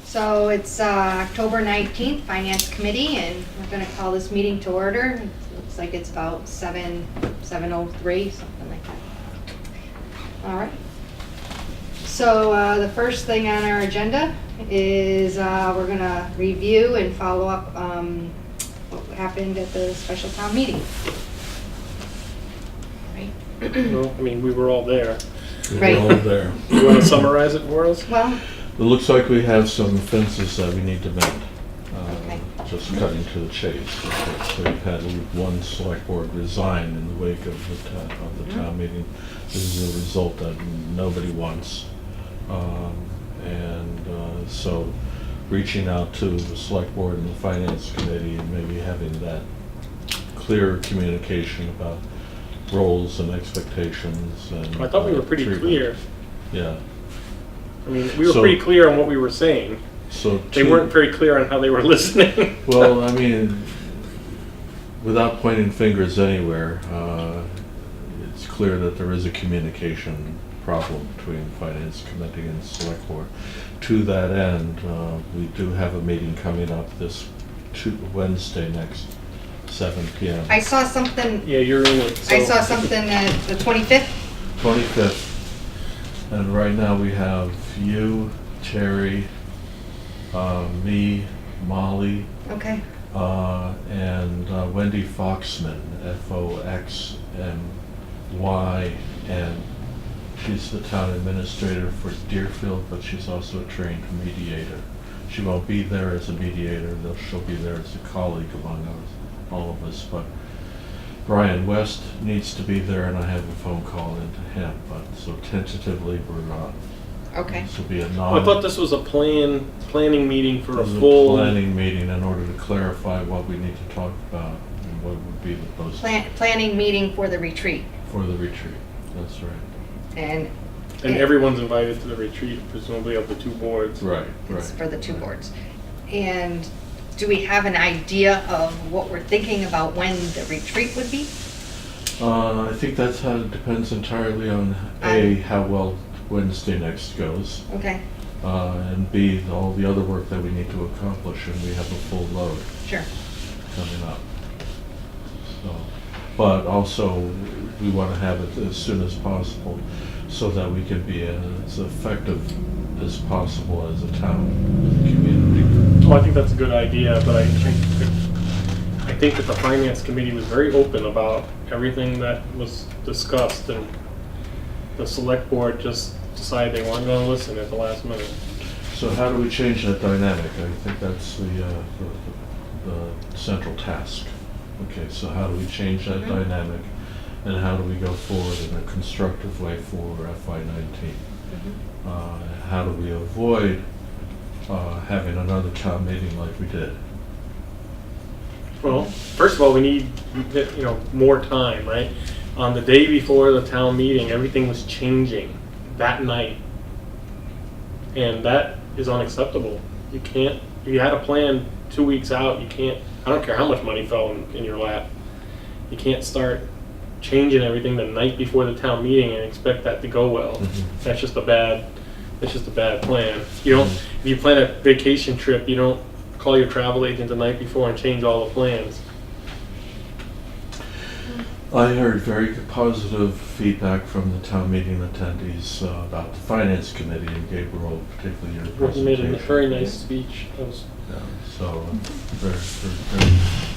So it's October 19th, Finance Committee, and we're going to call this meeting to order. It looks like it's about 7:03, something like that. All right. So the first thing on our agenda is we're going to review and follow up what happened at the special town meeting. Right. Well, I mean, we were all there. Right. We're all there. You want to summarize it for us? Well, It looks like we have some offenses that we need to mend. Okay. Just cutting to the chase. So we've had one select board resign in the wake of the town meeting. This is a result that nobody wants. So reaching out to the select board and the finance committee and maybe having that clear communication about roles and expectations and I thought we were pretty treatment. clear. Yeah. I mean, we were So- pretty clear on what we were saying. So They weren't very clear on how they were listening. Well, I mean, without pointing fingers anywhere, it's clear that there is a communication problem between Finance Committee and Select Board. To that end, we do have a meeting coming up this Wednesday next, 7 p.m. I saw something, Yeah, you're in it. I so- saw something the 25th. 25th. And right now we have you, Terry, me, Molly, Okay. and Wendy Foxman, Foxmy, and she's the town administrator for Deerfield, but she's also a trained mediator. She won't be there as a mediator, though she'll be there as a colleague among us, all of us. But Brian West needs to be there, and I have a phone call into him. But so tentatively, we're not. Okay. This will be a I thought this was a planning meeting for a This is full. planning meeting in order to clarify what we need to talk about and what would be the most Planning meeting for the retreat. for the retreat. That's right. And And everyone's invited to the retreat, presumably of the two boards. Right. it's for the two boards. And do we have an idea of what we're thinking about when the retreat would be? I think that's how it depends entirely on how well Wednesday next goes, Okay, and B, all the other work that we need to accomplish, and we have a full load sure. coming up. So, but also, we want to have it as soon as possible so that we can be as effective as possible as a town, as a community. Well, I think that's a good idea, but I think that the finance committee was very open about everything that was discussed, and the select board just decided they weren't going to listen at the last minute. So how do we change that dynamic? I think that's the central task. Okay, so how do we change that dynamic, and how do we go forward in a constructive way for FY19? How do we avoid having another town meeting like we did? Well, first of all, we need, more time, right? On the day before the town meeting, everything was changing that night. And that is unacceptable. You can't, if you had a plan 2 weeks out, you can't, I don't care how much money fell in your lap, you can't start changing everything the night before the town meeting and expect that to go well. That's just a bad plan. You don't, if you plan a vacation trip, you don't call your travel agent the night before and change all the plans. I heard very positive feedback from the town meeting attendees about the finance committee and Gabriel, particularly your You presentation. made a very nice speech. That was, Yeah, so very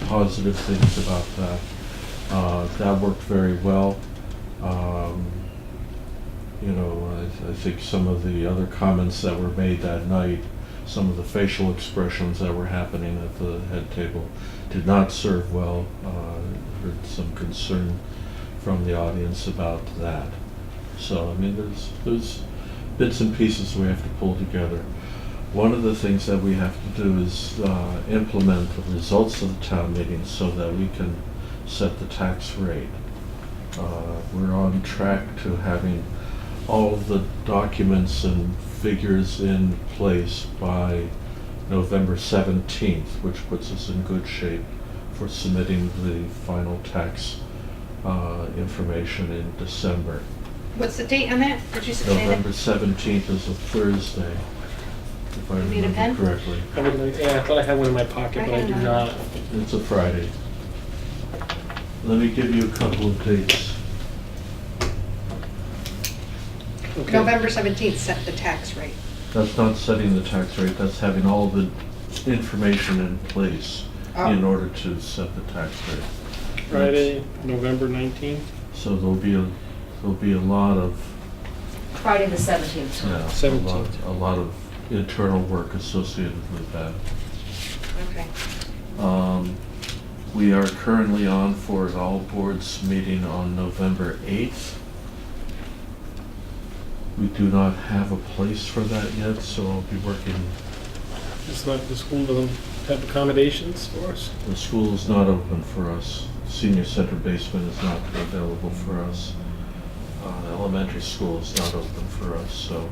positive things about that. That worked very well. I think some of the other comments that were made that night, some of the facial expressions that were happening at the head table did not serve well. Heard some concern from the audience about that. So, I mean, there's bits and pieces we have to pull together. One of the things that we have to do is implement the results of the town meeting so that we can set the tax rate. We're on track to having all of the documents and figures in place by November 17th, which puts us in good shape for submitting the final tax information in December. What's the date on that? Did you say that? November 17th is a Thursday, if I You need a pen? remember correctly. I thought I had one in my pocket, but I do not. It's a Friday. Let me give you a couple of dates. Okay. November 17th, set the tax rate. That's not setting the tax rate, that's having all the information in place in Oh. order to set the tax rate. Friday, November 19th. So there'll be a lot of, Friday the 17th. yeah, 17th. a lot of internal work associated with that. Okay. We are currently on for an all boards meeting on November 8th. We do not have a place for that yet, so I'll be working. It's not, the school doesn't have accommodations for us. The school is not open for us. Senior center basement is not available for us. Elementary school is not open for us, so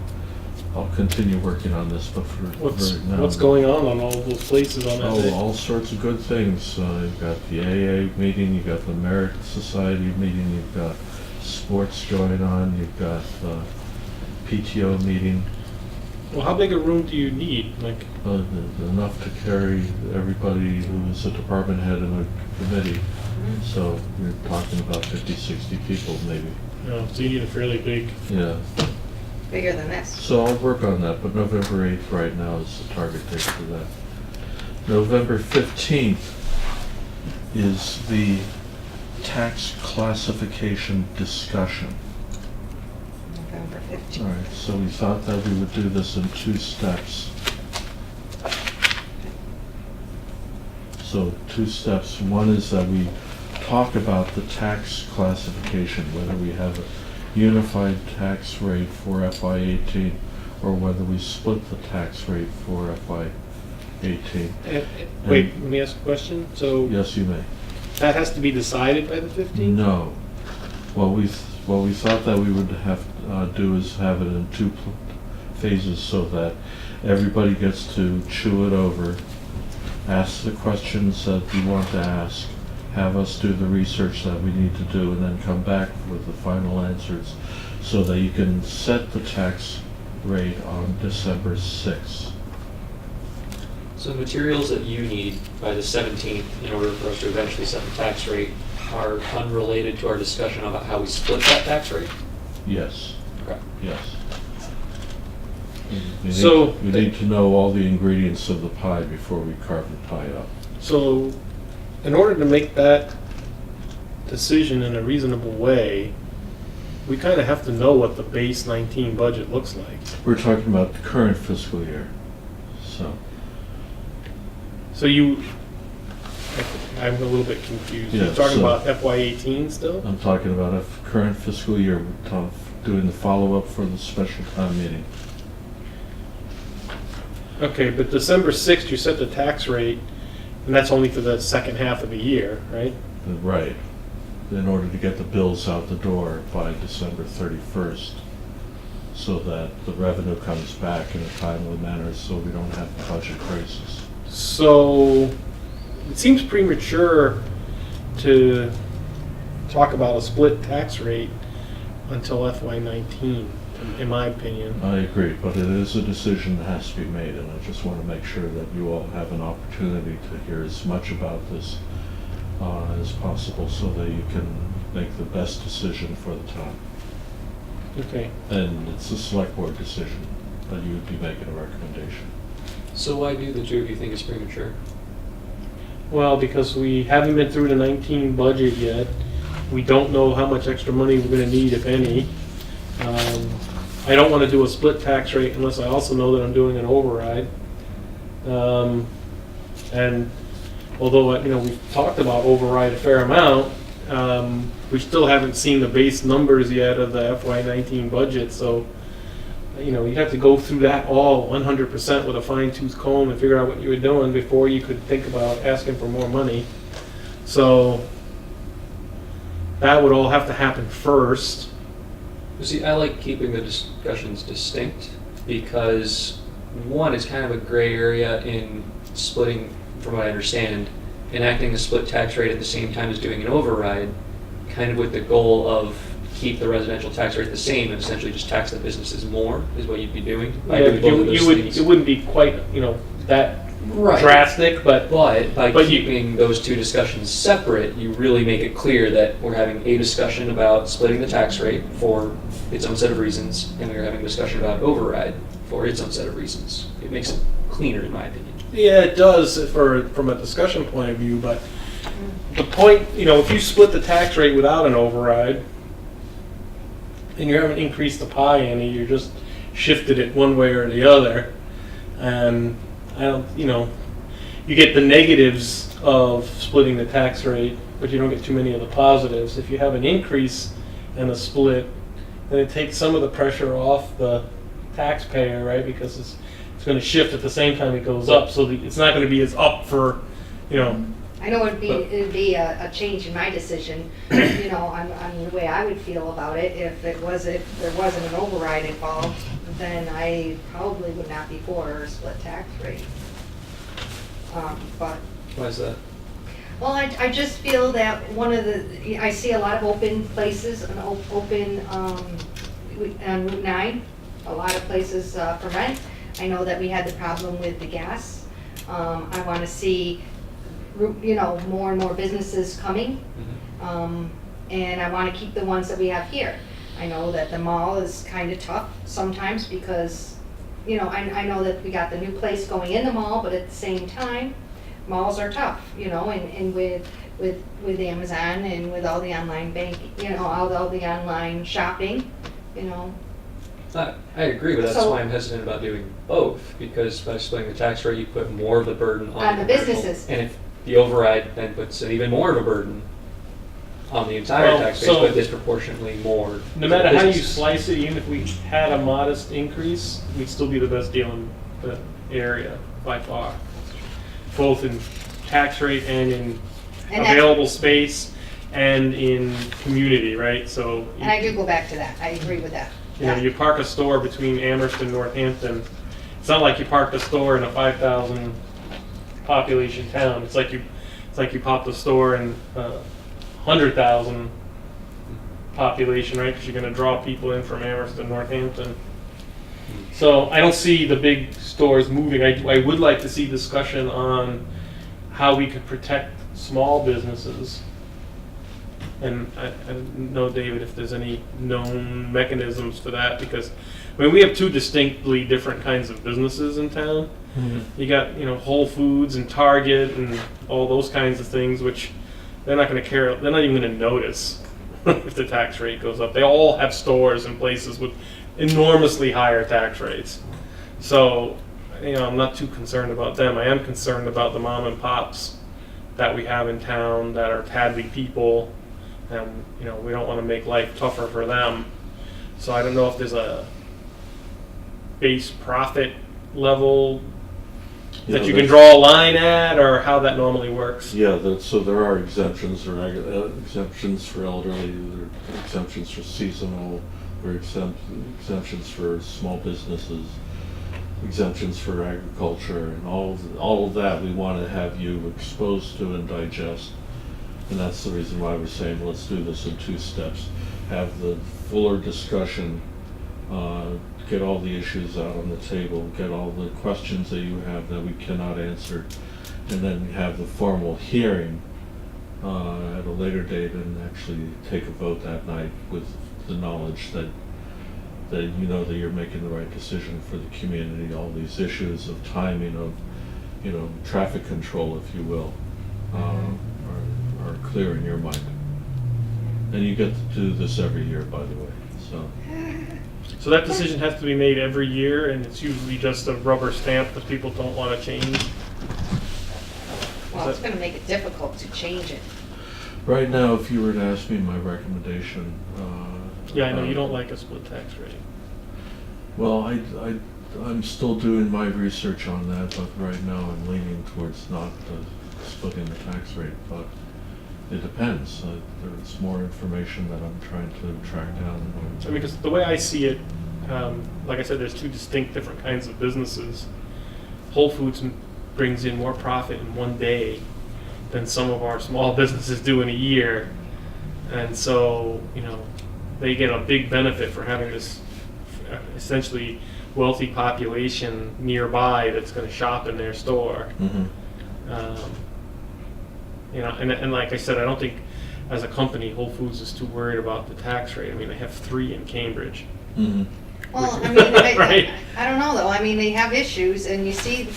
I'll continue working on this, but for right now. What's going on all those places on that Oh, day? all sorts of good things. You've got the AA meeting, you've got the Merit Society meeting, you've got sports going on, you've got the PTO meeting. Well, how big a room do you need? Like, Enough to carry everybody who's a department head in a committee. So you're talking about 50, 60 people maybe. so you need a fairly big. Yeah. Bigger than this. So I'll work on that, but November 8th right now is the target date for that. November 15th is the tax classification discussion. November 15th. All right, so we thought that we would do this in 2 steps. So 2 steps. One is that we talk about the tax classification, whether we have a unified tax rate for FY18 or whether we split the tax rate for FY18. Wait, let me ask a question. So Yes, you may. that has to be decided by the 15th? No. What we thought that we would have do is have it in 2 phases so that everybody gets to chew it over, ask the questions that you want to ask, have us do the research that we need to do, and then come back with the final answers so that you can set the tax rate on December 6th. So the materials that you need by the 17th in order for us to eventually set the tax rate are unrelated to our discussion about how we split that tax rate? Yes, Okay. yes. So- We need to know all the ingredients of the pie before we carve the pie up. So, in order to make that decision in a reasonable way, we kind of have to know what the base 19 budget looks like. We're talking about the current fiscal year, so. So I'm a little bit confused. Yeah, You're talking so- about FY18 still? I'm talking about a current fiscal year, we're doing the follow-up for the special town meeting. Okay, but December 6th, you set the tax rate, and that's only for the second half of the year, right? Right, in order to get the bills out the door by December 31st, so that the revenue comes back in a timely manner, so we don't have budget crisis. So, it seems premature to talk about a split tax rate until FY19, in my opinion. I agree, but it is a decision that has to be made, and I just want to make sure that you all have an opportunity to hear as much about this as possible so that you can make the best decision for the town. Okay. And it's a select board decision, but you would be making a recommendation. So why do the two of you think it's premature? Well, because we haven't been through the 19 budget yet. We don't know how much extra money we're gonna need, if any. I don't wanna do a split tax rate unless I also know that I'm doing an override. And although, we've talked about override a fair amount, we still haven't seen the base numbers yet of the FY19 budget, so, you have to go through that all 100% with a fine-tooth comb and figure out what you were doing before you could think about asking for more money. So, that would all have to happen first. You see, I like keeping the discussions distinct because, one, it's kind of a gray area in splitting, from what I understand, enacting a split tax rate at the same time as doing an override, kind of with the goal of keep the residential tax rate the same and essentially just tax the businesses more is what you'd be doing. By doing both of those things. It wouldn't be quite, that Right. drastic, but But by But you- keeping those two discussions separate, you really make it clear that we're having a discussion about splitting the tax rate for its own set of reasons, and we're having a discussion about override for its own set of reasons. It makes it cleaner, in my opinion. yeah, it does from a discussion point of view, but the point, if you split the tax rate without an override, and you haven't increased the pie any, you just shifted it one way or the other, and I don't, you get the negatives of splitting the tax rate, but you don't get too many of the positives. If you have an increase and a split, then it takes some of the pressure off the taxpayer, right? Because it's going to shift at the same time it goes up, so it's not going to be as up for, I know it'd be a change in my decision, on the way I would feel about it. If there wasn't an override involved, then I probably would not be for a split tax rate. But, Why is that? well, I just feel that I see a lot of open places, on Route 9, a lot of places for rent. I know that we had the problem with the gas. I want to see more and more businesses coming, and I want to keep the ones that we have here. I know that the mall is kind of tough sometimes because, I know that we got the new place going in the mall, but at the same time, malls are tough, and with Amazon and with all the online banking, all the online shopping, I agree, but that's So- why I'm hesitant about doing both, because by splitting the tax rate, you put more of the burden On the commercial. businesses. And if the override then puts even more of a burden on the entire Well, tax base, so- but disproportionately more. no to the matter how you businesses. slice it, even if we had a modest increase, we'd still be the best deal in the area by far. Both in tax rate and in And that's- available space and in community, right? So, and I do go back to that. I agree with that. you park a store between Amherst and Northampton. It's not like you parked a store in a 5,000 population town. It's like you popped a store in 100,000 population, right? Because you're going to draw people in from Amherst and Northampton. So I don't see the big stores moving. I would like to see discussion on how we could protect small businesses. And I don't know, David, if there's any known mechanisms for that, because we have two distinctly different kinds of businesses in town. You got Whole Foods and Target and all those kinds of things, which they're not going to care. They're not even going to notice if the tax rate goes up. They all have stores in places with enormously higher tax rates. So, I'm not too concerned about them. I am concerned about the mom and pops that we have in town that are Hadley people, and we don't want to make life tougher for them. So I don't know if there's a base profit level that you can draw a line at, or how that normally works. Yeah, so there are exemptions, exemptions for elderly, there are exemptions for seasonal, there are exemptions for small businesses, exemptions for agriculture, and all of that we want to have you exposed to and digest. And that's the reason why we're saying let's do this in 2 steps. Have the fuller discussion, get all the issues out on the table, get all the questions that you have that we cannot answer, and then have the formal hearing at a later date and actually take a vote that night with the knowledge that that you're making the right decision for the community. All these issues of timing, of traffic control, if you will, are clear in your mind. And you get to do this every year, by the way. So that decision has to be made every year, and it's usually just a rubber stamp that people don't want to change. Well, it's going to make it difficult to change it. Right now, if you were to ask me my recommendation, Yeah, I know you don't like a split tax rate. well, I'm still doing my research on that, but right now I'm leaning towards not splitting the tax rate. But It depends. There's more information that I'm trying to track down. I mean, because the way I see it, like I said, there's two distinct different kinds of businesses. Whole Foods brings in more profit in one day than some of our small businesses do in a year. And so, they get a big benefit for having this essentially wealthy population nearby that's going to shop in their store. Mm-hmm. And like I said, I don't think as a company Whole Foods is too worried about the tax rate. I mean, they have 3 in Cambridge. Mm-hmm. Well, I mean, Right. I don't know though. I mean, they have issues, and you see,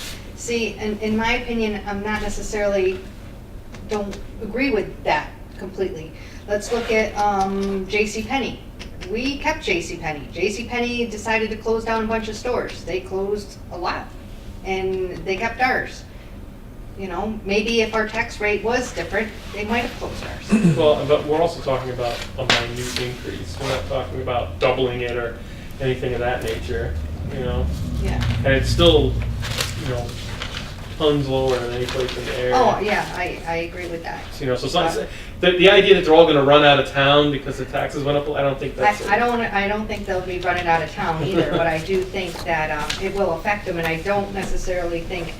in my opinion, I'm not necessarily don't agree with that completely. Let's look at JCPenney. We kept JCPenney. JCPenney decided to close down a bunch of stores. They closed a lot, and they kept ours. Maybe if our tax rate was different, they might have closed ours. Well, but we're also talking about a minute increase. We're not talking about doubling it or anything of that nature, Yeah. And it's still, tons lower than any place in the area. Oh, yeah, I agree with that. So the idea that they're all going to run out of town because the taxes went up, I don't think that's. I don't think they'll be running out of town either, but I do think that it will affect them, and I don't necessarily think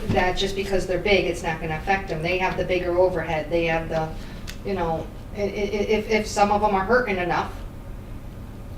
that just because they're big, it's not gonna affect them. They have the bigger overhead, they have the, if some of them are hurting enough,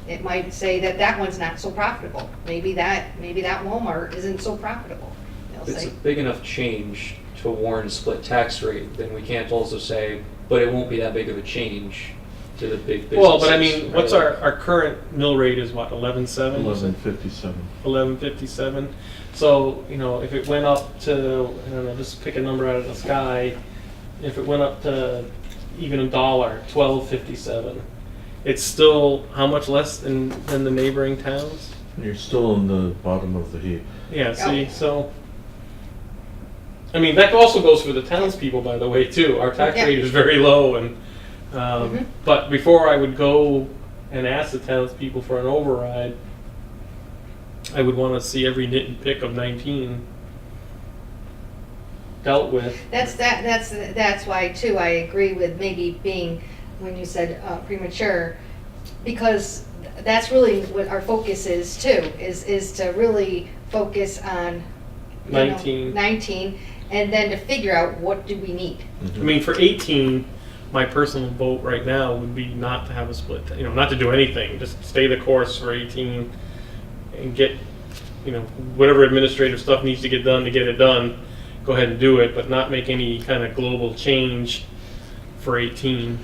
it might say that one's not so profitable. Maybe that Walmart isn't so profitable. They'll If it's say, a big enough change to warrant a split tax rate, then we can't also say, but it won't be that big of a change to the big businesses. Well, but I mean, right? what's our current mill rate is what, 11.7? 11.57. 11.57. So, if it went up to, I don't know, just pick a number out of the sky, if it went up to even $1, 12.57, it's still how much less than the neighboring towns? You're still in the bottom of the heap. Yeah, see, so, I mean, that also goes for the townspeople, by the way, too. Our tax Yeah. rate is very low, and, Mhm. but before I would go and ask the townspeople for an override, I would want to see every nit and pick of 19 dealt with. that's why too, I agree with maybe being, when you said premature, because that's really what our focus is too, is to really focus on 19, and then to figure out what do we need. I mean, for 18, my personal vote right now would be not to have a split, not to do anything, just stay the course for 18 and get, whatever administrative stuff needs to get done to get it done, go ahead and do it, but not make any kind of global change for 18.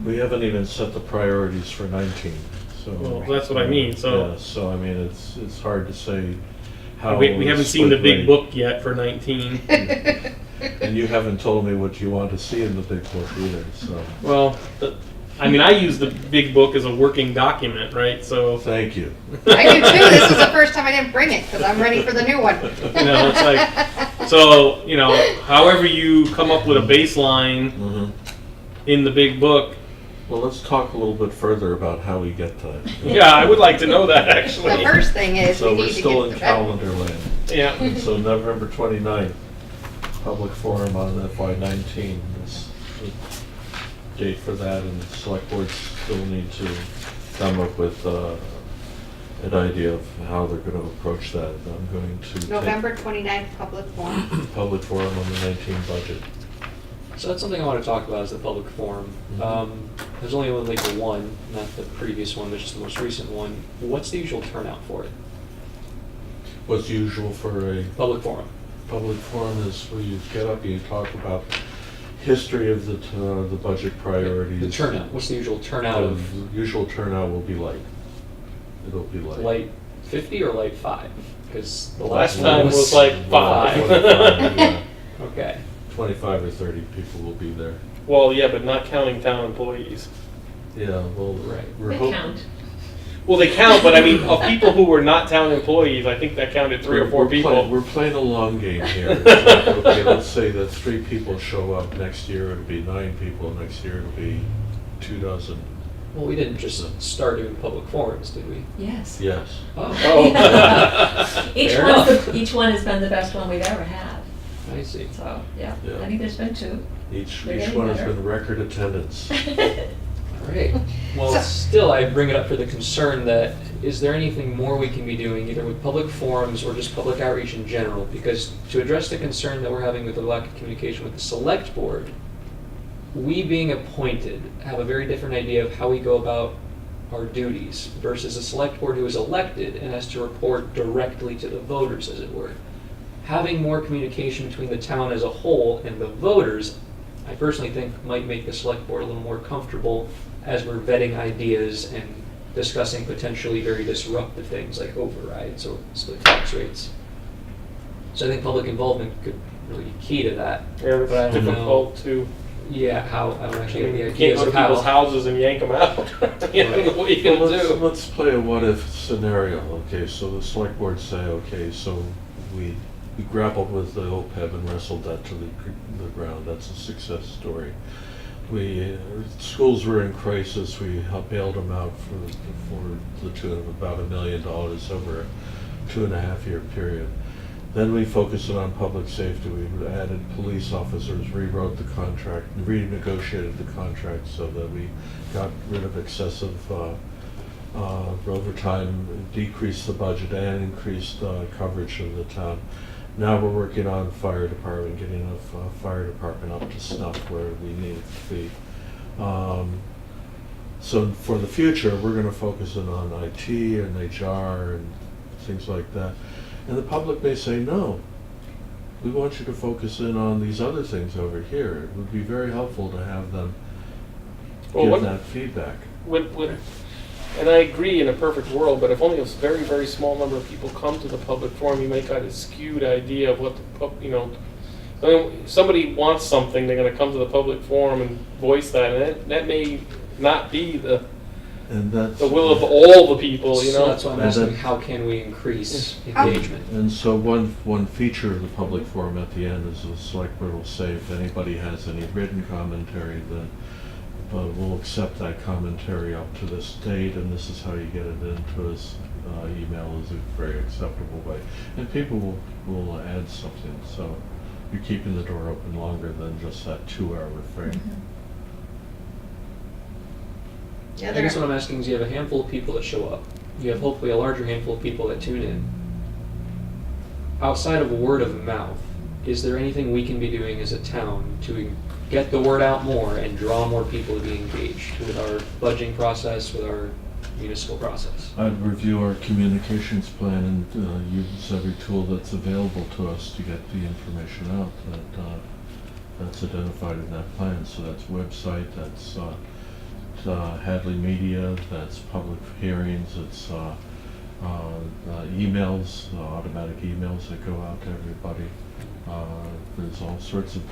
We haven't even set the priorities for 19, so. Well, that's what I mean, so. Yeah, so I mean, it's hard to say how. We haven't seen the split big rate- book yet for 19. And you haven't told me what you want to see in the big book either, so. Well, I use the big book as a working document, right? So, Thank you. I do too. This is the first time I didn't bring it, because I'm ready for the new one. it's like, so, however you come up with a baseline Mhm. in the big book, Well, let's talk a little bit further about how we get to that. yeah, I would like to know that The actually. first thing is So we we're need to still get in the calendar land. Yeah. And so November 29th, public forum on FY19 is the date for that, and the select boards still need to come up with an idea of how they're going to approach that. I'm going to take November 29th, public forum. public forum on the 19 budget. So that's something I want to talk about, is the public forum. Mhm. There's only like the one, not the previous one, there's just the most recent one. What's the usual turnout for it? What's usual for a Public forum. public forum is where you get up and you talk about history of the budget priorities. The turnout, what's the usual turnout of The usual turnout will be light. It'll be light. light 50 or light 5? Because the Last last time one was like 5. 25, yeah. Okay. 25 or 30 people will be there. Well, yeah, but not counting town employees. Yeah, well, Right. we're They hoping. count. Well, they count, but I mean, of people who were not town employees, I think that counted 3 or 4 people. We're playing a long game here. It's like, okay, let's say that 3 people show up. Next year it'll be 9 people. Next year it'll be 2 dozen. Well, we didn't just start doing public forums, did we? Yes. Yes. Oh. Fair Each one has been the best one we've ever had. I see. So, yeah, Yeah. I think there's been 2. Each They're getting one has better. been record attendance. All right. Well, So- still, I bring it up for the concern that, is there anything more we can be doing, either with public forums or just public outreach in general? Because to address the concern that we're having with the lack of communication with the select board, we being appointed have a very different idea of how we go about our duties versus a select board who is elected and has to report directly to the voters, as it were. Having more communication between the town as a whole and the voters, I personally think might make the select board a little more comfortable as we're vetting ideas and discussing potentially very disruptive things like overrides or split tax rates. So I think public involvement could really be key to that. Yeah, But I it's don't difficult to, Yeah, how, I don't I actually mean, get you the can't ideas go to of how. people's houses and yank them out. You know, what are you Well, gonna do? let's play a what-if scenario. Okay, so the select board say, okay, so we grappled with the OPEB and wrestled that to the ground. That's a success story. Schools were in crisis. We bailed them out for the tune of about $1 million over a 2.5-year period. Then we focused on public safety. We added police officers, rewrote the contract, renegotiated the contract so that we got rid of excessive overtime, decreased the budget, and increased coverage of the town. Now we're working on fire department, getting the fire department up to snuff where we need it to be. So for the future, we're going to focus in on IT and HR and things like that. And the public may say, no, we want you to focus in on these other things over here. It would be very helpful to have them Well, give what- that feedback. And I agree in a perfect world, but if only a very, very small number of people come to the public forum, you may kind of skewed idea of what I mean, if somebody wants something, they're gonna come to the public forum and voice that, and that may not be the And that's will of all the people, you So know? that's why I'm And asking, then- how can we increase How- engagement? And so one feature of the public forum at the end is the select board will say if anybody has any written commentary, then we'll accept that commentary up to this date, and this is how you get it into us. Email is a very acceptable way, and people will add something. So you're keeping the door open longer than just that 2-hour frame. Yeah, I guess what I'm asking is, you have a handful of people that show up. You have hopefully a larger handful of people that tune in. Outside of word of mouth, is there anything we can be doing as a town to get the word out more and draw more people to be engaged with our budgeting process, with our municipal process? I'd review our communications plan and use every tool that's available to us to get the information out that's identified in that plan. So that's website, that's Hadley Media, that's public hearings, it's emails, automatic emails that go out to everybody. There's all sorts of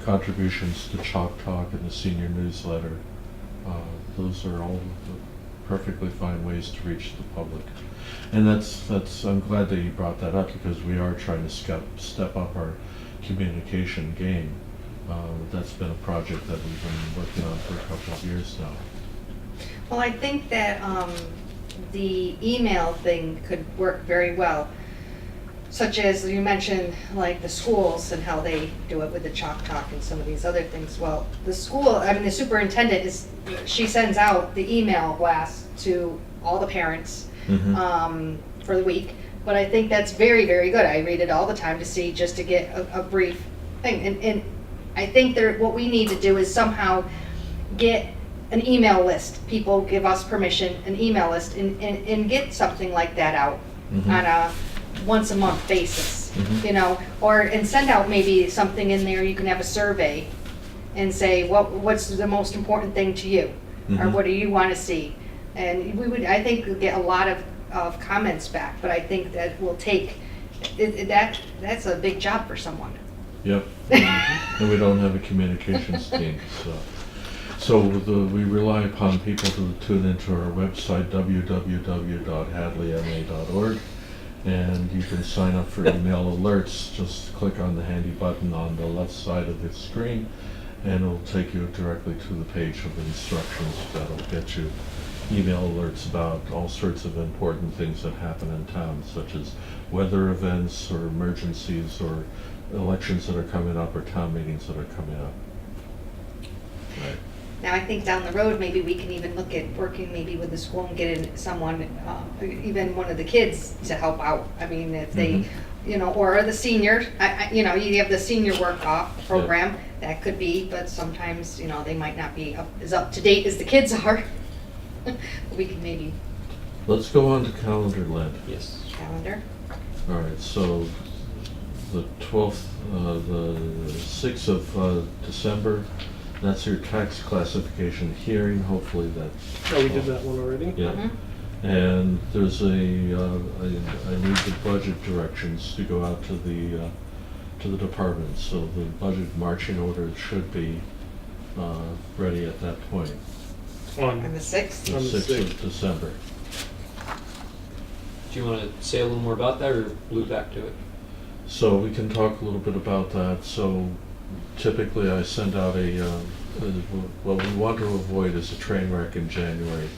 contributions to Chalk Talk and the senior newsletter. Those are all perfectly fine ways to reach the public. And I'm glad that you brought that up, because we are trying to step up our communication game. That's been a project that we've been working on for a couple of years now. Well, I think that the email thing could work very well, such as you mentioned, like the schools and how they do it with the Chalk Talk and some of these other things. Well, the superintendent she sends out the email blast to all the parents for the week. But I think that's very, very good. I read it all the time just to get a brief thing. And I think what we need to do is somehow get an email list. People give us permission, an email list, and get something like that out on a once a month basis, you know, and send out maybe something in there. You can have a survey and say, what's the most important thing to you? Or what do you want to see? And I think, get a lot of comments back, but I think that will take, that's a big job for someone. Yep. And we don't have a communications team, so we rely upon people to tune into our website, www.hadleyma.org, and you can sign up for email alerts. Just click on the handy button on the left side of the screen, and it'll take you directly to the page of instructions that'll get you email alerts about all sorts of important things that happen in town, such as weather events or emergencies or elections that are coming up or town meetings that are coming up. Right. Now, I think down the road, maybe we can even look at working maybe with the school and getting someone, even one of the kids to help out. I mean, if they, Mhm. you know, or the seniors, you know, you have the senior work-off program, that could be, but sometimes, you know, they might not be as up to date as the kids are. We can maybe Let's go on to calendar, Len. Yes. calendar. All right, so the 12th, the 6th of December, that's your tax classification hearing, hopefully that. Oh, we did that one already? Yeah. Mhm. And there's I need the budget directions to go out to the departments, so the budget marching orders should be ready at that point, On the On, 6th? the On the 6th of 6th. December. Do you want to say a little more about that or loop back to it? So we can talk a little bit about that. So typically I send out what we want to avoid is a train wreck in January.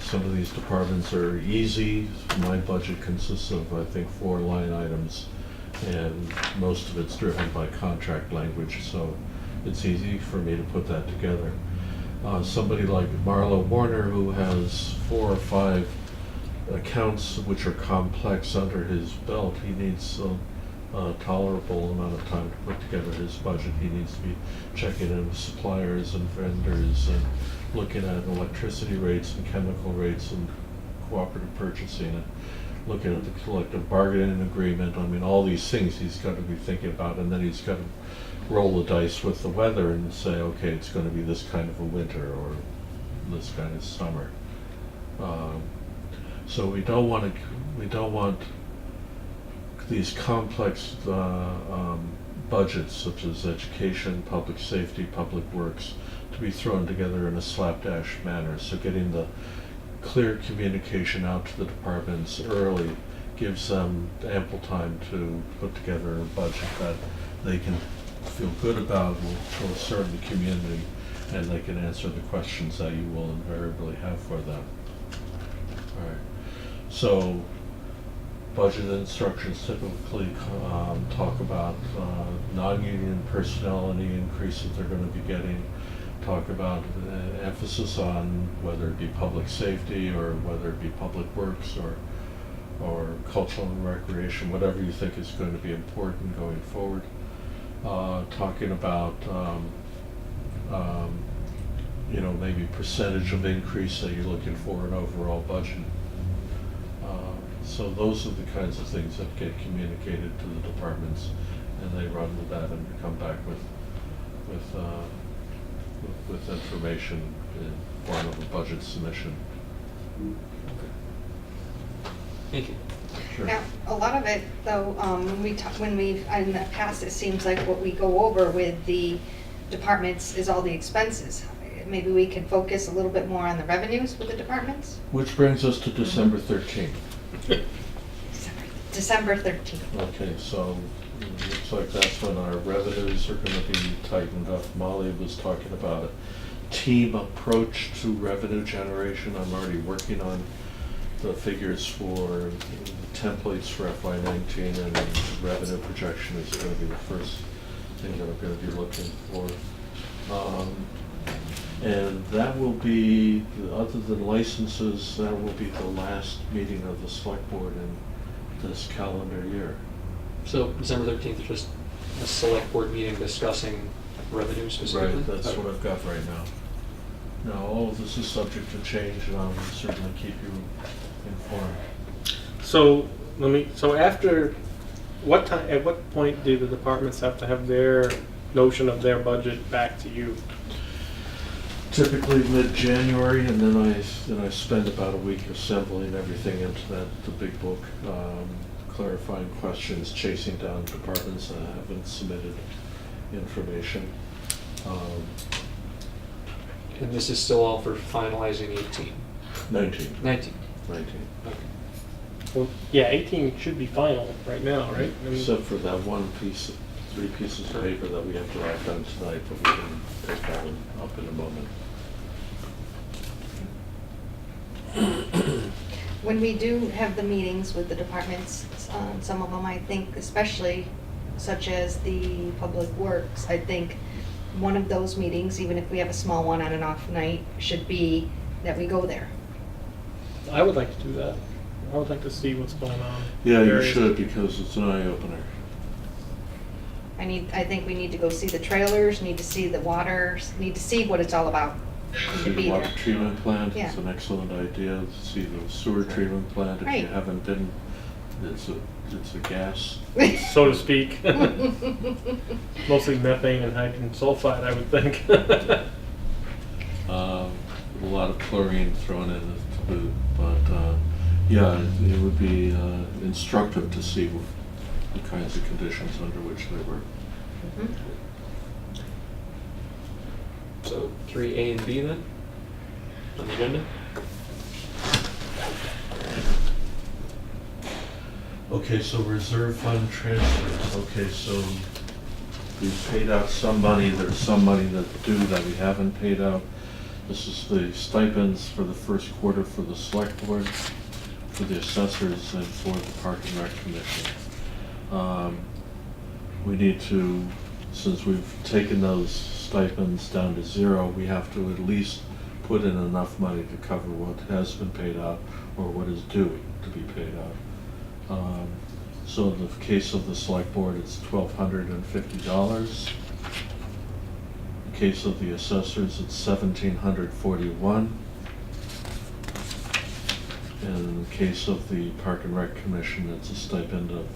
Some of these departments are easy. My budget consists of, I think, 4 line items, and most of it's driven by contract language, so it's easy for me to put that together. Somebody like Marlo Warner, who has 4 or 5 accounts which are complex under his belt, he needs a tolerable amount of time to put together his budget. He needs to be checking in with suppliers and vendors and looking at electricity rates and chemical rates and cooperative purchasing and looking at the collective bargaining agreement. I mean, all these things he's got to be thinking about, and then he's got to roll the dice with the weather and say, okay, it's going to be this kind of a winter or this kind of summer. So we don't want these complex budgets such as education, public safety, public works to be thrown together in a slapdash manner. So getting the clear communication out to the departments early gives them ample time to put together a budget that they can feel good about, will serve the community, and they can answer the questions that you will invariably have for them. All right. So budget instructions typically talk about non-union personnel, any increase that they're going to be getting, talk about emphasis on whether it be public safety or whether it be public works or cultural and recreation, whatever you think is going to be important going forward. Talking about you know, maybe percentage of increase that you're looking for in overall budget. So those are the kinds of things that get communicated to the departments, and they run with that and come back with information in form of a budget submission. Thank you. Sure. Now, a lot of it, though, when we've, in the past, it seems like what we go over with the departments is all the expenses. Maybe we can focus a little bit more on the revenues with the departments? Which brings us to December 13th. December 13th. Okay, so it looks like that's when our revenues are going to be tightened up. Molly was talking about a team approach to revenue generation. I'm already working on the figures for the templates for FY19, and revenue projection is going to be the first thing that I'm going to be looking for. And that will be, other than licenses, that will be the last meeting of the select board in this calendar year. So December 13th is just a select board meeting discussing revenue specifically? Right, that's Okay. what I've got right now. Now, all of this is subject to change, and I'll certainly keep you informed. So, after, at what point do the departments have to have their notion of their budget back to you? Typically mid-January, and then I spend about a week assembling everything into the big book, clarifying questions, chasing down departments that haven't submitted information. And this is still all for finalizing 18? 19. 19. Okay. Well, yeah, 18 should be final right now, right? I mean, Except for that one piece, 3 pieces of paper that we have to write down tonight, but we can take that one up in a moment. When we do have the meetings with the departments, some of them, I think, especially such as the Public Works, I think one of those meetings, even if we have a small one on an off night, should be that we go there. I would like to do that. I would like to see what's going on. Yeah, you Various- should, because it's an eye-opener. I think we need to go see the trailers, need to see the waters, need to see what it's all about. Need See to the be water there. treatment plant, Yeah. it's an excellent idea. See the sewer treatment plant, if you Right. haven't been, it's a gas. So to speak. Mostly methane and hydrogen sulfide, I would think. A lot of chlorine thrown in it to boot, but yeah, it would be instructive to see the kinds of conditions under which they were. Mhm. So 3A and B then, on the agenda? Okay, so reserve fund transfers, okay, so we've paid out some money, there's some money that's due that we haven't paid out. This is the stipends for the first quarter for the select board, for the assessors, and for the Park and Rec Commission. We need to, since we've taken those stipends down to zero, we have to at least put in enough money to cover what has been paid out or what is due to be paid out. So in the case of the select board, it's $1,250. In the case of the assessors, it's $1,741. And in the case of the Park and Rec Commission, it's a stipend of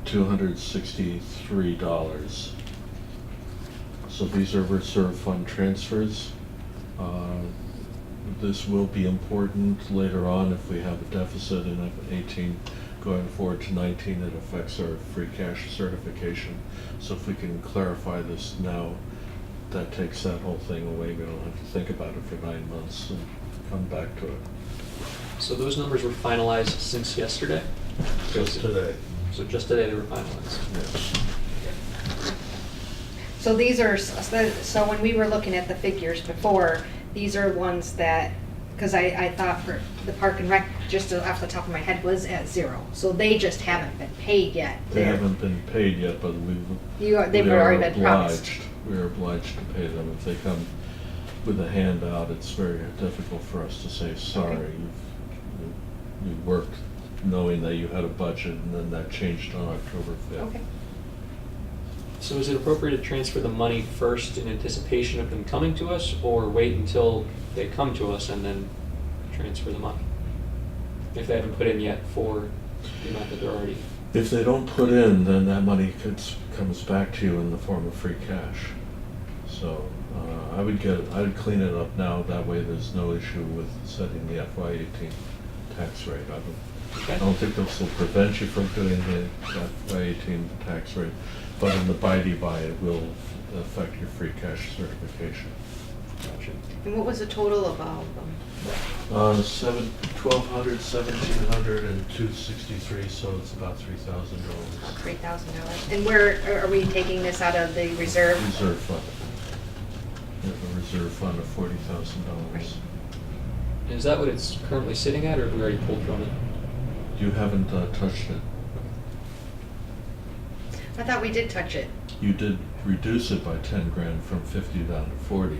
$263. So these are reserve fund transfers. This will be important later on if we have a deficit in 18 going forward to 19. It affects our free cash certification. So if we can clarify this now, that takes that whole thing away. We don't have to think about it for 9 months and come back to it. So those numbers were finalized since yesterday? Just today. So just today they were finalized? Yes. So these are, so when we were looking at the figures before, these are ones that, because I thought for the Park and Rec, just off the top of my head, was at zero. So they just haven't been paid yet. They haven't been paid yet, but They've already been promised. We are obliged to pay them. If they come with a handout, it's very difficult for us to say, sorry, Okay. you worked knowing that you had a budget, and then that changed on October 5th. Okay. So is it appropriate to transfer the money first in anticipation of them coming to us, or wait until they come to us and then transfer the money? If they haven't put in yet for the amount that they're already... If they don't put in, then that money comes back to you in the form of free cash. So I'd clean it up now, that way there's no issue with setting the FY18 tax rate. I don't think this will prevent you from doing the FY18 tax rate, but in the by it will affect your free cash certification. Gotcha. And what was the total of all of them? $1,200, $1,700, and $263, so it's about $3,000. $3,000. And where, are we taking this out of the reserve? Reserve fund. We have a reserve fund of $40,000. Right. Is that what it's currently sitting at, or have we already pulled from it? You haven't touched it. I thought we did touch it. You did reduce it by 10 grand from 50 down to 40.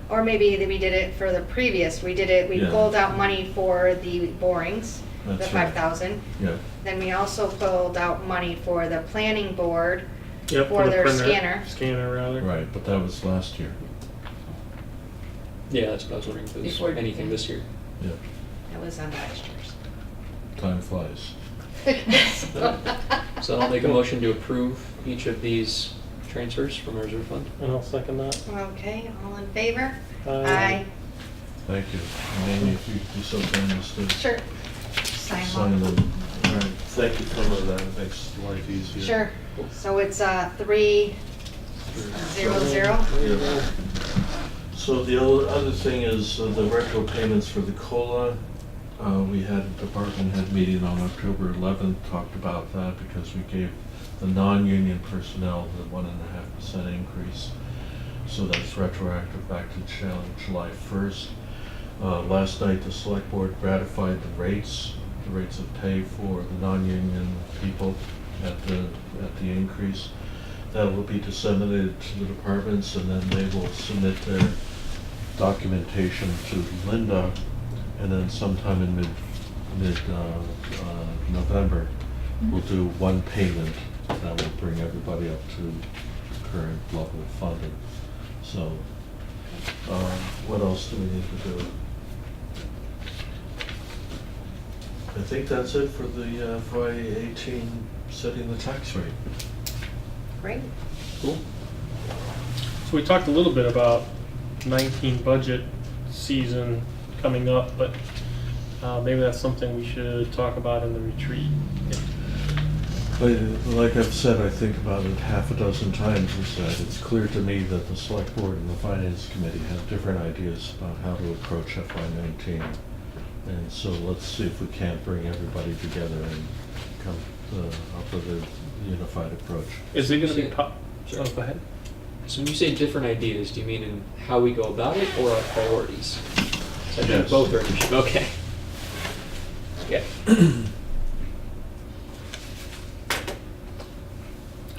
Or maybe we did it for the previous, we Yeah. pulled out money for the borings, the That's right. 5,000. Yeah. Then we also pulled out money for the planning board, Yep, For the their printer- scanner. Scanner, rather. Right, but that was last year. Yeah, that's what I was wondering, if there's Before- anything this year. Yeah. that was on last year's. Time flies. So I'll make a motion to approve each of these transfers from our reserve fund. And I'll second that. Okay, all in favor? Aye. Thank you. Amy, if you'd be so kind as to Sure. Sign sign them. them. All right. Thank you for that. It makes life easier. Sure. So it's 300. Yeah. So the other thing is the retro payments for the COLA. We had a department head meeting on October 11th, talked about that because we gave the non-union personnel the 1.5% increase. So that's retroactive back to July 1st. Last night, the select board ratified the rates of pay for the non-union people. at the increase. That will be disseminated to the departments, and then they will submit their documentation to Linda, and then sometime in November, we'll do one payment that will bring everybody up to current level of funding. So, what else do we need to do? I think that's it for the FY18 setting the tax rate. Great. Cool. So we talked a little bit about 19 budget season coming up, but maybe that's something we should talk about in the retreat. Like I've said, I think about it half a dozen times, is that it's clear to me that the select board and the finance committee have different ideas about how to approach FY19. And so let's see if we can't bring everybody together and come up with a unified approach. Is it going to be? Sure. Oh, go ahead. So when you say different ideas, do you mean in how we go about it or our priorities? So I think Yes. both are interesting. Okay. Yeah.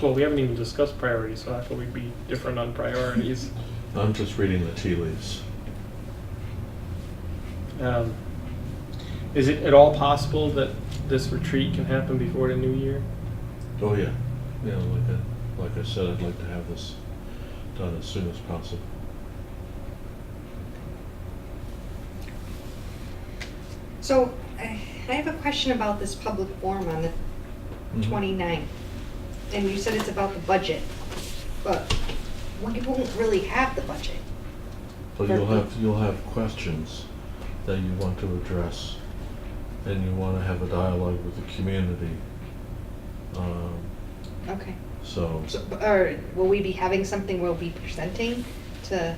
Well, we haven't even discussed priorities, so how can we be different on priorities? I'm just reading the tea leaves. Is it at all possible that this retreat can happen before the new year? Oh yeah, yeah. Like I said, I'd like to have this done as soon as possible. So I have a question about this public forum on the Mhm. 29th. And you said it's about the budget, but we won't really have the budget. But you'll have questions that you want to address, and you want to have a dialogue with the community. Okay. So So, or will we be having something we'll be presenting to the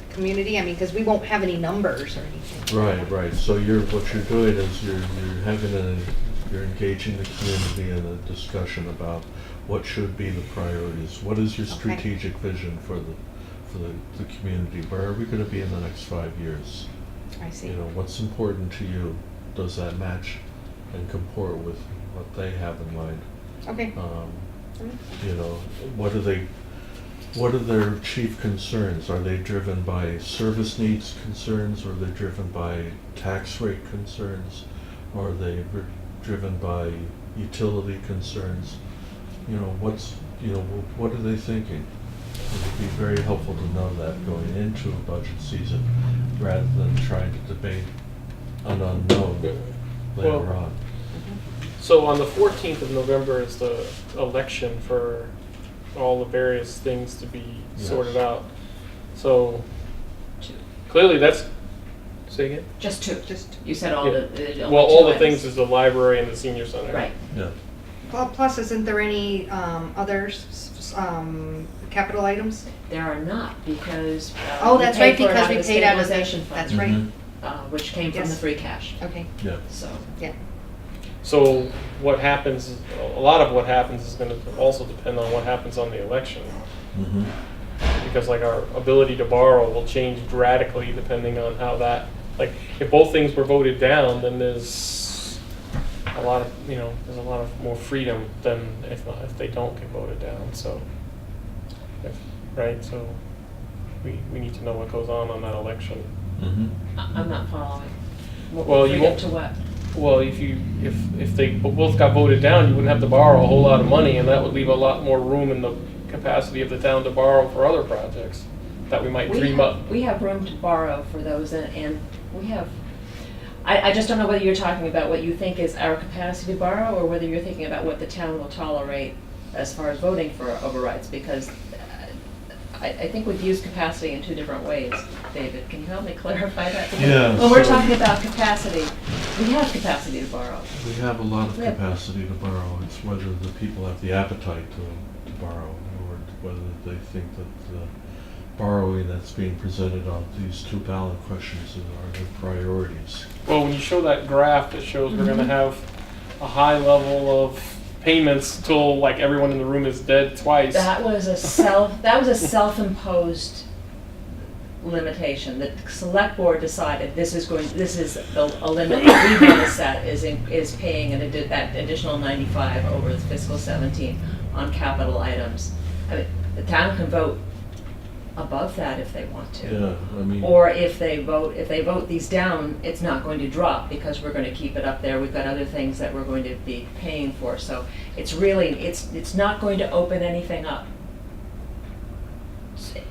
community? I mean, because we won't have any numbers or anything. right. So what you're doing is you're engaging the community in a discussion about what should be the priorities. What is your Okay. strategic vision for the community? Where are we going to be in the next 5 years? I see. You know, what's important to you? Does that match and comport with what they have in mind? Okay. You know, what are their chief concerns? Are they driven by service needs concerns, or are they driven by tax rate concerns, or are they driven by utility concerns? You know, what are they thinking? It would be very helpful to know that going into a budget season, rather than trying to debate an unknown later Well, on. So on the 14th of November is the election for all the various things to be Yes. sorted out. So clearly that's, say again? Just two. Just, You said all Yeah. the Well, only all two the items. things is the library and the senior center. Right. Yeah. well, plus isn't there any other capital items? There are not, because. Oh, we that's paid right, for it because out we of the paid out of the, stabilization fund, that's right. Mhm. which came from the Yes. free cash, Okay, Yeah. so. yeah. So what happens, a lot of what happens is going to also depend on what happens on the election. Mm-hmm. Because like our ability to borrow will change radically depending on how that, like if both things were voted down, then there's a lot of, there's a lot of more freedom than if they don't get voted down, so. Right, so we need to know what goes on that election. Mm-hmm. I'm not following. Well, you Freedom won't- to what? Well, if they both got voted down, you wouldn't have to borrow a whole lot of money, and that would leave a lot more room in the capacity of the town to borrow for other projects that we might dream up. We have room to borrow for those, and we have, I just don't know whether you're talking about what you think is our capacity to borrow, or whether you're thinking about what the town will tolerate as far as voting for overrides, because I think we've used capacity in two different ways. David, can you help me clarify that? Because Yeah, when we're so- talking about capacity, we have capacity to borrow. We have a lot of Yeah. capacity to borrow. It's whether the people have the appetite to borrow, or whether they think that the borrowing that's being presented on these two ballot questions are their priorities. Well, when you show that graph that shows we're gonna have a high level of payments till like everyone in the room is dead twice. That was a self-imposed limitation. The select board decided this is a limit that we want to set is paying that additional 95 over fiscal 17 on capital items. I mean, the town can vote above that if they want to. Yeah, I mean. Or if they vote these down, it's not going to drop because we're going to keep it up there. We've got other things that we're going to be paying for. So it's really, it's not going to open anything up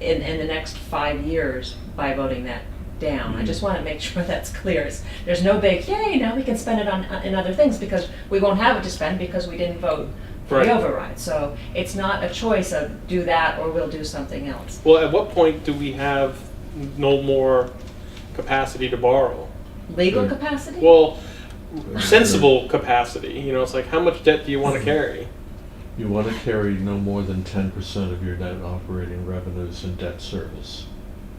in the next 5 years by voting that down. I just want to make sure that's clear. There's no big, yay, now we can spend it in other things because we won't have it to spend because we didn't vote for Right. the override. So it's not a choice of do that or we'll do something else. Well, at what point do we have no more capacity to borrow? Legal Sure. capacity? Well, sensible capacity, you know, it's like how much debt do you want to carry? You want to carry no more than 10% of your net operating revenues in debt service.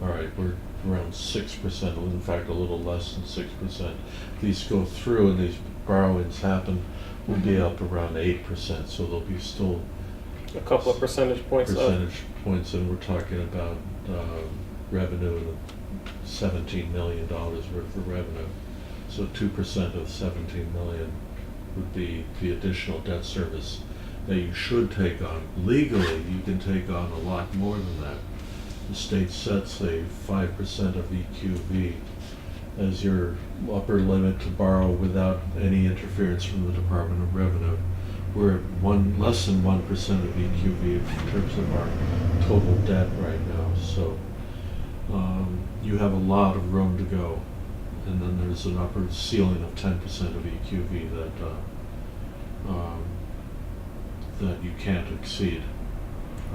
All right, we're around 6%, in fact, a little less than 6%. These go through and these borrowings happen, we'll be up around 8%, so there'll be still A couple of percentage points up. percentage points, and we're talking about revenue of $17 million worth of revenue. So 2% of 17 million would be the additional debt service that you should take on. Legally, you can take on a lot more than that. The state sets a 5% of EQV as your upper limit to borrow without any interference from the Department of Revenue. We're at less than 1% of EQV in terms of our total debt right now. So you have a lot of room to go. And then there's an upper ceiling of 10% of EQV that you can't exceed.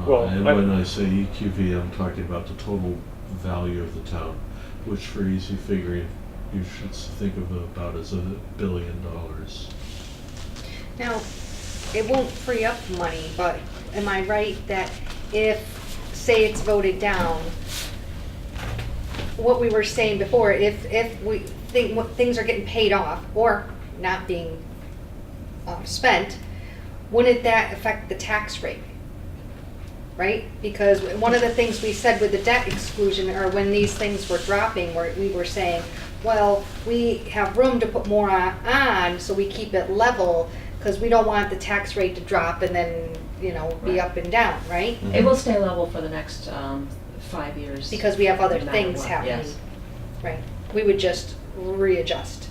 Well, and when I say EQV, I'm talking about the total value of the town, which for easy figuring, you should think of it about as $1 billion. Now, it won't free up money, but am I right that if, say it's voted down, what we were saying before, if we think things are getting paid off or not being spent, wouldn't that affect the tax rate? Right? Because one of the things we said with the debt exclusion, or when these things were dropping, where we were saying, well, we have room to put more on, so we keep it level, because we don't want the tax rate to drop and then, you know, be up and down, right? It will stay level for the next 5 years. Because we have other no matter things what, happening. yes. Right. We would just readjust.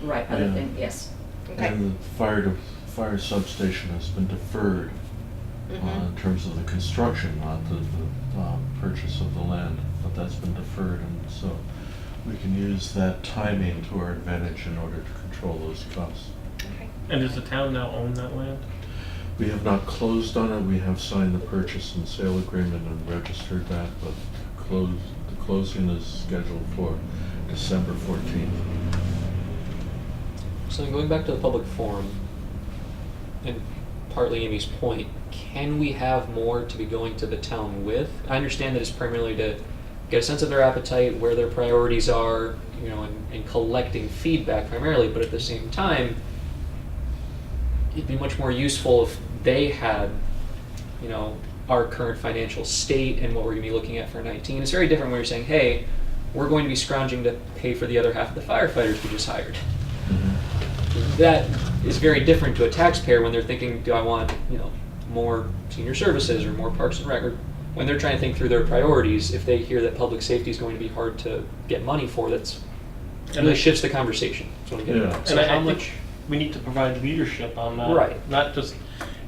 Right, other Yeah. thing, yes. Okay. And the fire substation has been deferred in terms of the construction, not the purchase of the land, but that's been deferred, and so we can use that timing to our advantage in order to control those costs. Okay. And does the town now own that land? We have not closed on it. We have signed the purchase and sale agreement and registered that, but the closing is scheduled for December 14th. So going back to the public forum, and partly Amy's point, can we have more to be going to the town with? I understand that it's primarily to get a sense of their appetite, where their priorities are, you know, and collecting feedback primarily, but at the same time, it'd be much more useful if they had, you know, our current financial state and what we're going to be looking at for 19. It's very different when you're saying, hey, we're going to be scrounging to pay for the other half of the firefighters we just hired. That is very different to a taxpayer when they're thinking, do I want, you know, more senior services or more parks and rec, or when they're trying to think through their priorities. If they hear that public safety is going to be hard to get money for, that's really shifts the conversation. That's what I'm getting at. So And how I much? think we need to provide leadership on that. Right. Not just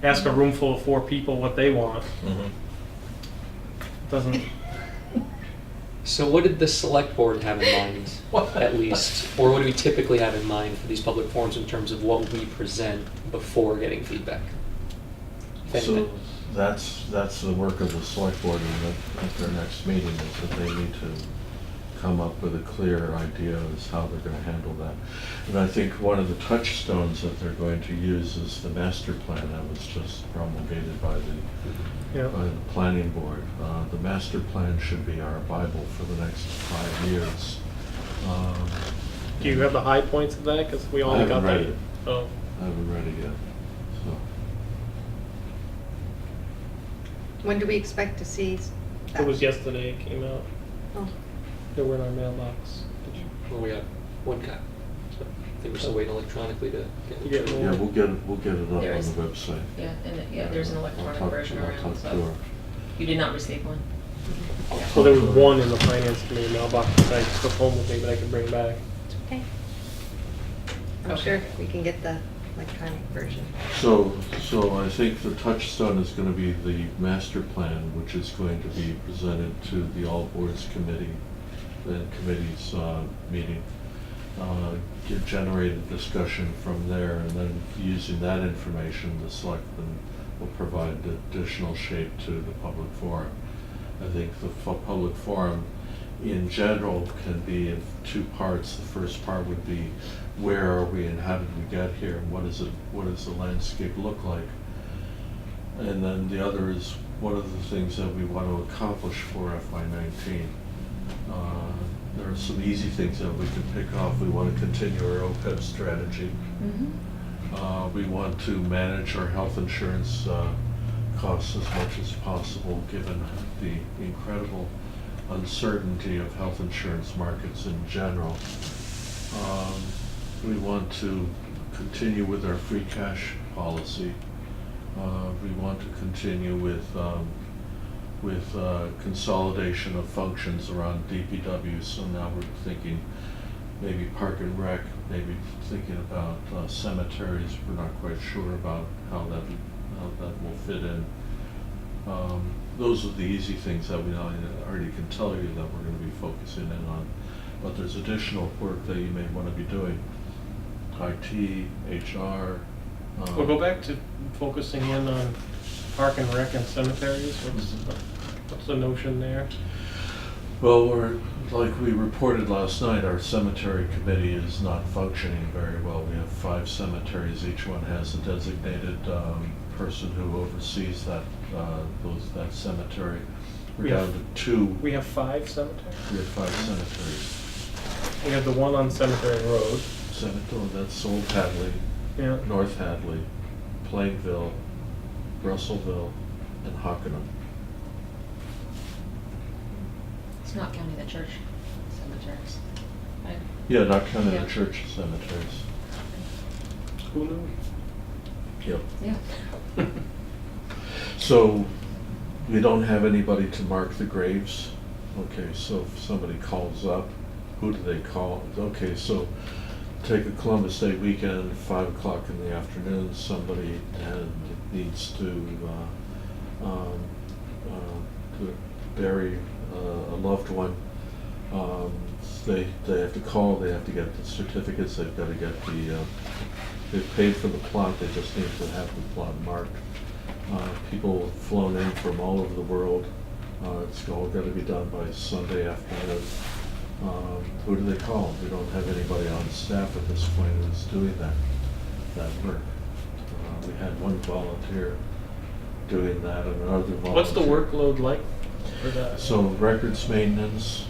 ask a room full of 4 people what they want. Doesn't. So what did the select board have in mind, at least? Or what do we typically have in mind for these public forums in terms of what we present before getting feedback? If So anything. that's the work of the select board at their next meeting, is that they need to come up with a clear idea as how they're going to handle that. And I think one of the touchstones that they're going to use is the master plan that was just promulgated by the planning board. The master plan should be our Bible for the next 5 years. Do you have the high points of that? Because we all I haven't got read that. it. Oh. I haven't read it yet. So. When do we expect to see that? It was yesterday it came out. Oh, They were in our mailbox. Did you? Well, we got one copy. So I think we're still waiting electronically to You get get it. Yeah, we'll get it up There on is. the website. Yeah, there's an I'll electronic talk- version I'll around, talk to so her. you did not receive one? I'll Yeah. So there talk was to her. one in the finance committee mailbox that I took home with me, but I can bring back. Okay. I'm Okay. sure we can get the electronic version. So I think the touchstone is gonna be the master plan, which is going to be presented to the all boards committee, the committee's meeting. Generate a discussion from there, and then using that information, the selectmen will provide additional shape to the public forum. I think the public forum in general can be in two parts. The first part would be, where are we and how did we get here, and what does the landscape look like? And then the other is, what are the things that we want to accomplish for FY19? There are some easy things that we can pick off. We want to continue our OPEB strategy. We want to manage our health insurance costs as much as possible, given the incredible uncertainty of health insurance markets in general. We want to continue with our free cash policy. We want to continue with consolidation of functions around DPW. So now we're thinking maybe Park and Rec, maybe thinking about cemeteries. We're not quite sure about how that will fit in. Those are the easy things that we already can tell you that we're going to be focusing in on. But there's additional work that you may want to be doing. IT, HR. We'll go back to focusing in on park and rec and cemeteries. What's the notion there? Well, like we reported last night, our cemetery committee is not functioning very well. We have 5 cemeteries. Each one has a designated person who oversees that cemetery. We're We down have- to 2. We have 5 cemeteries. We have 5 cemeteries. We have the one on Cemetery Road. Cemetery, that's Old Hadley, Yeah. North Hadley, Plainville, Russellville, and Hockenham. It's not counting the church cemeteries, right? Yeah, not counting Yeah. the church cemeteries. Who knew? Yep. Yeah. So, we don't have anybody to mark the graves. Okay, so if somebody calls up, who do they call? Okay, so take a Columbus Day weekend, 5 o'clock in the afternoon, somebody needs to bury a loved one. They have to call, they have to get the certificates, they've got to get they've paid for the plot, they just need to have the plot marked. People have flown in from all over the world. It's all got to be done by Sunday afternoon. Who do they call? We don't have anybody on staff at this point who's doing that work. We had one volunteer doing that and another volunteer. What's the workload like for that? So records maintenance,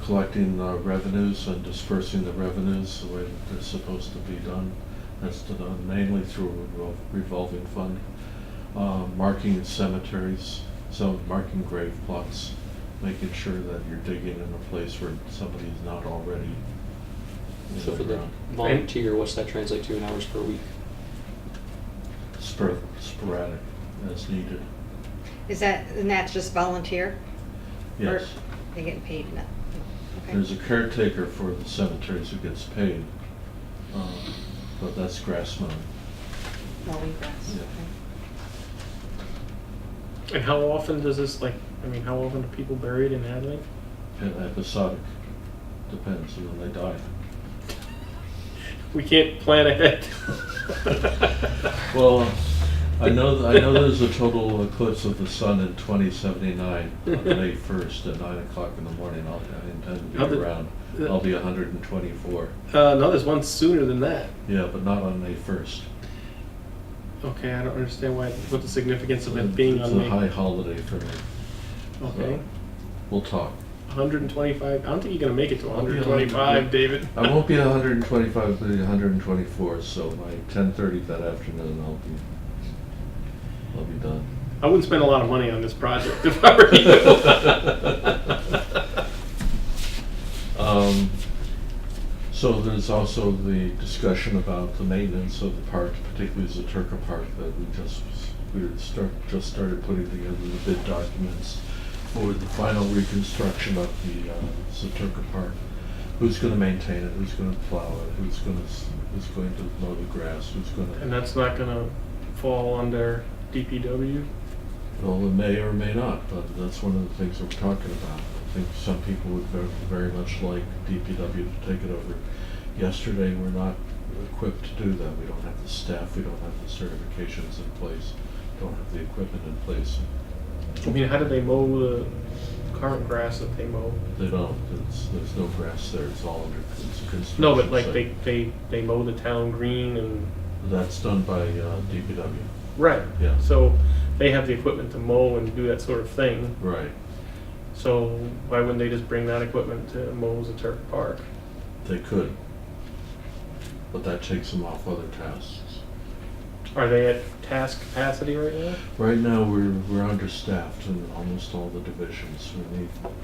collecting revenues and dispersing the revenues the way that they're supposed to be done. That's done mainly through a revolving fund. Marking cemeteries, so marking grave plots, making sure that you're digging in a place where somebody's not already in So the for the ground. volunteer, what's that translate to in hours per week? Sporadic, as needed. And that's just volunteer? Or Yes. they getting paid? No. Okay. There's a caretaker for the cemeteries who gets paid, but that's grass mowing. Mowing grass. Yeah. Okay. And how often does this, how often are people buried in Hadley? Episodic, depends on when they die. We can't plan ahead. Well, I know there's a total eclipse of the sun in 2079 on May 1st at 9 o'clock in the morning. I intend to How be did- around. I'll be 124. No, there's one sooner than that. Yeah, but not on May 1st. Okay, I don't understand what the significance of it being It's on a May. high holiday for me. Okay, So, we'll talk. 125. I don't think you're gonna make it to I'll be 125, David. I won't be 125, I'll be 124, so by 10:30 that afternoon, I'll be done. I wouldn't spend a lot of money on this project if I were you. So there's also the discussion about the maintenance of the park, particularly Zaturka Park, that just started putting together the bid documents for the final reconstruction of the Zaturka Park. Who's going to maintain it? Who's going to plow it? Who's going to mow the grass? Who's going to? And that's not gonna fall under DPW? Well, it may or may not, but that's one of the things that we're talking about. I think some people would very much like DPW to take it over. Yesterday, we're not equipped to do that. We don't have the staff, we don't have the certifications in place, don't have the equipment in place. I mean, how do they mow the current grass that they mow? They don't, there's no grass there, it's all under construction. No, but like site. they mow the town green and... That's done by DPW. Right. Yeah. So they have the equipment to mow and do that sort of thing. Right. So why wouldn't they just bring that equipment to mow Zaturka Park? They could. But that takes them off other tasks. Are they at task capacity right now? Right now, we're understaffed in almost all the divisions.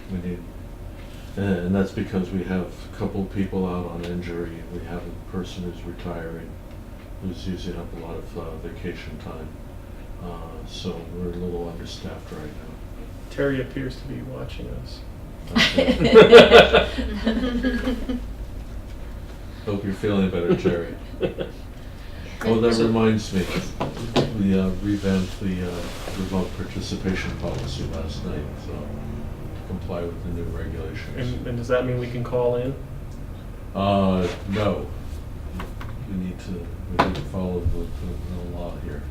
We need, and that's because we have a couple of people out on injury. We have a person who's retiring, who's using up a lot of vacation time. So we're a little understaffed right now. Terry appears to be watching us. Hope you're feeling better, Jerry. Oh, that reminds me, we revamped the remote participation policy last night, so to comply with the new regulations. And does that mean we can call in? No. We need to follow the law here.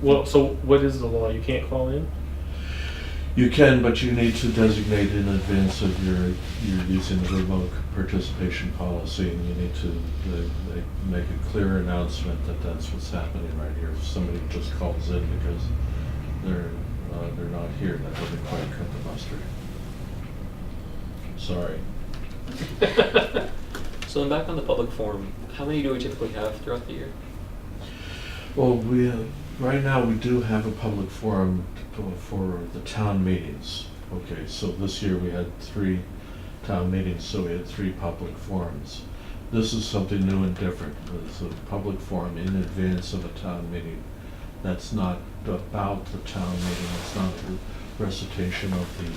Well, so what is the law? You can't call in? You can, but you need to designate in advance of you're using the remote participation policy, and you need to they make a clear announcement that that's what's happening right here. If somebody just calls in because they're not here, that doesn't quite cut the mustard. Sorry. So then back on the public forum, how many do we typically have throughout the year? Well, right now we do have a public forum for the town meetings. Okay, so this year we had 3 town meetings, so we had 3 public forums. This is something new and different. It's a public forum in advance of a town meeting. That's not about the town meeting. It's not a recitation of the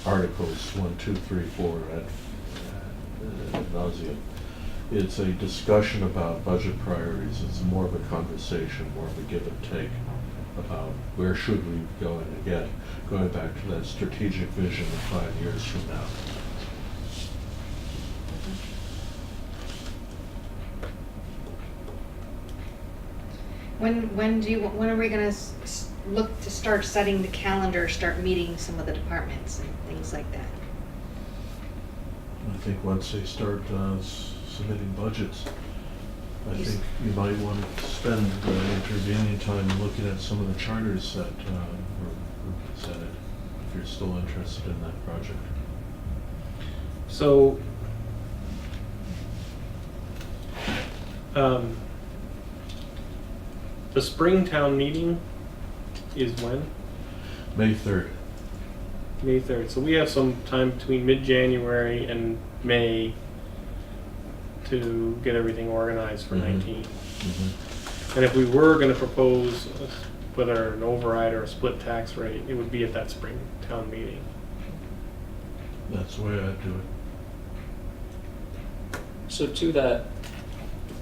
articles 1, 2, 3, 4 ad nauseum. It's a discussion about budget priorities. It's more of a conversation, more of a give and take about where should we go and again, going back to that strategic vision of 5 years from now. When are we gonna look to start setting the calendar, start meeting some of the departments and things like that? I think once they start submitting budgets, I think you might want to spend intervening time looking at some of the charters that were presented, if you're still interested in that project. So, the Springtown meeting is when? May 3rd. May 3rd. So we have some time between mid-January and May to get everything organized for 19. Mm-hmm. And if we were going to propose whether an override or a split tax rate, it would be at that Springtown meeting. That's the way I'd do it. So to that,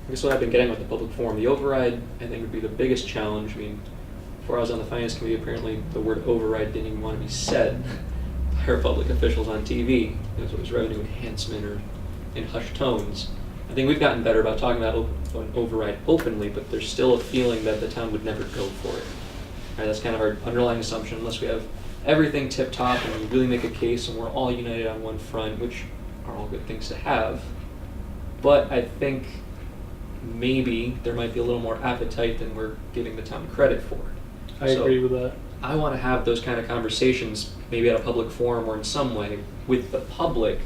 I guess what I've been getting with the public forum, the override I think would be the biggest challenge. I mean, before I was on the finance committee, apparently the word override didn't even want to be said by our public officials on TV. It was revenue enhancement or in hushed tones. I think we've gotten better about talking about an override openly, but there's still a feeling that the town would never go for it. Right, that's kind of our underlying assumption, unless we have everything tip-top and we really make a case and we're all united on one front, which are all good things to have. But I think maybe there might be a little more appetite than we're giving the town credit for. I agree with that. I want to have those kind of conversations, maybe at a public forum or in some way, with the public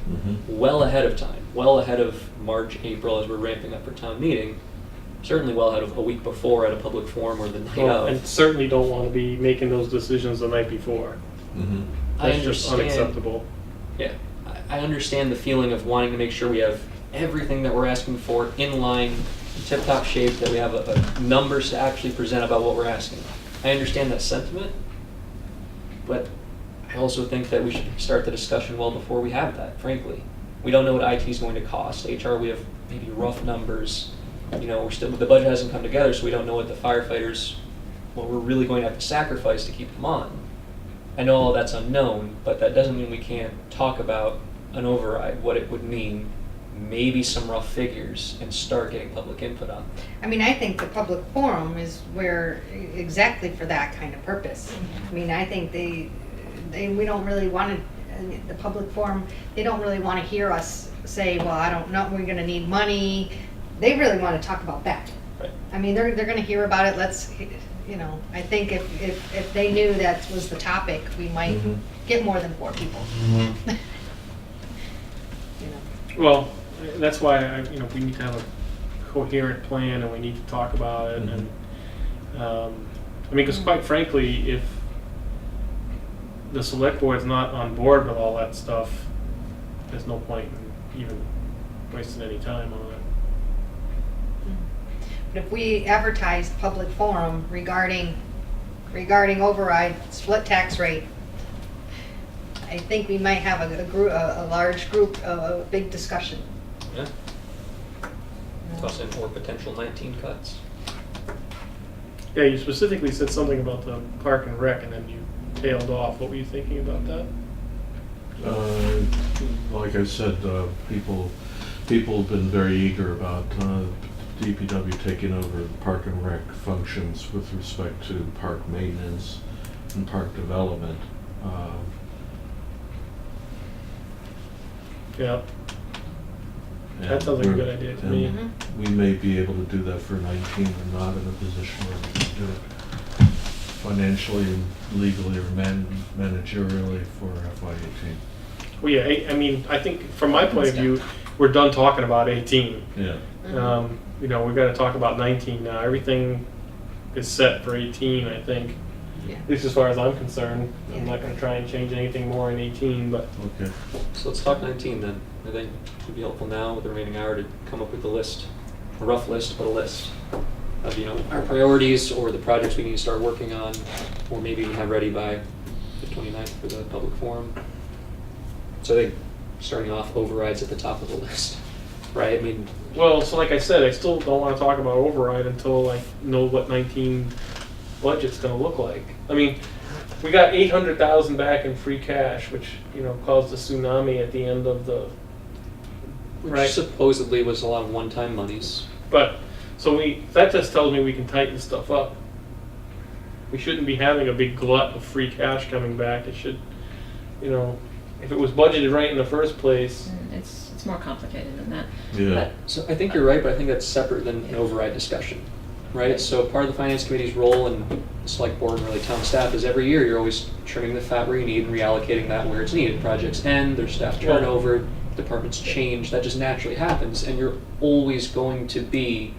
well ahead of time, well ahead of March, April as we're ramping up for town meeting, certainly well ahead of a week before at a public forum or the night Well, of. and certainly don't want to be making those decisions the night before. Mm-hmm. I That's just understand. unacceptable. Yeah, I understand the feeling of wanting to make sure we have everything that we're asking for in line, in tip-top shape, that we have a numbers to actually present about what we're asking. I understand that sentiment, but I also think that we should start the discussion well before we have that, frankly. We don't know what IT is going to cost. HR, we have maybe rough numbers. You know, the budget hasn't come together, so we don't know what the firefighters, what we're really going to have to sacrifice to keep them on. I know all that's unknown, but that doesn't mean we can't talk about an override, what it would mean, maybe some rough figures, and start getting public input on it. I mean, I think the public forum is where, exactly for that kind of purpose. I mean, I think we don't really want to, the public forum, they don't really want to hear us say, well, I don't know, we're gonna need money. They really want to talk about that. Right. I mean, they're gonna hear about it, let's, you know, I think if they knew that was the topic, we might Mhm. get more than 4 people. Mhm. You know. Well, that's why we need to have a coherent plan, and we need to talk about it. And I mean, because quite frankly, if the select board's not on board with all that stuff, there's no point in even wasting any time on it. But if we advertise public forum regarding override split tax rate, I think we might have a large group, a big discussion. Yeah. Toss in more potential 19 cuts. Yeah, you specifically said something about the park and rec, and then you tailed off. What were you thinking about that? Like I said, people have been very eager about DPW taking over park and rec functions with respect to park maintenance and park development. Yeah, that and sounds like a we're- good idea to and me. Mhm. We may be able to do that for 19. We're not in a position where we can do it financially and legally or managerially for FY18. Well, yeah, I mean, I think from my point of view, we're done talking about 18. Yeah. We've got to talk about 19 now. Everything is set for 18, I think. Yeah. At least as far as I'm concerned. I'm Yeah. not going to try and change anything more in 18, but Okay. So let's talk 19 then. I think it would be helpful now with the remaining hour to come up with a list, a rough list, but a list of, our priorities or the projects we need to start working on, or maybe even have ready by the 29th for the public forum. So I think starting off, overrides at the top of the list, right? I mean, well, so like I said, I still don't want to talk about override until I know what 19 budget's going to look like. I mean, we got 800,000 back in free cash, which caused a tsunami at the end of the which right. supposedly was a lot of one-time monies. But so that just tells me we can tighten stuff up. We shouldn't be having a big glut of free cash coming back. It should, if it was budgeted right in the first place. It's more complicated than that. Yeah. But So I think you're right, but I think that's separate than an override discussion, right? So part of the finance committee's role and the select board and really town staff is every year you're always trimming the fat where you need and reallocating that where it's needed. Projects end, there's staff turnover, departments change, that just naturally happens, and you're always going to be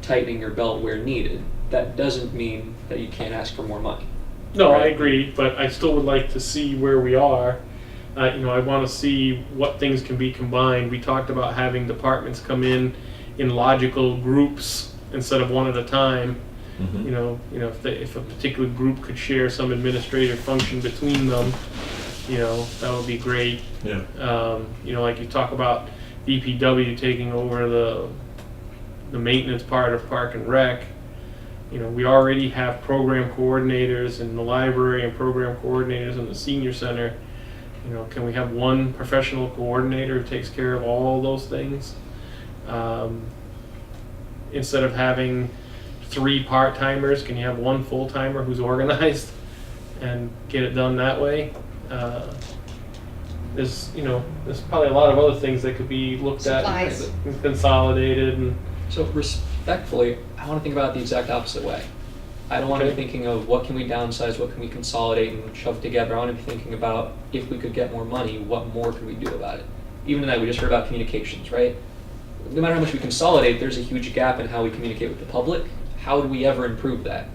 tightening your belt where needed. That doesn't mean that you can't ask for more money. No, I Right. agree, but I still would like to see where we are. I want to see what things can be combined. We talked about having departments come in logical groups instead of one at a time. Mhm. If a particular group could share some administrative function between them, that would be great. Yeah. Like you talk about DPW taking over the maintenance part of Park and Rec. We already have program coordinators in the library and program coordinators in the senior center. Can we have one professional coordinator who takes care of all those things? Instead of having 3 part-timers, can you have 1 full-timer who's organized and get it done that way? There's probably a lot of other things that could be looked Supplies. at and consolidated and So respectfully, I want to think about it the exact opposite way. I don't want to be Okay. thinking of what can we downsize, what can we consolidate and shove together. I want to be thinking about if we could get more money, what more could we do about it? Even tonight, we just heard about communications, right? No matter how much we consolidate, there's a huge gap in how we communicate with the public. How do we ever improve that?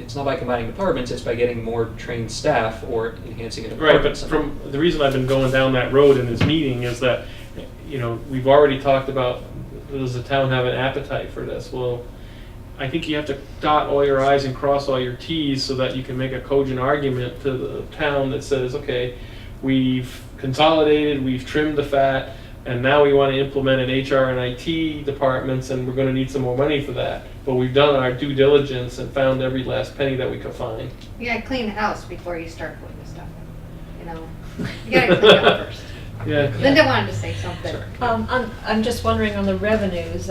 it's not by combining departments, it's by getting more trained staff or enhancing a Right, department. but somehow. from, the reason I've been going down that road in this meeting is that, we've already talked about, does the town have an appetite for this? Well, I think you have to dot all your i's and cross all your t's so that you can make a cogent argument to the town that says, okay, we've consolidated, we've trimmed the fat, and now we want to implement an HR and IT departments, and we're going to need some more money for that. But we've done our due diligence and found every last penny that we could find. You gotta clean the house before you start putting the stuff in, You gotta clean up first. Yeah. Linda wanted to say something. I'm just wondering on the revenues,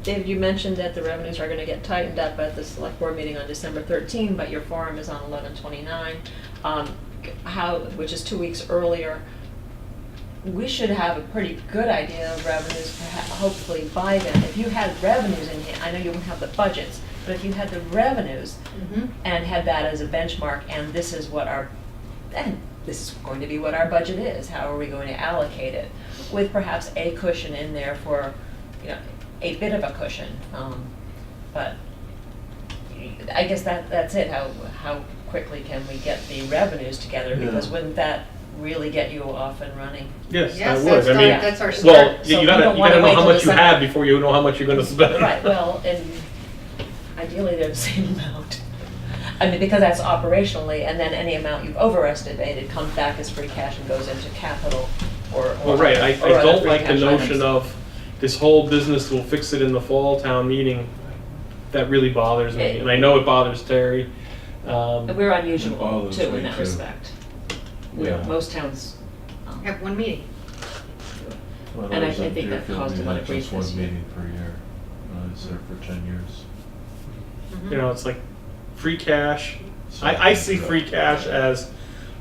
David, you mentioned that the revenues are gonna get tightened up at the select board meeting on December 13, but your forum is on 11/29, which is 2 weeks earlier. We should have a pretty good idea of revenues, hopefully by then. If you had revenues in here, I know you won't have the budgets, but if you had the revenues Mhm. and had that as a benchmark, and this is going to be what our budget is, how are we going to allocate it? With perhaps a cushion in there for, a bit of a cushion. But I guess that's it. How quickly can we get the revenues together? Yeah. Because wouldn't that really get you off and running? Yes, I Yes, would. that's our Well, start. So you gotta we don't wanna know wait how till much you December. have before you know how much you're gonna spend. Right, well, and ideally they're the same amount. I mean, because that's operationally, and then any amount you've overestimated comes back as free cash and goes into capital or. Well, right, I or other don't free like the cash notion items. of this whole business will fix it in the fall town meeting. That really bothers me, and I know it bothers Terry. And we're It unusual bothers too me in that too. respect. Yeah. Most towns. Have one meeting. When And I was at think that Deerfield, caused a we lot had of grief just one this year. meeting per year. I was there for 10 years. Mhm. It's like free cash. So- I see free cash as,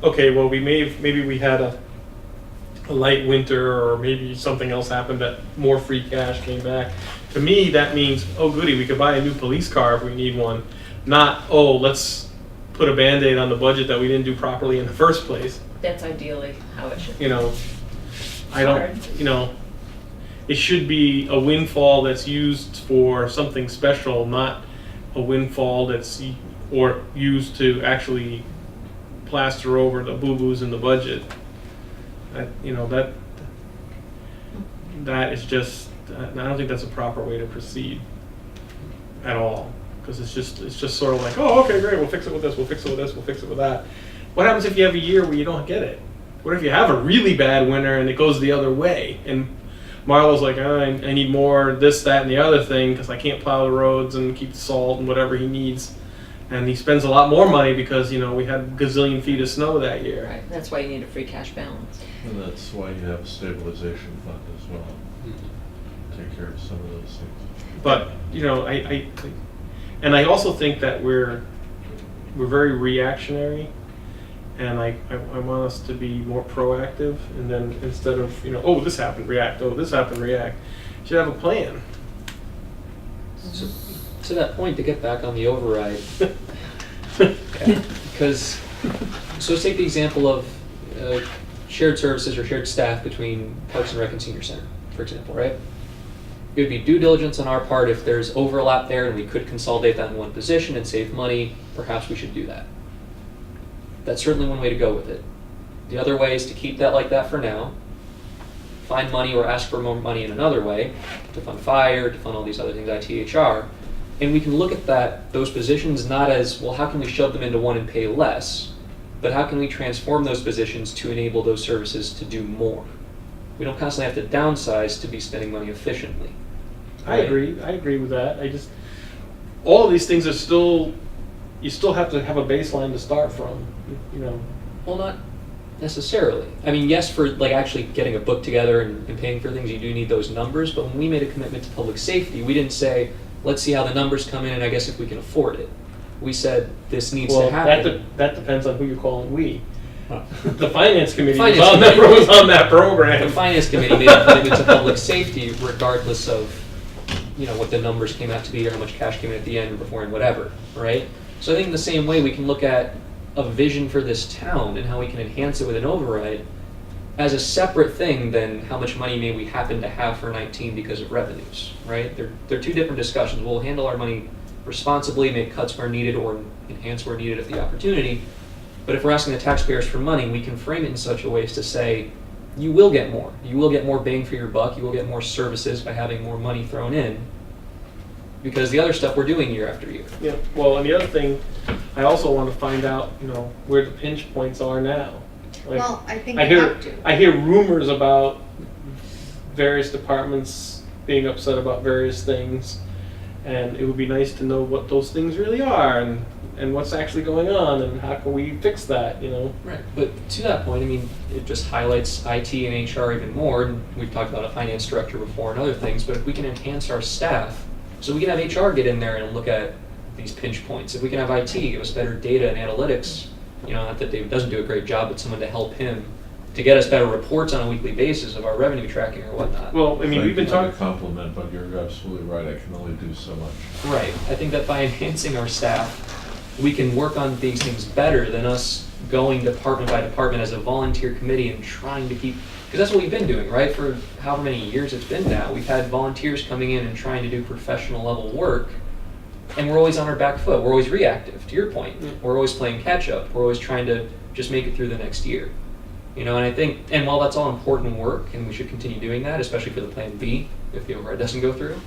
okay, well, maybe we had a light winter, or maybe something else happened that more free cash came back. To me, that means, oh goody, we could buy a new police car if we need one. Not, oh, let's put a Band-Aid on the budget that we didn't do properly in the first place. That's ideally how it should be. I don't, it should be a windfall that's used for something special, not a windfall that's, or used to actually plaster over the boo-boos in the budget. That is just, I don't think that's a proper way to proceed at all. Because it's just sort of like, oh, okay, great, we'll fix it with this, we'll fix it with this, we'll fix it with that. What happens if you have a year where you don't get it? What if you have a really bad winter and it goes the other way? And Marlo's like, oh, I need more this, that, and the other thing because I can't plow the roads and keep the salt and whatever he needs. And he spends a lot more money because, we had a gazillion feet of snow that year. Right, that's why you need a free cash balance. And that's why you have a stabilization fund as well. Mhm. Take care of some of those things. But, I also think that we're very reactionary. And I want us to be more proactive, and then instead of, oh, this happened, react, oh, this happened, react. You should have a plan. So, to that point, to get back on the override, because, so let's take the example of shared services or shared staff between Parks and Rec and Senior Center, for example, right? It would be due diligence on our part if there's overlap there and we could consolidate that in one position and save money, perhaps we should do that. That's certainly one way to go with it. The other way is to keep that like that for now, find money or ask for more money in another way, to fund fire, to fund all these other things, ITHR, and we can look at those positions not as, well, how can we shove them into one and pay less, but how can we transform those positions to enable those services to do more? We don't constantly have to downsize to be spending money efficiently. I agree with that. All of these things are still, you still have to have a baseline to start from, Well, not necessarily. I mean, yes, for actually getting a book together and paying for things, you do need those numbers, but when we made a commitment to public safety, we didn't say, let's see how the numbers come in and I guess if we can afford it. We said, this needs to happen. that depends on who you're calling we. Huh. The finance committee Finance was committee. on that program. The finance committee made a commitment to public safety regardless of, what the numbers came out to be or how much cash came in at the end or before and whatever, right? So I think in the same way we can look at a vision for this town and how we can enhance it with an override as a separate thing than how much money may we happen to have for 19 because of revenues, right? They're two different discussions. We'll handle our money responsibly, make cuts where needed, or enhance where needed if the opportunity. But if we're asking the taxpayers for money, we can frame it in such a way as to say, you will get more. You will get more bang for your buck. You will get more services by having more money thrown in. Because the other stuff we're doing year after year. Yeah, well, and the other thing, I also want to find out, where the pinch points are now. Like, Well, I think I we hear, have to. I hear rumors about various departments being upset about various things, and it would be nice to know what those things really are, and what's actually going on, and how can we fix that, Right. But to that point, I mean, it just highlights IT and HR even more. And we've talked about a finance director before and other things, but if we can enhance our staff, so we can have HR get in there and look at these pinch points. If we can have IT give us better data and analytics, not that David doesn't do a great job, but someone to help him to get us better reports on a weekly basis of our revenue tracking or whatnot. Well, I mean, we've been Like a talking. compliment, but you're absolutely right, I can only do so much. Right. I think that by enhancing our staff, we can work on these things better than us going department by department as a volunteer committee and trying to keep, because that's what we've been doing, right? For however many years it's been now. We've had volunteers coming in and trying to do professional level work, and we're always on our back foot. We're always reactive, to your point. We're always playing catch up. We're always trying to just make it through the next year. And I think, and while that's all important work, and we should continue doing that, especially for the Plan B, if the override doesn't go through,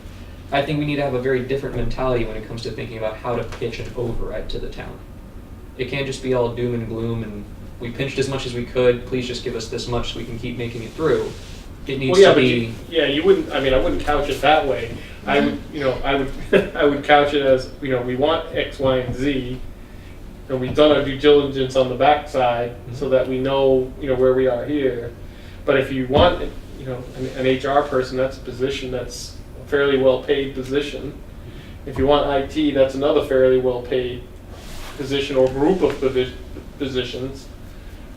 I think we need to have a very different mentality when it comes to thinking about how to pitch an override to the town. It can't just be all doom and gloom and we pinched as much as we could, please just give us this much so we can keep making it through. It needs Well, yeah, to but be... you wouldn't. I mean, I wouldn't couch it that way. I would, I would couch it as, we want X, Y, and Z, and we've done our due diligence on the backside so that we know, where we are here. But if you want, an HR person, that's a position that's a fairly well-paid position. If you want IT, that's another fairly well-paid position or group of positions.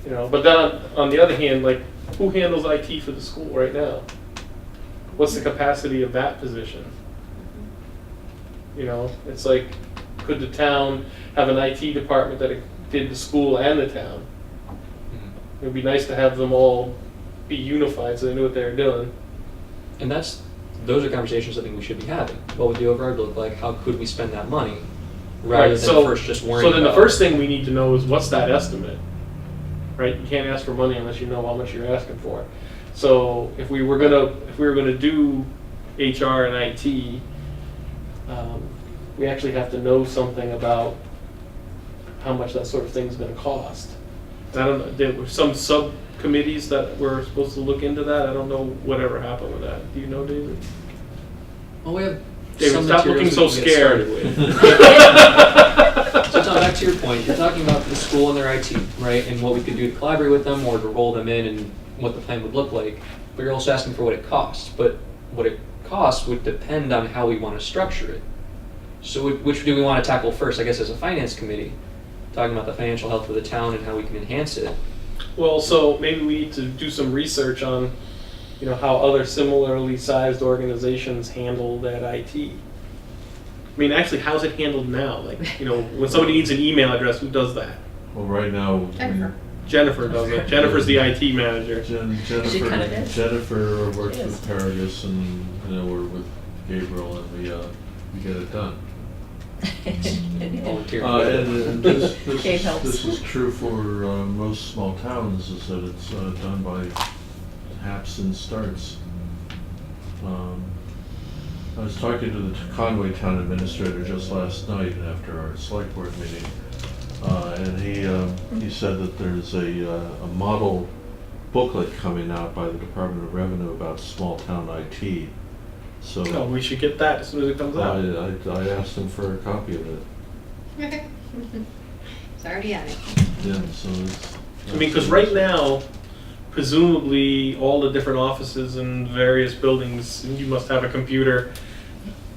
But then on the other hand, like, who handles IT for the school right now? What's the capacity of that position? It's like, could the town have an IT department that did the school and the town? It would be nice to have them all be unified so they knew what they were doing. And those are conversations I think we should be having. What would the override look like? How could we spend that money? Rather than first just worrying So then the about- first thing we need to know is what's that estimate? Right? You can't ask for money unless you know how much you're asking for. So if we were gonna do HR and IT, we actually have to know something about how much that sort of thing's gonna cost. And I don't know, there were some subcommittees that were supposed to look into that. I don't know whatever happened with that. Do you know, David? Well, we have David, some stop materials looking so we can get scared. started with. So Tom, back to your point, you're talking about the school and their IT, right? And what we could do to collaborate with them or to roll them in and what the plan would look like. But you're also asking for what it costs. But what it costs would depend on how we want to structure it. So which do we want to tackle first, I guess, as a finance committee? Talking about the financial health of the town and how we can enhance it. Well, so maybe we need to do some research on, how other similarly sized organizations handle that IT. I mean, actually, how's it handled now? Like, when somebody needs an email address, who does that? Well, right now. Jennifer. Jennifer does it. Jennifer's the IT manager. She kinda is. Jennifer works She is. with Paragus and, we're with Gabriel and we get it done. Volunteer. And Kate helps. this is true for most small towns, is that it's done by haps and starts. I was talking to the Conway Town Administrator just last night after our select board meeting, and he said that there's a model booklet coming out by the Department of Revenue about small town IT. So Oh, we should get that as soon as it comes out. I asked him for a copy of it. It's already on it. Yeah, so it's. I mean, because right now, presumably, all the different offices and various buildings, you must have a computer.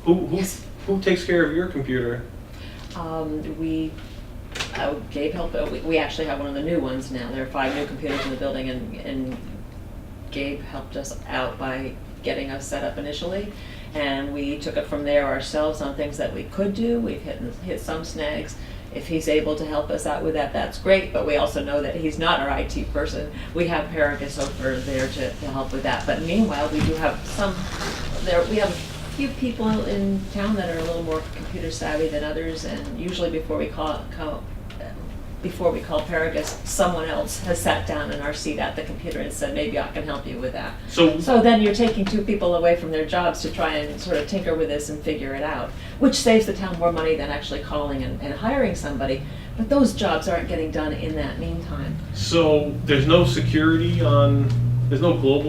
Yes. Who takes care of your computer? Gabe helped, we actually have one of the new ones now. There are 5 new computers in the building and Gabe helped us out by getting us set up initially. And we took it from there ourselves on things that we could do. We've hit some snags. If he's able to help us out with that, that's great, but we also know that he's not our IT person. We have Paragus over there to help with that. But meanwhile, we do have we have few people in town that are a little more computer savvy than others, and usually before we call Paragus, someone else has sat down in our seat at the computer and said, maybe I can help you with that. So So then you're taking two people away from their jobs to try and sort of tinker with this and figure it out, which saves the town more money than actually calling and hiring somebody. But those jobs aren't getting done in that meantime. So there's no global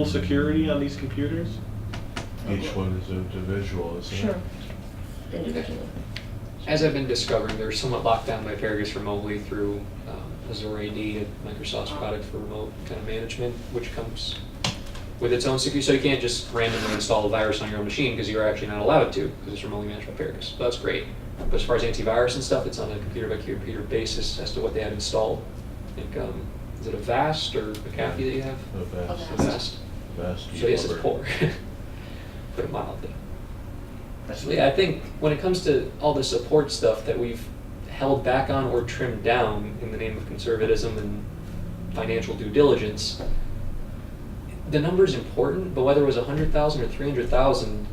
security on these computers? Each one is individual, isn't it? Sure. Individually. As I've been discovering, they're somewhat locked down by Paragus remotely through Azure AD, Microsoft's product for remote kind of management, which comes with its own security. So you can't just randomly install a virus on your own machine because you're actually not allowed to because it's remotely managed by Paragus. So that's great. But as far as antivirus and stuff, it's on a computer by computer basis as to what they have installed. I think, is it a VAST or a McAfee that you have? A vast, A VAST. vast. So yes, it's poor. Put it mildly. So yeah, I think when it comes to all the support stuff that we've held back on or trimmed down in the name of conservatism and financial due diligence, the number's important, but whether it was 100,000 or 300,000,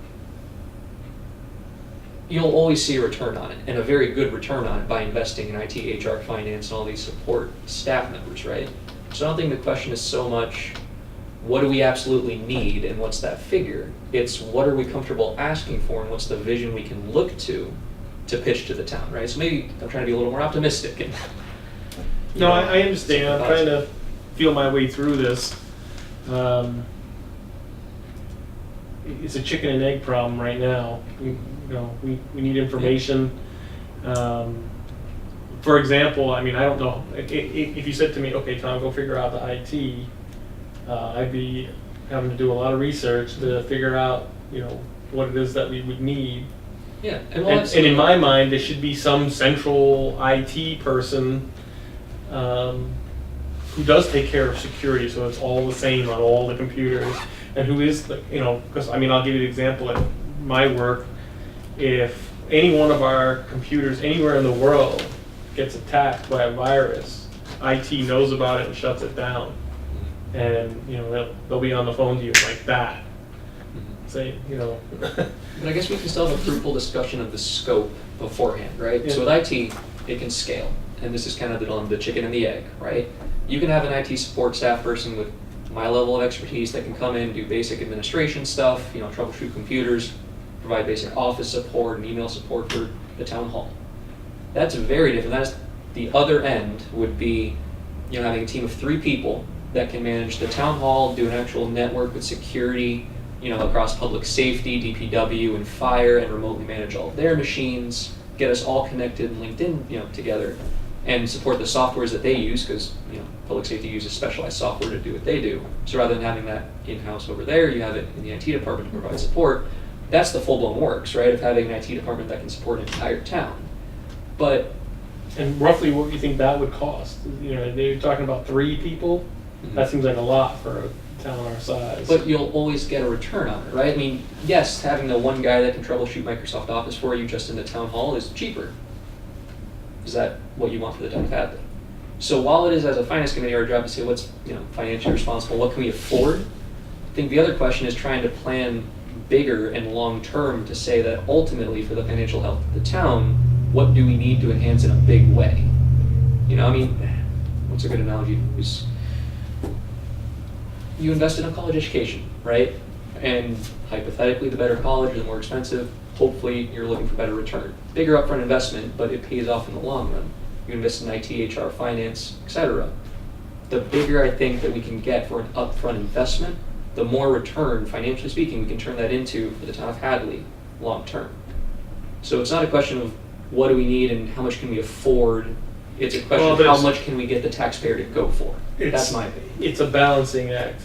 you'll always see a return on it, and a very good return on it by investing in IT, HR, finance, and all these support staff members, right? So I don't think the question is so much, what do we absolutely need and what's that figure? It's what are we comfortable asking for and what's the vision we can look to pitch to the town, right? So maybe I'm trying to be a little more optimistic. And, No, I understand. I'm trying to feel my way through this. It's a chicken and egg problem right now. We need information. For example, I mean, I don't know. If you said to me, okay, Tom, go figure out the IT, I'd be having to do a lot of research to figure out, what it is that we would need. yeah, And in my mind, there should be some central IT person who does take care of security, so it's all the same on all the computers, and who is, because I'll give you an example at my work. If any one of our computers anywhere in the world gets attacked by a virus, IT knows about it and shuts it down. And, they'll be on the phone to you like that. Say, But I guess we can still have a fruitful discussion of the scope beforehand, right? Yeah. So with IT, it can scale. And this is kind of the chicken and the egg, right? You can have an IT support staff person with my level of expertise that can come in, do basic administration stuff, troubleshoot computers, provide basic office support and email support for the town hall. That's very different. That's the other end would be, having a team of 3 people that can manage the town hall, do an actual network with security, across public safety, DPW, and fire, and remotely manage all of their machines, get us all connected and linked in, together, and support the softwares that they use, because, public safety uses specialized software to do what they do. So rather than having that in-house over there, you have it in the IT department to provide support. That's the full-blown works, right, of having an IT department that can support an entire town. But and roughly what do you think that would cost? They're talking about 3 people? Mhm. That seems like a lot for a town our size. But you'll always get a return on it, right? I mean, yes, having the one guy that can troubleshoot Microsoft Office for you just in the town hall is cheaper. Is that what you want for the town of Hadley? So while it is, as a finance committee, our job to say what's financially responsible, what can we afford? I think the other question is trying to plan bigger and long-term to say that ultimately for the financial health of the town, what do we need to enhance in a big way? What's a good analogy? You invest in a college education, right? And hypothetically, the better college, the more expensive, hopefully you're looking for better return. Bigger upfront investment, but it pays off in the long run. You invest in IT, HR, finance, etc. The bigger I think that we can get for an upfront investment, the more return, financially speaking, we can turn that into for the town of Hadley long term. So it's not a question of what do we need and how much can we afford. It's a question of how much can we get the taxpayer to go for. That's my opinion. It's a balancing act.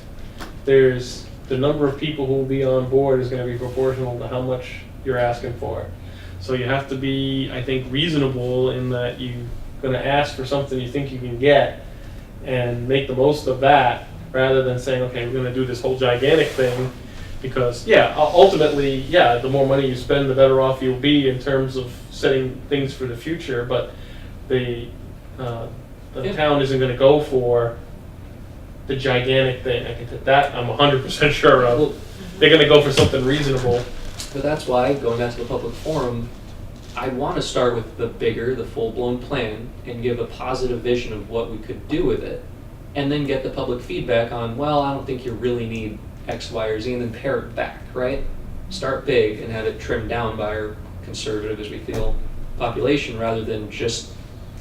There's the number of people who will be on board is going to be proportional to how much you're asking for. So you have to be, I think, reasonable in that you're going to ask for something you think you can get and make the most of that, rather than saying, okay, we're going to do this whole gigantic thing, because ultimately, the more money you spend, the better off you'll be in terms of setting things for the future. But the town isn't going to go for the gigantic thing. That I'm 100% sure of. Well, They're going to go for something reasonable. But that's why, going back to the public forum, I want to start with the bigger, the full-blown plan and give a positive vision of what we could do with it. And then get the public feedback on, well, I don't think you really need X, Y, or Z, and then pare it back, right? Start big and have it trimmed down by our conservative, as we feel, population, rather than just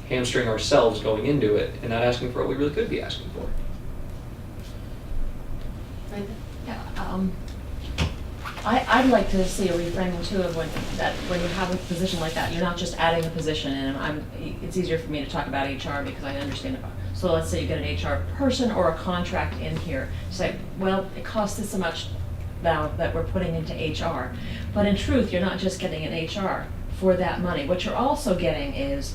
hamstring ourselves going into it and not asking for what we really could be asking for. Yeah, I'd like to see a reframing too of when you have a position like that, you're not just adding a position, and it's easier for me to talk about HR because I understand it. So let's say you get an HR person or a contract in here, say, well, it costs this much now that we're putting into HR. But in truth, you're not just getting an HR for that money. What you're also getting is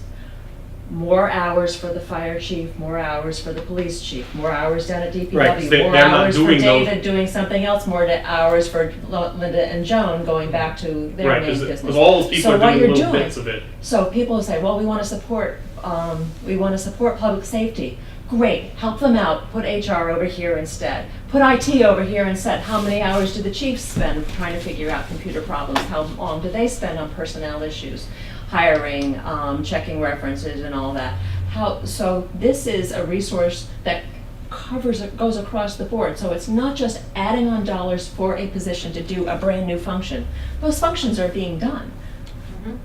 more hours for the fire chief, more hours for the police chief, more hours down at DPW, Right, 'cause they're more not hours for doing those- David doing something else, more hours for Linda and Joan going back to their Right, main business. because all those people So are what doing you're little doing- bits of it. So people say, well, we want to support public safety. Great, help them out, put HR over here instead. Put IT over here instead. How many hours do the chiefs spend trying to figure out computer problems? How long do they spend on personnel issues? Hiring, checking references and all that. So this is a resource that goes across the board. So it's not just adding on dollars for a position to do a brand new function. Those functions are being done.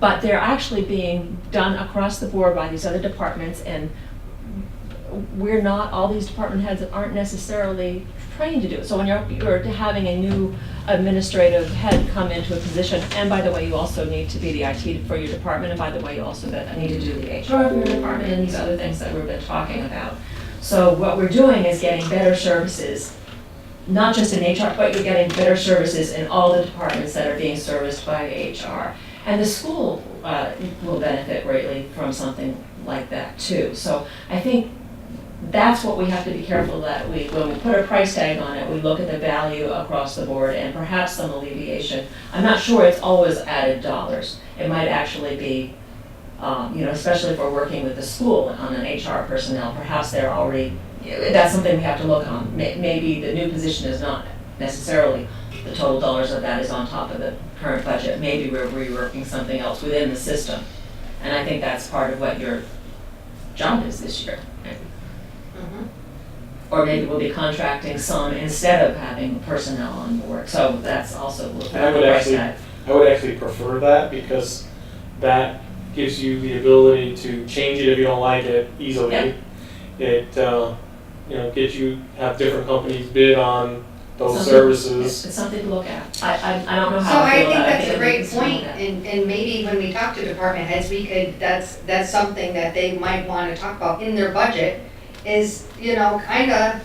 But they're actually being done across the board by these other departments, and all these department heads aren't necessarily trained to do it. So when you're having a new administrative head come into a position, and by the way, you also need to be the IT for your department, and by the way, you also need to do the HR for your department, and these other things that we've been talking about. So what we're doing is getting better services, not just in HR, but you're getting better services in all the departments that are being serviced by HR. And the school will benefit greatly from something like that too. So I think that's what we have to be careful that when we put a price tag on it, we look at the value across the board and perhaps some alleviation. I'm not sure it's always added dollars. It might actually be, especially if we're working with the school on an HR personnel, perhaps they're already, that's something we have to look on. Maybe the new position is not necessarily the total dollars of that is on top of the current budget. Maybe we're reworking something else within the system. And I think that's part of what your job is this year. Or maybe we'll be contracting some instead of having personnel on board. So that's also, we'll And I would actually prefer that, because that gives you the ability to change it if you don't like it easily. Yep. It gets you have different companies bid on those Something- services. It's something to look at. I don't know So how I I feel think about it. that's a think great it's something point, that- and maybe when we talk to department heads, that's something that they might want to talk about in their budget, is, kinda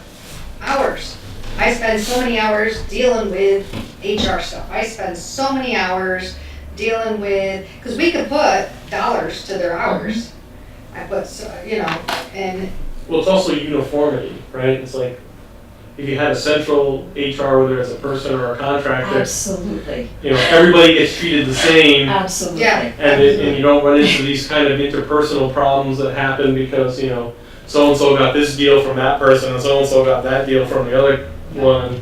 hours. I spend so many hours dealing with HR stuff. I spend so many hours dealing with, because we could put dollars to their hours. I put, and Well, it's also uniformity, right? It's like, if you had a central HR, whether it's a person or a contractor, Absolutely, everybody gets treated the same. absolutely. Yeah. And you don't run into these kind of interpersonal problems that happen because, so-and-so got this deal from that person and so-and-so got that deal from the other one,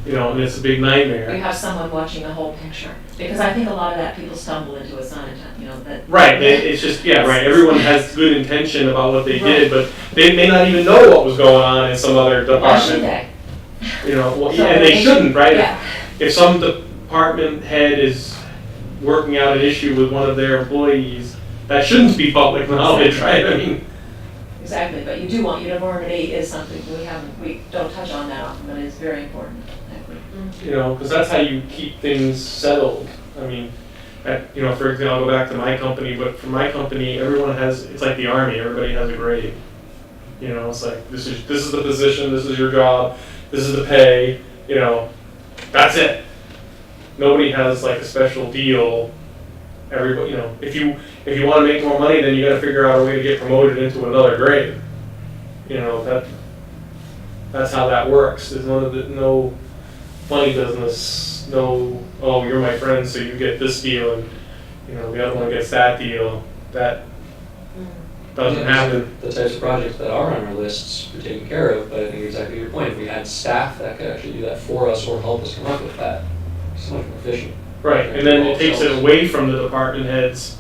and it's a big You nightmare. have someone watching the whole picture. Because I think a lot of that people stumble into, it's not intent, that. Right, it's just, right, everyone has good intention about what they did, but they may not even know what was going on in some other Why should department. they? And they shouldn't, right? Yeah. If some department head is working out an issue with one of their employees, that shouldn't be public knowledge, right? I mean, Exactly, but you do want, uniformity is something we don't touch on that often, but it's very important. I agree. because that's how you keep things settled. I mean, for example, I'll go back to my company, but for my company, everyone it's like the Army, everybody has a grade. It's like, this is the position, this is your job, this is the pay, that's it. Nobody has like a special deal. Everybody, if you want to make more money, then you got to figure out a way to get promoted into another grade. That's how that works. There's no funny business. No, oh, you're my friend, so you get this deal, and the other one gets that deal. That doesn't happen. The types of projects that are on our lists we're taking care of, but I think exactly your point. If we had staff that could actually do that for us or help us come up with that, it's so much more efficient. Right, and then it takes it away from the department heads,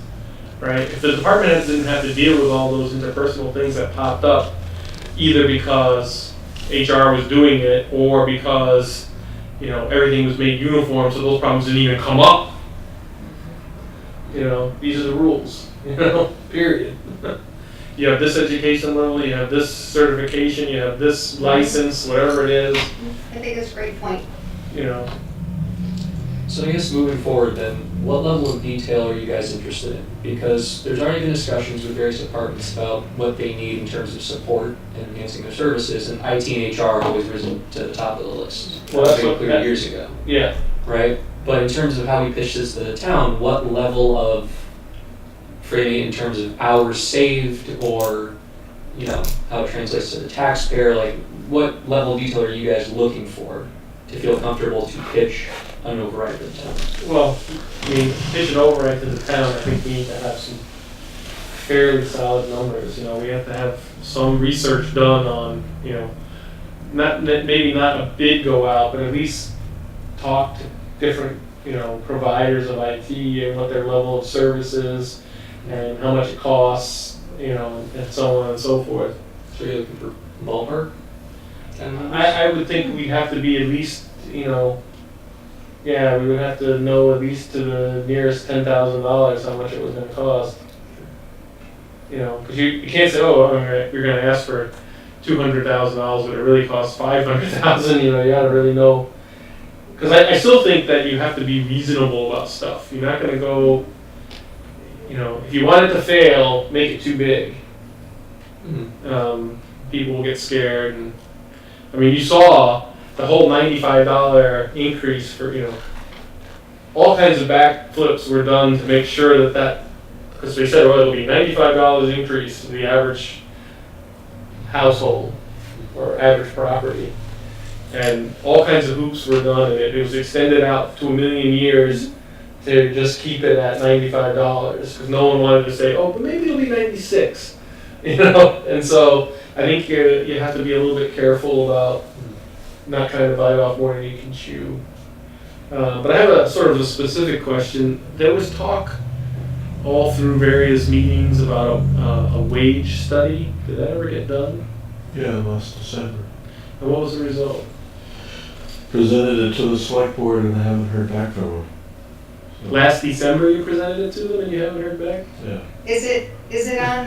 right? If the department heads didn't have to deal with all those interpersonal things that popped up, either because HR was doing it or because, everything was made uniform, so those problems didn't even come up. These are the rules, period. You have this education level, you have this certification, you have this license, whatever it is, I think it's a great point. So I guess moving forward then, what level of detail are you guys interested in? Because there's already been discussions with various departments about what they need in terms of support and enhancing their services, and IT and HR have always risen to the top of the list. Well, That that's was what- clear years ago, Yeah. right? But in terms of how we pitch this to the town, what level of framing in terms of hours saved or, how it translates to the taxpayer, like what level of detail are you guys looking for to feel comfortable to pitch an override to the town? Well, pitch it override to the town, I think we need to have some fairly solid numbers. We have to have some research done on, maybe not a bid go out, but at least talk to different, providers of IT and what their level of service is and how much it costs, and so on and so forth. So you're looking for ballpark? 10 numbers? I would think we'd have to be at least, we would have to know at least to the nearest $10,000 how much it was going to cost. Because you can't say, you're going to ask for $200,000, but it really costs $500,000. You got to really know. Because I still think that you have to be reasonable about stuff. You're not going to go, if you want it to fail, make it too big. Mhm. People will get scared. And you saw the whole $95 increase for, all kinds of backflips were done to make sure that, because they said, it'll be $95 increase in the average household or average property. And all kinds of hoops were done, and it was extended out to 1,000,000 years to just keep it at $95, because no one wanted to say, but maybe it'll be 96, And so I think you have to be a little bit careful about not trying to bite off more than you can chew. But I have a sort of a specific question. There was talk all through various meetings about a wage study. Did that ever get done? Yeah, last December. And what was the result? Presented it to the select board and I haven't heard back from them. So, Last December you presented it to them and you haven't heard back? yeah, Is it on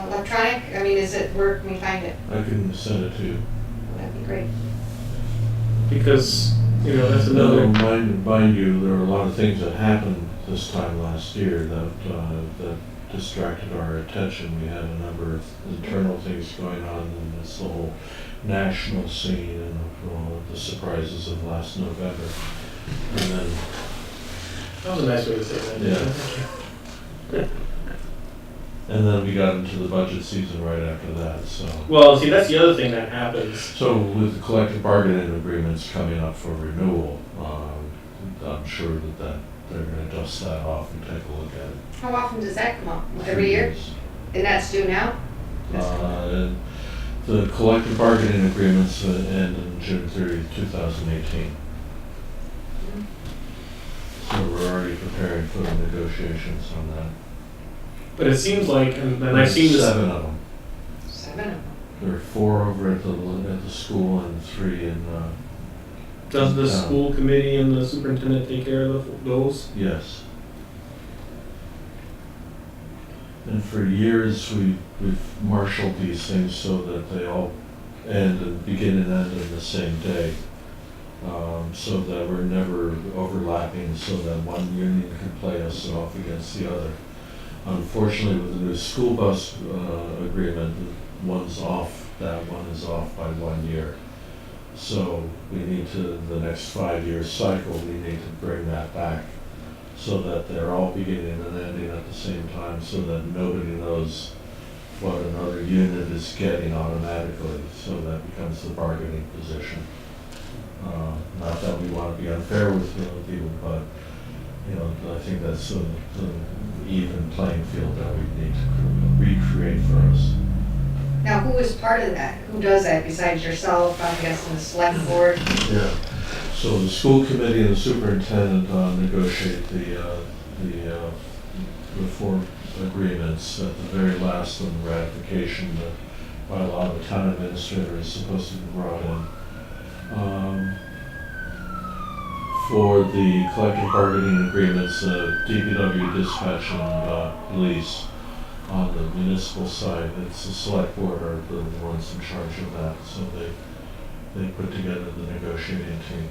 electronic? Is it where can we find it? I can send it to you. That'd be great. Because, that's No, another... mind you, there were a lot of things that happened this time last year that distracted our attention. We had a number of internal things going on in this whole national scene and the surprises of last November. And then, That was a nice way to say that. Yeah. and then we got into the budget season right after that, so. Well, see, that's the other thing that happens. So with the collective bargaining agreements coming up for renewal, I'm sure that they're gonna dust that off and take a look at it. How often does that come up? Every year? And that's due now? And the collective bargaining agreements end on June 30th, 2018. So we're already preparing for the negotiations on that. But it seems like, and I've seen this... 7 of them. 7 of them. There are 4 over at the school and 3 in, Does the town. school committee and the superintendent take care of those? Yes. And for years, we've marshaled these things so that they all begin and end in the same day. So that we're never overlapping, so that one union can play us off against the other. Unfortunately, with the new school bus agreement, one's off, that one is off by 1 year. So we need to, the next 5-year cycle, we need to bring that back so that they're all beginning and ending at the same time, so that nobody knows what another unit is getting automatically, so that becomes the bargaining position. Not that we want to be unfair with people, but I think that's the even playing field that we need to recreate for us. Now, who is part of that? Who does that besides yourself? I'm guessing the select board. Yeah. So the school committee and the superintendent negotiate the four agreements. At the very last one, ratification by law, the town administrator is supposed to be brought in. For the collective bargaining agreements, DPW dispatch and police, on the municipal side, it's the select board are the ones in charge of that, so they put together the negotiating team.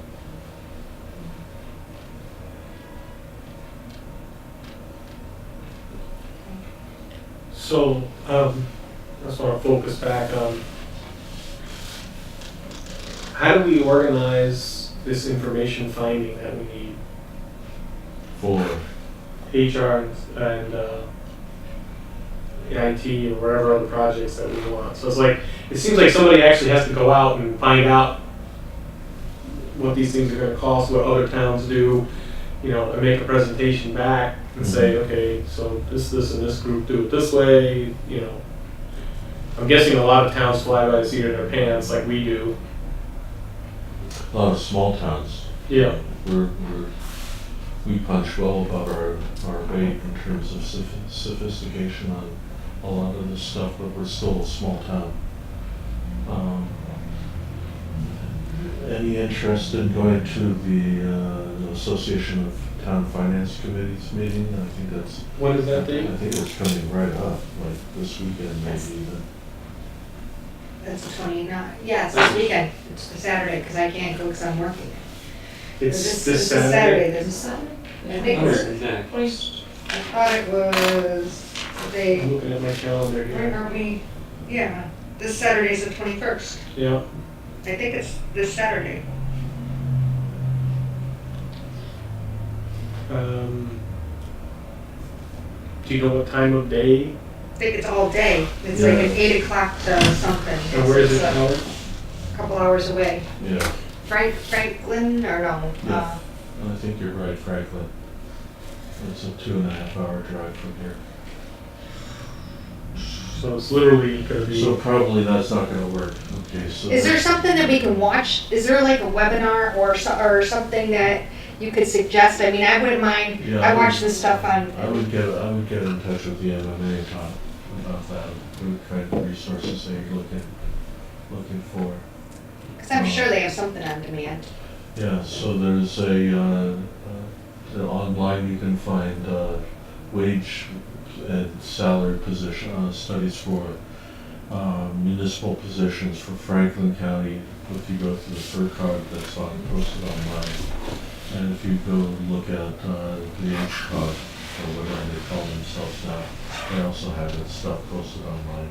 So, I just want to focus back on how do we organize this information finding that we need For, HR and IT and wherever other projects that we want. So it's like, it seems like somebody actually has to go out and find out what these things are going to cost, what other towns do, you know, and make a presentation back and say, okay, so this, and this group do it this way, you know. I'm guessing a lot of towns fly by the seat of their pants like we do. a lot of small towns. Yeah. We punch well above our weight in terms of sophistication on a lot of this stuff, but we're still a small town. Any interest in going to the Association of Town Finance Committees meeting? I think that's. When is that date? I think it's coming right up, like this weekend Yes. maybe even. That's the 29th. Yeah, it's this weekend. It's the Saturday, because I can't go because I'm working. It's This this is Saturday. This is Saturday? I think Under it's, next. I thought it was the I'm day, looking at my calendar right, here. are we, yeah, this Saturday's the 21st. Yeah. I think it's this Saturday. Do you know what time of day? I think it's all day. It's like Yeah. at 8 o'clock to something. And where is It's it held? a couple hours away. Yeah, Franklin, or no? Yeah. I think you're right, Franklin. It's a 2.5-hour drive from here. So it's literally gonna be. So probably that's not gonna work. Okay, so. Is there something that we can watch? Is there like a webinar or something that you could suggest? I mean, I wouldn't mind, Yeah, I watch this stuff on. I would get in touch with the MMA and talk about that. What kind of resources they're looking for. Because I'm sure they have something on demand. Yeah, so there's online you can find wage and salary position studies for municipal positions for Franklin County. If you go through the FERCog that's posted online, and if you go look at the HCOG or whatever they call themselves now, they also have that stuff posted online.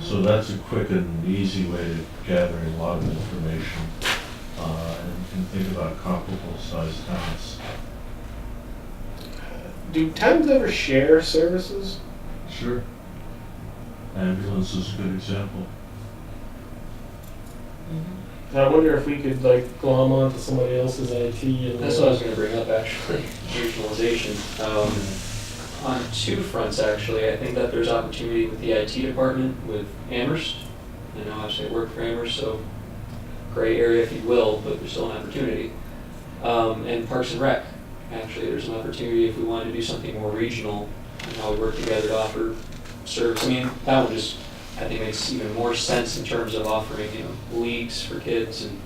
So that's a quick and easy way of gathering a lot of information, and you can think about comparable sized towns. Do towns ever share services? Sure. Ambulance is a good example. I wonder if we could like glom onto somebody else's IT and. That's what I was going to bring up, actually, regionalization. On two fronts, actually. I think that there's opportunity with the IT department with Amherst. I know obviously I work for Amherst, so gray area if you will, but there's still an opportunity. And Parks and Rec, actually, there's an opportunity if we wanted to do something more regional and how we work together to offer service. I mean, that one just, I think makes even more sense in terms of offering, you know, leagues for kids and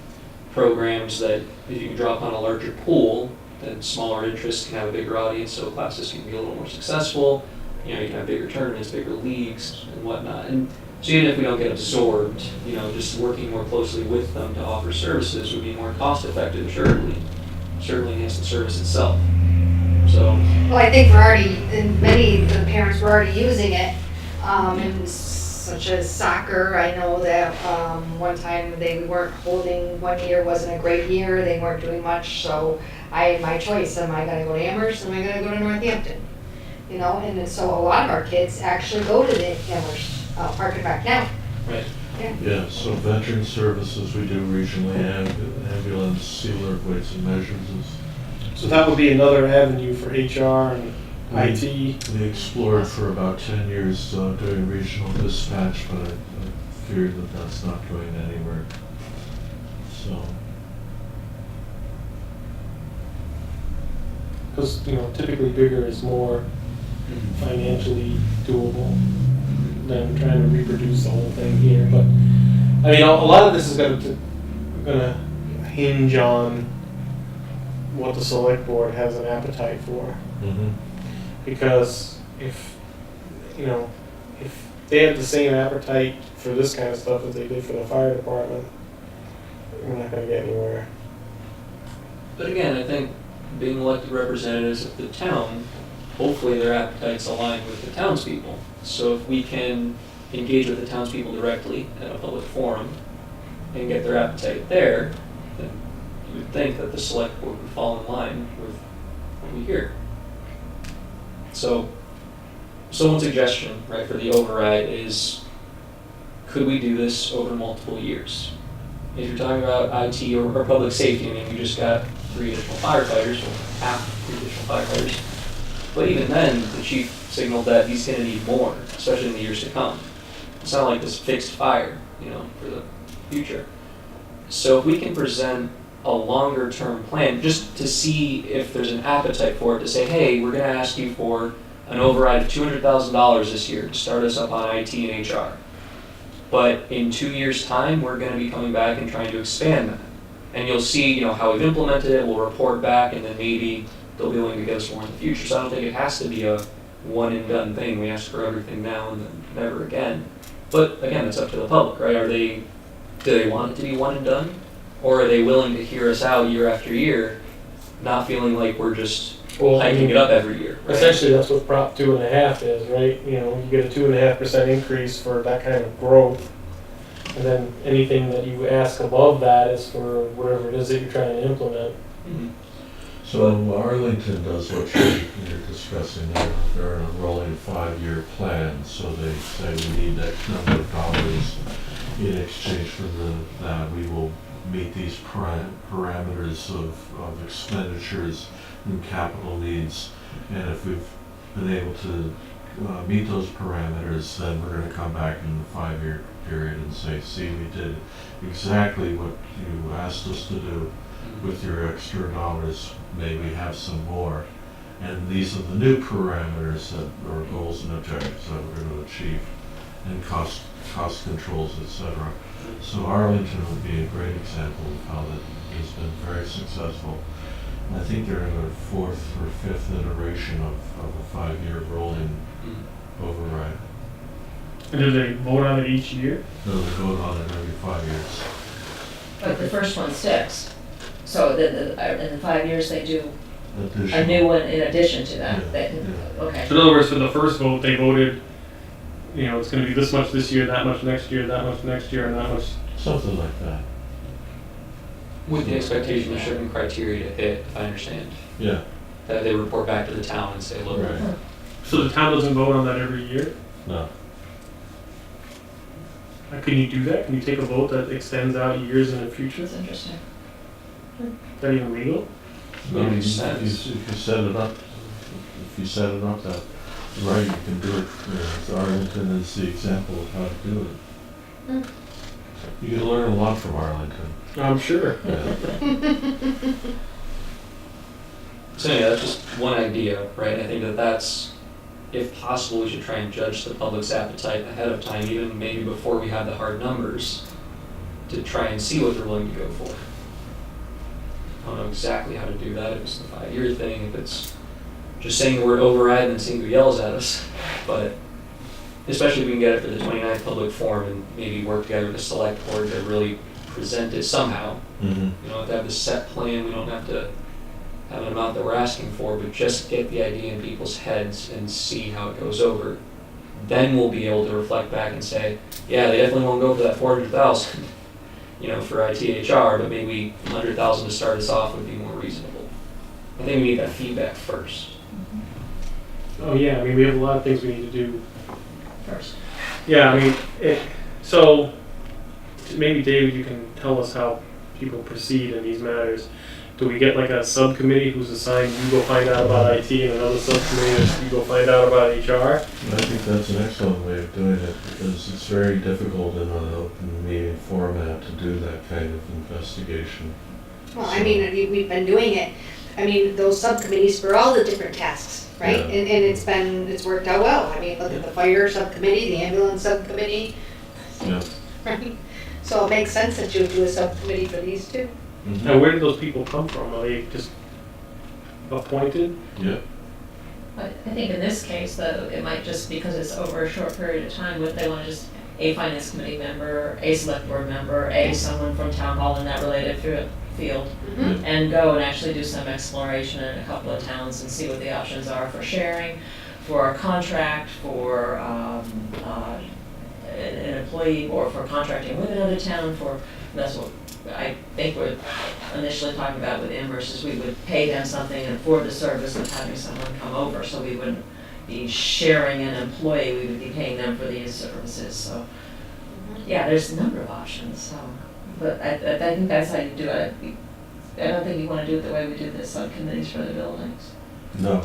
programs that if you can draw upon a larger pool, then smaller interests can have a bigger audience, so classes can be a little more successful. You know, you can have bigger tournaments, bigger leagues and whatnot. And so even if we don't get absorbed, you know, just working more closely with them to offer services would be more cost effective, certainly enhance the service itself. So, Well, I think we're already, and many of the parents were already using it, in such as soccer. I know that one time they weren't holding, one year wasn't a great year, they weren't doing much, so I had my choice. Am I gonna go to Amherst, am I gonna go to Northampton? You know, and so a lot of our kids actually go to the Amherst Park and Rec now. right. Yeah, so veteran services we do regionally, ambulance, sealer, weights and measures is. So that would be another avenue for HR and IT. We explored for about 10 years doing regional dispatch, but I fear that that's not going anywhere. So, because, typically bigger is more financially doable than trying to reproduce the whole thing here. But I mean, a lot of this is gonna hinge on what the select board has an appetite for. Mm-hmm. Because if they have the same appetite for this kind of stuff as they did for the fire department, we're not gonna get anywhere. But again, I think being elected representatives of the town, hopefully their appetites align with the townspeople. So if we can engage with the townspeople directly at a public forum and get their appetite there, then you would think that the select board would fall in line with what we hear. So one suggestion, right, for the override is, could we do this over multiple years? If you're talking about IT or public safety, I mean, we just got 3 additional firefighters, or half 3 additional firefighters. But even then, the chief signaled that he's going to need more, especially in the years to come. It's not like this fixed fire, for the future. So if we can present a longer term plan, just to see if there's an appetite for it, to say, hey, we're going to ask you for an override of $200,000 this year to start us up on IT and HR. But in 2 years' time, we're going to be coming back and trying to expand that. And you'll see, how we've implemented it, we'll report back, and then maybe they'll be willing to give us more in the future. So I don't think it has to be a one and done thing. We ask for everything now and then never again. But again, it's up to the public, right? Do they want it to be one and done? Or are they willing to hear us out year after year, not feeling like we're just hiking it up every year? Right? Essentially, that's what Prop 2.5 is, right? You get a 2.5% increase for that kind of growth. And then anything that you ask above that is for whatever it is that you're trying to implement. Mm-hmm. So Arlington does what you're discussing there. They're in a rolling 5-year plan, so they say we need X number of dollars in exchange for that. We will meet these parameters of expenditures and capital needs. And if we've been able to meet those parameters, then we're going to come back in the 5-year period and say, see, we did exactly what you asked us to do with your extra dollars, maybe have some more. And these are the new parameters that are goals and objectives that we're going to achieve, and cost controls, etc. So Arlington would be a great example of how that has been very successful. And I think they're in their 4th or 5th iteration of a 5-year rolling override. And do they vote on it each year? No, they vote on it every 5 years. But the first one sticks. So in the 5 years, they do a Additional. new one in addition to that. Yeah. Okay. So in other words, for the first vote, they voted, it's going to be this much this year, that much next year, that much next year, and that much. Something like that. With the expectation of certain criteria to hit, if I understand. Yeah. That they report back to the town and say, look, Right. So the town doesn't vote on that every year? No. Can you do that? Can you take a vote that extends out years in the future? That's interesting. Is that even legal? No, Makes if sense. you set it up, that right, you can do it. Arlington is the example of how to do it. You can learn a lot from Arlington. I'm sure. Yeah. So anyway, that's just one idea, right? I think that's, if possible, we should try and judge the public's appetite ahead of time, even maybe before we have the hard numbers, to try and see what they're willing to go for. I don't know exactly how to do that, if it's the 5-year thing, if it's just saying the word override and then seeing who yells at us, but especially if we can get it for the 29th public forum and maybe work together with the select board to really present it somehow. Mm-hmm. We don't have to have this set plan, we don't have to have an amount that we're asking for, but just get the idea in people's heads and see how it goes over. Then we'll be able to reflect back and say, yeah, they definitely won't go for that 400,000, for ITHR, but maybe 100,000 to start us off would be more reasonable. I think we need that feedback first. Oh yeah, we have a lot of things we need to do. First. Yeah, so maybe David, you can tell us how people proceed in these matters. Do we get like a subcommittee who's assigned, you go find out about IT, and another subcommittee that you go find out about HR? I think that's an excellent way of doing it, because it's very difficult in an open meeting format to do that kind of investigation. Well, we've been doing it I mean, those subcommittees for all the different tasks, right? Yeah. And it's worked out well. I mean, look at the fire subcommittee, the ambulance subcommittee, Yeah. right? So it makes sense that you would do a subcommittee for these two. Mhm. And where did those people come from? Are they just appointed? Yeah. I think in this case, though, it might just, because it's over a short period of time, would they want to just a finance committee member, a select board member, someone from town hall in that related field, Mhm. and go and actually do some exploration in a couple of towns and see what the options are for sharing, for a contract, for an employee, or for contracting with another town, that's what I think we're initially talking about with Amherst, is we would pay them something and for the service of having someone come over, so we wouldn't be sharing an employee, we would be paying them for these services, so. Yeah, there's a number of options, so, but I think that's how you do it. I don't think you want to do it the way we do the subcommittees for the buildings. No.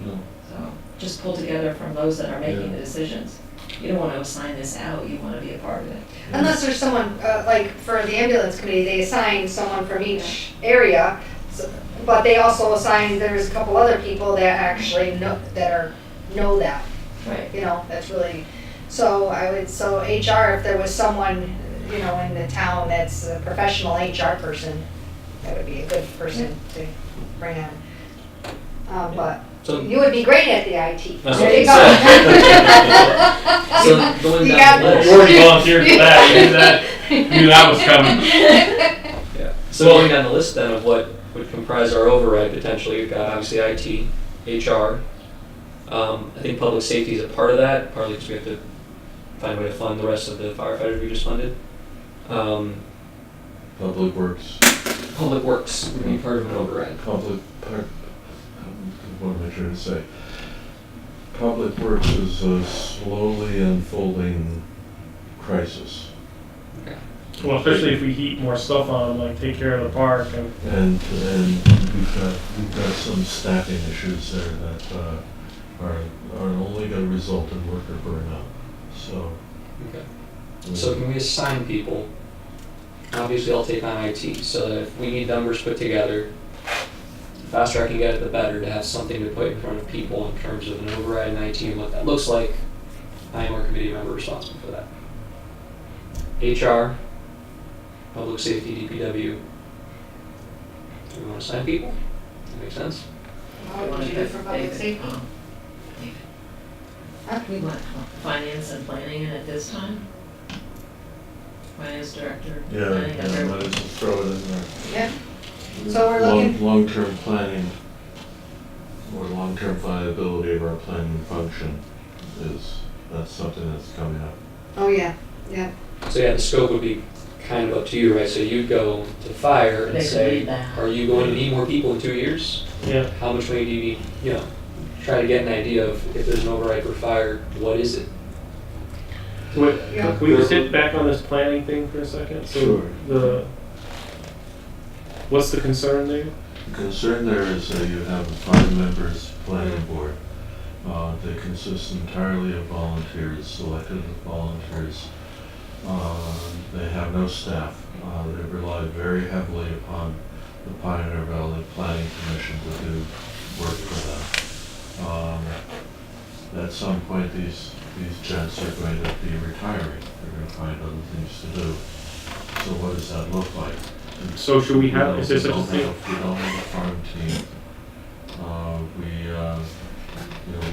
No. So just pull together from those that are making Yeah. the decisions. You don't want to assign this out, you want to be a part of it. Unless there's someone, like for the ambulance committee, they assign someone from each area, but they also assign, there's a couple other people that actually know that, Right. you know, that's really, so HR, if there was someone, you know, in the town that's a professional HR person, that would be a good person to bring on. But So- you would be great at the IT. That's There what you I go. So going You down the got- list. You already volunteered for that, knew that was coming. Yeah. So going down the list then of what would comprise our override potentially, you've got obviously IT, HR. I think public safety is a part of that, partly because we have to find a way to fund the rest of the firefighters we just funded. Public Works. Public works would be part of an override. What am I trying to say? Public Works is a slowly unfolding crisis. Okay. Well, especially if we heat more stuff on them, like take care of the park and. And we've got some staffing issues there that are only going to result in worker burnout. So. Okay. So can we assign people? Obviously, I'll take on IT, so that if we need numbers put together, the faster I can get it, the better, to have something to put in front of people in terms of an override in IT and what that looks like. I am our committee member responsible for that. HR, public safety, DPW. Do we want to assign people? That makes sense? What would you do for public safety? Huh? We want finance and planning in at this time. Finance director. Yeah, planning might director. as well throw it in there. Yeah. So we're looking- Long-term planning, or long-term viability of our planning function that's something that's coming up. Oh, yeah, yeah. So yeah, the scope would be kind of up to you, right? So you'd go to fire and They could say, lead that. are you going to need more people in 2 years? Yeah. How much money do you need? You know, try to get an idea of if there's an override for fire, what is it? Wait, Yeah. can we just hit back on this planning thing for a second? So Sure. What's the concern there? The concern there is that you have a 5 members planning board. They consist entirely of volunteers, selected volunteers. They have no staff. They rely very heavily upon the Pioneer Valley Planning Commission to do work for them. At some point, these gents are going to be retiring. They're going to find other things to do. So what does that look like? So should we have, is there such a thing? We don't have a farm team. We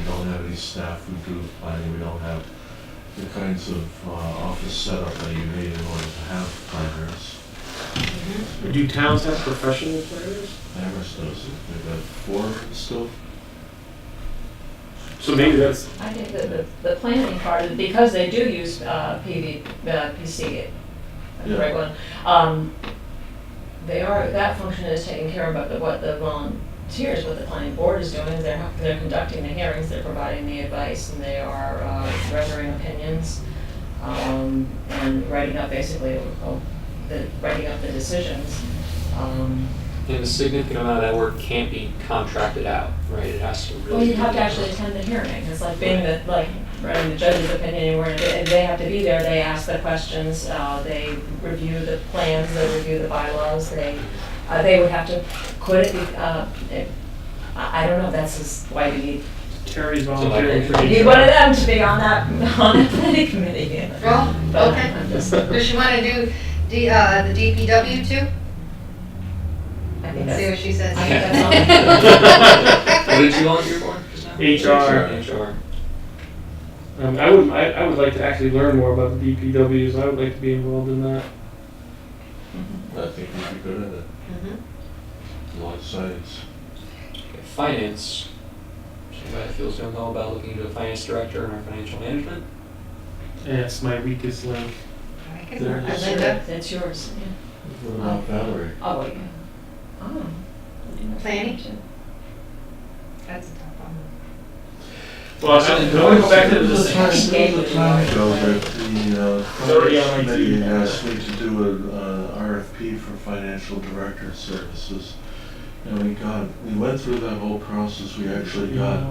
don't have any staff who do planning. We don't have the kinds of office setup that you need in order to have planners. Do towns have professional planners? Amherst does. They've got 4 still. So maybe that's, I think that the planning part, of it, because they do use PC, the right one, that function is taken care of, but what the volunteers, what the planning board is doing, is they're conducting the hearings, they're providing the advice, and they are rendering opinions, and writing up basically, writing up the decisions. And a significant amount of that work can't be contracted out, right? It has to really. Well, you have be- to actually attend the hearing. It's like being writing the judge's opinion, and they have to be there, they ask the questions, they review the plans, they review the bylaws, they They would have to, could it be, I don't know, that's just why we need, Terry's volunteering for we these. need one of them to be on that planning committee. Well, But okay. I'm just- Does she wanna do the DPW too? I think See what that's, she says. I think that's What did you volunteer for just now? HR. HR. I would like to actually learn more about the DPWs. I would like to be involved in that. I think we'd be good at it. Mhm. A lot of sites. Okay, Finance. Anybody feels don't know about looking into a finance director and our financial management? And it's my weakest link. I can There work it on is. Linda. That's yours, yeah. What about Valerie? Oh, yeah. Oh. Planning? That's a tough one. Well, I want to go back to the discussion. There was a time ago that the already finance on my committee TV. asked me to do an RFP for financial director services. And we went through that whole process, we actually got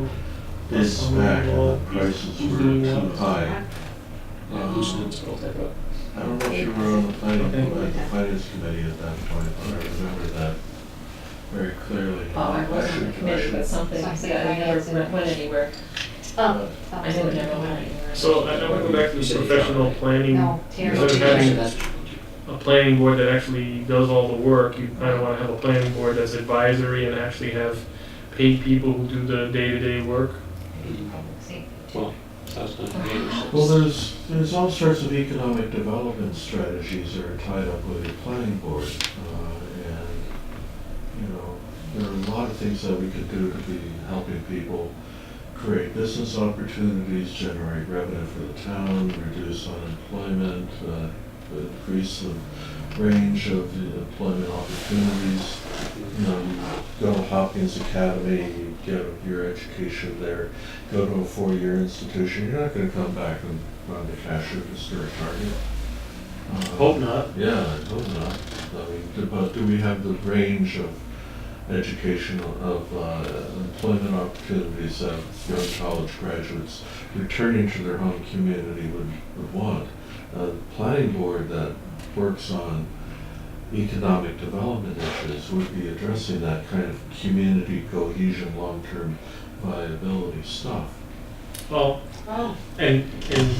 bids back and the prices were too high. Yeah, Lucian's will type up. I don't know if you were on the planning, Okay. at the finance committee at that point, but I remember that very clearly. Oh, I wasn't in the committee, but something, Something yeah, I never finance. went anywhere. Oh. I never went anywhere. So I want to go back to You the said professional HR. planning. No, Terry. Instead of having That's a planning board that actually does all the work, you kind of want to have a planning board that's advisory and actually have paid people who do the day-to-day work. Public safety. well, sounds good to me. Well, there's all sorts of economic development strategies that are tied up with your planning board. And, you know, there are a lot of things that we could do to be helping people create business opportunities, generate revenue for the town, reduce unemployment, increase the range of the employment opportunities. You know, you go to Hopkins Academy, you get your education there, go to a 4-year institution, you're not gonna come back and run the cash register at Target. Hope not. Yeah, I hope not. I mean, but do we have the range of education, of employment opportunities that young college graduates returning to their home community would want? A planning board that works on economic development issues would be addressing that kind of community cohesion, long-term viability stuff. Well, Oh. and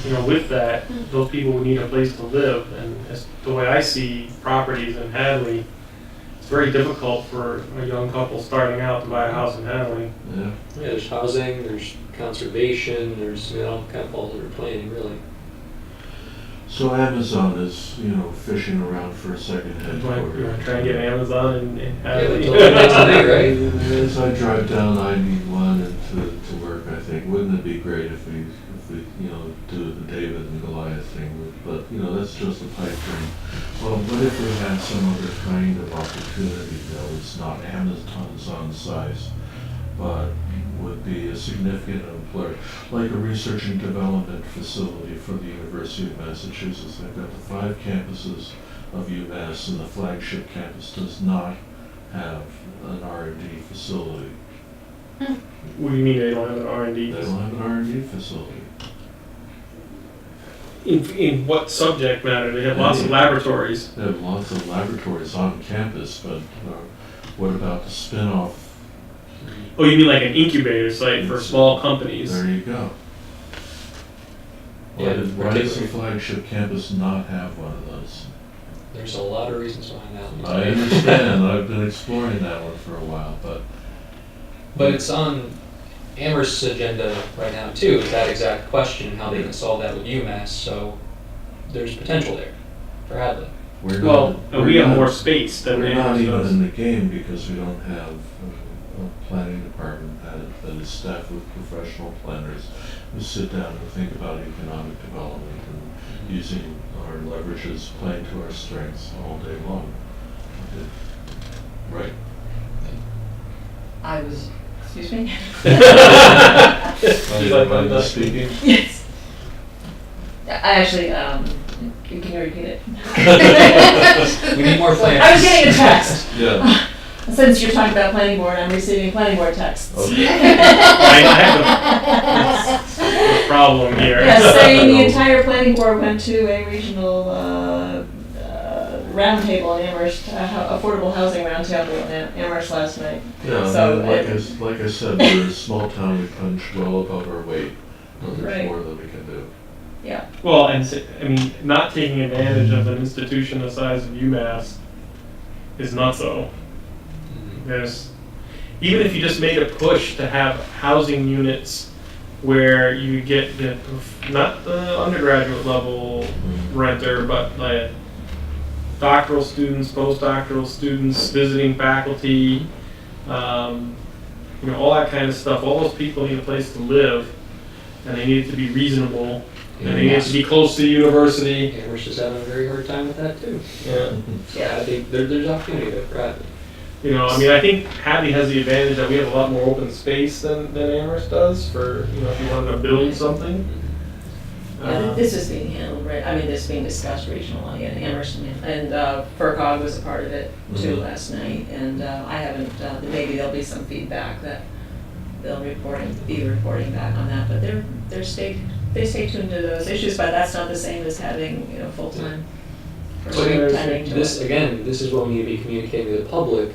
you know, with that, those people would need a place to live. And as the way I see properties in Hadley, it's very difficult for a young couple starting out to buy a house in Hadley. Yeah. Yeah, there's housing, there's conservation, there's, you know, kind of falls under planning, really. So Amazon is, you know, fishing around for a second You headquarters. want to try and get Amazon in Yeah, Hadley. that's all it takes to make, right? As I drive down 91 and to work, I think, wouldn't it be great if we, you know, do the David and Goliath thing? But, you know, that's just a pipe dream. Well, what if we had some other kind of opportunity that was not Amazon size, but would be a significant employer, like a research and development facility for the University of Massachusetts. They've got the 5 campuses of UMass, and the flagship campus does not have an R&D facility. What do you mean they don't have an R&D? They don't have an R&D facility. In what subject matter? They have lots of laboratories. They have lots of laboratories on campus, but what about the spin-off? Oh, you mean like an incubator site for small companies? There you go. Yeah, Why does the flagship campus not have one of those? There's a lot of reasons behind that one. I understand, I've been exploring that one for a while, but But it's on Amherst's agenda right now too, is that exact question, how they can solve that with UMass, so there's potential there for Hadley. we're not. Well, we're we have not- more space than We're not Amherst even does. in the game because we don't have a planning department that is staffed with professional planners who sit down and think about economic development and using our leverages, playing to our strengths all day long. Right? I was, excuse me? She's like, I'm not speaking. Yes. I actually, can you repeat it? We need more planners. I was getting a text. Yeah. Since you're talking about planning board, I'm receiving planning board texts. Okay. That's the problem here. Yes, saying the entire planning board went to a regional roundtable in Amherst, affordable housing roundtable in Amherst last night. Yeah, So, like I said, we're a small town, we punch well above our weight, but there's Right. more that we can do. Yeah, Well, and I mean, not taking advantage of an institution the size of UMass is nutso. There's, even if you just made a push to have housing units where you get the, not the undergraduate level renter, but like doctoral students, postdoctoral students, visiting faculty, all that kind of stuff. All those people need a place to live, and they need it to be reasonable, and they need it to be close to the university. Amherst is having a very hard time with that too. Yeah. yeah. I think there's opportunity there for Hadley. I think Hadley has the advantage that we have a lot more open space than Amherst does for, if you wanted to build something. Yeah, this is being handled, right, I mean, this is being discussed regionally, and Amherst, and FERCog was a part of it too Mhm. last night, and I haven't, maybe there'll be some feedback that they'll be reporting back on that, but they stay tuned to those issues, but that's not the same as having, full-time So again, person tending to this it. this is what we need to be communicating to the public,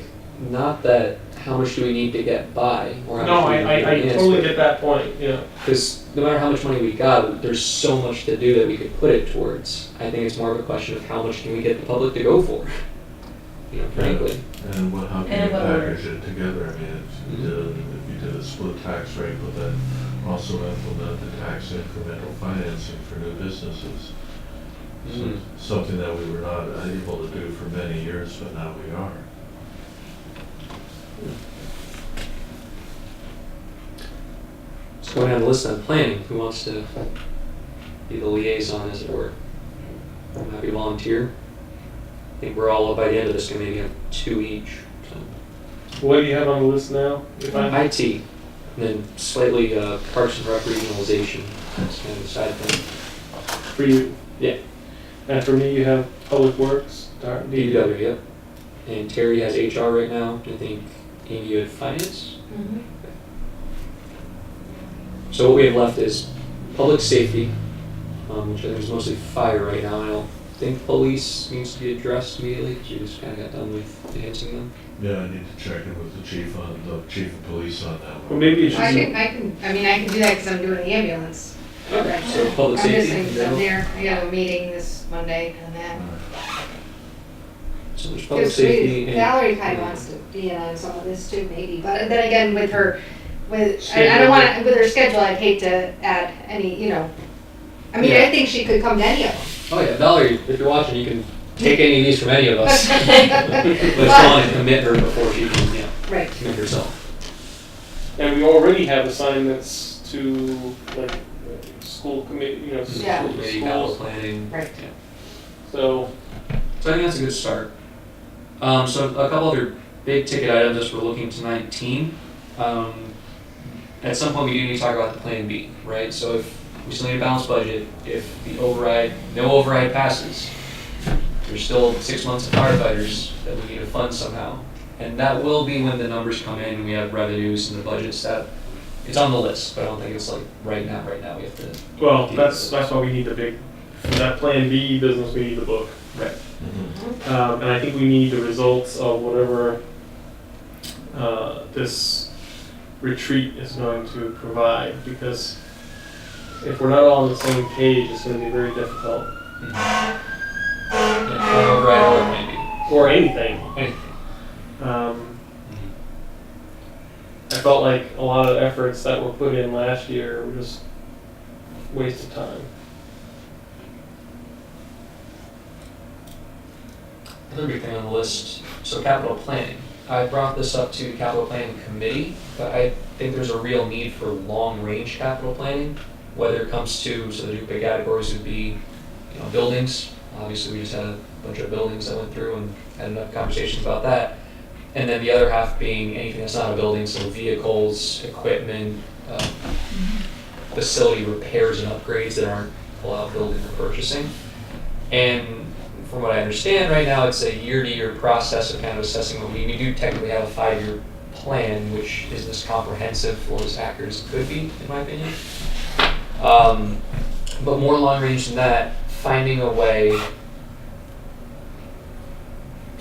not that how much do we need to get by or how No, much do we need to I advance, totally but- get that point, yeah. Because no matter how much money we got, there's so much to do that we could put it towards. I think it's more of a question of how much can we get the public to go for, frankly. And how can And you what order? package it together? I mean, if you did a split tax rate, but then also implement the tax incremental financing for new businesses. Mhm. Something that we were not able to do for many years, but now we are. So going down the list on planning, who wants to be the liaison, as it were? I'm happy to volunteer. I think we're all, by the end of this, going to maybe have 2 each. So. What do you have on the list now? IT, and then slightly Parks and Rec regionalization. That's kind of the side thing. For you? Yeah. And for me, you have Public Works, DPW, yep. And Terry has HR right now. I think Amy, you had finance. Mhm. So what we have left is public safety, which I think is mostly fire right now. I don't think police needs to be addressed immediately, because we just kind of got done with enhancing them. Yeah, I need to check in with the chief of police on that one. Well, maybe you should. I can do that because I'm doing the ambulance. Okay, so public I'm safety. missing some there. I have a meeting this Monday on that. So there's public Because safety. and- Valerie kind of wants to be in on some of this too, maybe, but then again, with her, I don't Schedule. want to, with her schedule, I'd hate to add any, I mean, Yeah. I think she could come to any of them. Oh yeah, Valerie, if you're watching, you can take any of these from any of us. But But- it's want to commit her before she can, Right. commit herself. And we already have assignments to, like, school committee, Yeah. School committee, capital schools. planning. Right. Yeah. So, So I think that's a good start. So a couple other big ticket items as we're looking to 19. At some point we do need to talk about the plan B, right? So if we still need a balanced budget, if no override passes, there's still 6 months of firefighters that we need to fund somehow. And that will be when the numbers come in and we have revenues and the budgets that, it's on the list, but I don't think it's like right now we have to. well, that's why we need the big, for that Plan B business, we need the book. Right. Mhm. And I think we need the results of whatever this retreat is going to provide, because if we're not all on the same page, it's going to be very difficult. Yeah, or override or maybe. Or anything. Anything. I felt like a lot of the efforts that were put in last year were just waste of time. Another big thing on the list, so capital planning. I brought this up to the capital planning committee, but I think there's a real need for long-range capital planning, whether it comes to, so the two big categories would be, buildings. Obviously, we just had a bunch of buildings that went through and had enough conversations about that. And then the other half being anything that's not a building, so vehicles, equipment, facility repairs and upgrades that aren't allowed building or purchasing. And from what I understand right now, it's a year-to-year process of kind of assessing what we do technically have a 5-year plan, which isn't as comprehensive or as accurate as it could be, in my opinion. But more long range than that, finding a way